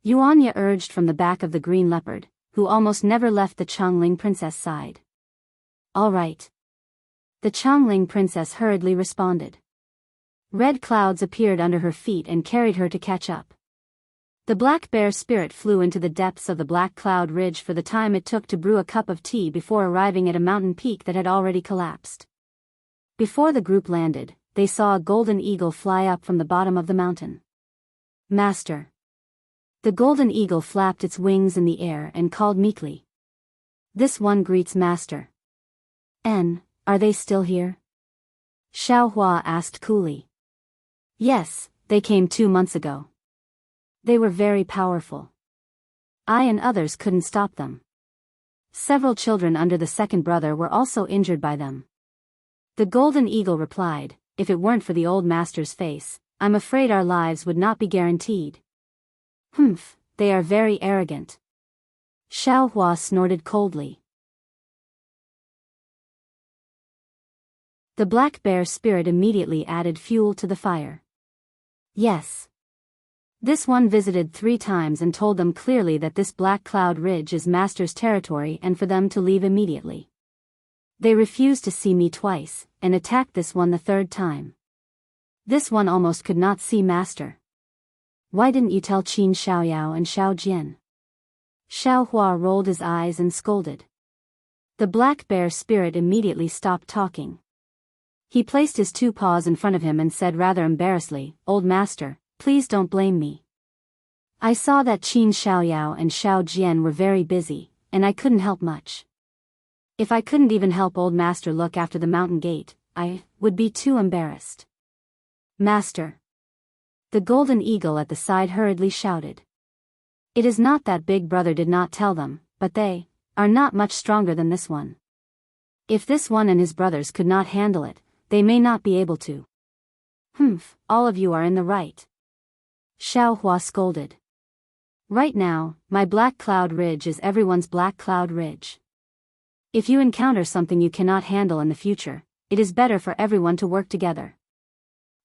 Yuanya urged from the back of the green leopard, who almost never left the Chongling princess' side. All right. The Chongling princess hurriedly responded. Red clouds appeared under her feet and carried her to catch up. The black bear spirit flew into the depths of the Black Cloud Ridge for the time it took to brew a cup of tea before arriving at a mountain peak that had already collapsed. Before the group landed, they saw a golden eagle fly up from the bottom of the mountain. Master. The golden eagle flapped its wings in the air and called meekly. This one greets Master. Are they still here? Xiaohua asked coolly. Yes, they came 2 months ago. They were very powerful. I and others couldn't stop them. Several children under the second brother were also injured by them. The golden eagle replied, if it weren't for the old master's face, I'm afraid our lives would not be guaranteed. Humph, they are very arrogant. Xiaohua snorted coldly. The black bear spirit immediately added fuel to the fire. Yes. This one visited 3 times and told them clearly that this Black Cloud Ridge is Master's territory and for them to leave immediately. They refused to see me twice, and attacked this one the 3rd time. This one almost could not see Master. Why didn't you tell Qin Xiaoyao and Xiao Jian? Xiaohua rolled his eyes and scolded. The black bear spirit immediately stopped talking. He placed his 2 paws in front of him and said rather embarrassedly, Old Master, please don't blame me. I saw that Qin Xiaoyao and Xiao Jian were very busy, and I couldn't help much. If I couldn't even help Old Master look after the mountain gate, I would be too embarrassed. Master. The golden eagle at the side hurriedly shouted. It is not that Big Brother did not tell them, but they are not much stronger than this one. If this one and his brothers could not handle it, they may not be able to. Humph, all of you are in the right. Xiaohua scolded. Right now, my Black Cloud Ridge is everyone's Black Cloud Ridge. If you encounter something you cannot handle in the future, it is better for everyone to work together.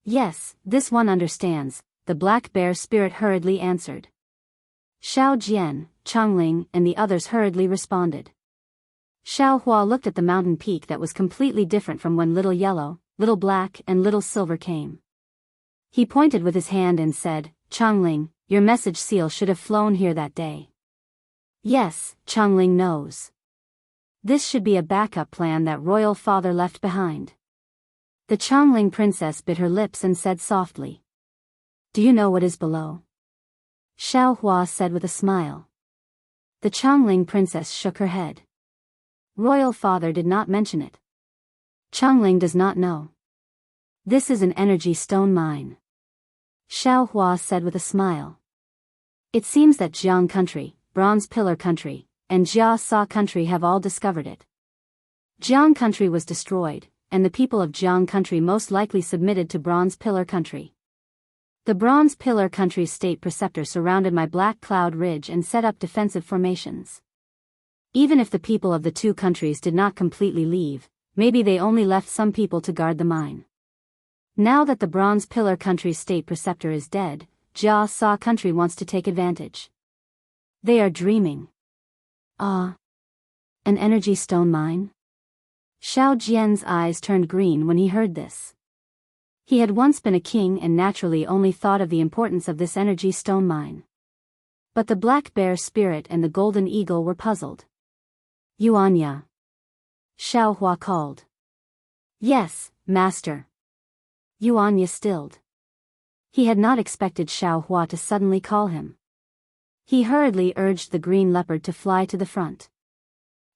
Yes, this one understands, the black bear spirit hurriedly answered. Xiao Jian, Chongling, and the others hurriedly responded. Xiaohua looked at the mountain peak that was completely different from when Little Yellow, Little Black and Little Silver came. He pointed with his hand and said, Chongling, your message seal should have flown here that day. Yes, Chongling knows. This should be a backup plan that Royal Father left behind. The Chongling princess bit her lips and said softly. Do you know what is below? Xiaohua said with a smile. The Chongling princess shook her head. Royal Father did not mention it. Chongling does not know. This is an energy stone mine. Xiaohua said with a smile. It seems that Jiang country, Bronze Pillar country, and Jia Sa country have all discovered it. Jiang country was destroyed, and the people of Jiang country most likely submitted to Bronze Pillar country. The Bronze Pillar country's state preceptor surrounded my Black Cloud Ridge and set up defensive formations. Even if the people of the 2 countries did not completely leave, maybe they only left some people to guard the mine. Now that the Bronze Pillar country's state preceptor is dead, Jia Sa country wants to take advantage. They are dreaming. Ah. An energy stone mine? Xiao Jian's eyes turned green when he heard this. He had once been a king and naturally only thought of the importance of this energy stone mine. But the black bear spirit and the golden eagle were puzzled. Yuanya. Xiao Hua called. Yes, master. Yuanya stilled. He had not expected Xiao Hua to suddenly call him. He hurriedly urged the green leopard to fly to the front.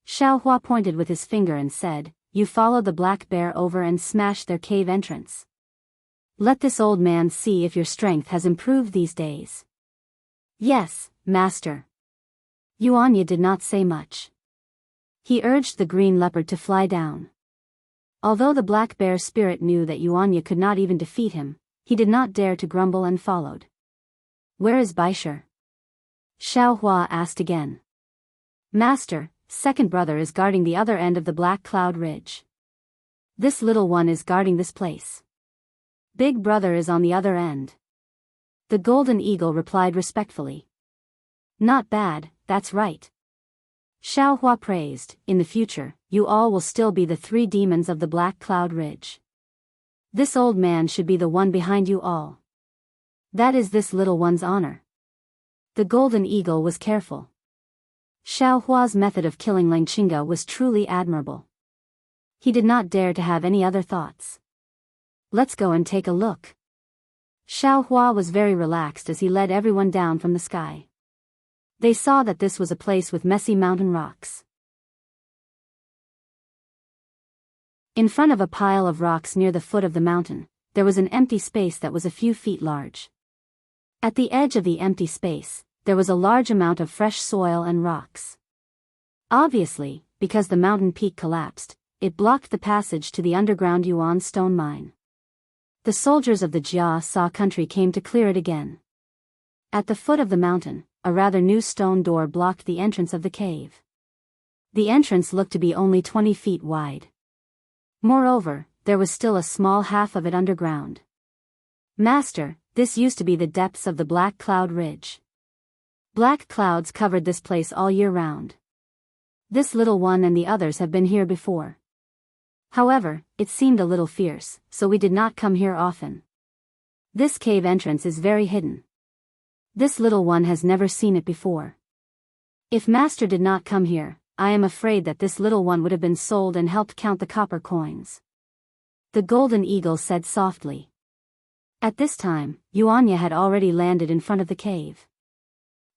Xiao Hua pointed with his finger and said, "You follow the black bear over and smash their cave entrance. Let this old man see if your strength has improved these days." "Yes, master." Yuanya did not say much. He urged the green leopard to fly down. Although the black bear spirit knew that Yuanya could not even defeat him, he did not dare to grumble and followed. "Where is Baisher?" Xiao Hua asked again. "Master, second brother is guarding the other end of the Black Cloud Ridge. This little one is guarding this place. Big brother is on the other end." The golden eagle replied respectfully. "Not bad, that's right." Xiao Hua praised, "In the future, you all will still be the three demons of the Black Cloud Ridge. This old man should be the one behind you all. That is this little one's honor." The golden eagle was careful. Xiao Hua's method of killing Langchinga was truly admirable. He did not dare to have any other thoughts. "Let's go and take a look." Xiao Hua was very relaxed as he led everyone down from the sky. They saw that this was a place with messy mountain rocks. In front of a pile of rocks near the foot of the mountain, there was an empty space that was a few feet large. At the edge of the empty space, there was a large amount of fresh soil and rocks. Obviously, because the mountain peak collapsed, it blocked the passage to the underground Yuan stone mine. The soldiers of the Jia Sa country came to clear it again. At the foot of the mountain, a rather new stone door blocked the entrance of the cave. The entrance looked to be only 20 feet wide. Moreover, there was still a small half of it underground. "Master, this used to be the depths of the Black Cloud Ridge. Black clouds covered this place all year round. This little one and the others have been here before. However, it seemed a little fierce, so we did not come here often. This cave entrance is very hidden. This little one has never seen it before. If master did not come here, I am afraid that this little one would have been sold and helped count the copper coins." The golden eagle said softly. At this time, Yuanya had already landed in front of the cave.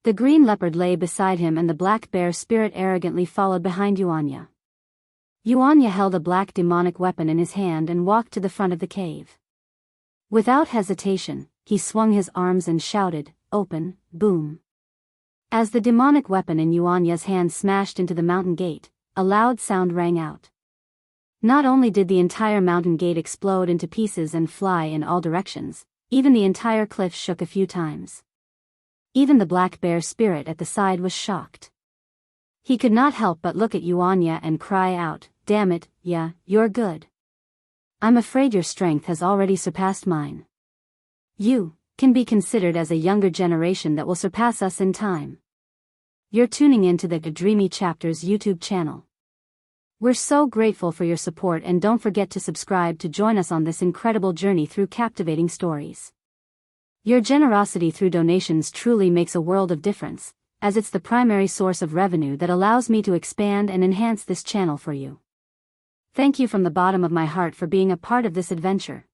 The green leopard lay beside him and the black bear spirit arrogantly followed behind Yuanya. Yuanya held a black demonic weapon in his hand and walked to the front of the cave. Without hesitation, he swung his arms and shouted, "Open, boom." As the demonic weapon in Yuanya's hand smashed into the mountain gate, a loud sound rang out. Not only did the entire mountain gate explode into pieces and fly in all directions, even the entire cliff shook a few times. Even the black bear spirit at the side was shocked. He could not help but look at Yuanya and cry out, "Damn it, yeah, you're good. I'm afraid your strength has already surpassed mine. You can be considered as a younger generation that will surpass us in time." You're tuning in to the Dreamy Chapters YouTube channel. We're so grateful for your support and don't forget to subscribe to join us on this incredible journey through captivating stories. Your generosity through donations truly makes a world of difference, as it's the primary source of revenue that allows me to expand and enhance this channel for you. Thank you from the bottom of my heart for being a part of this adventure.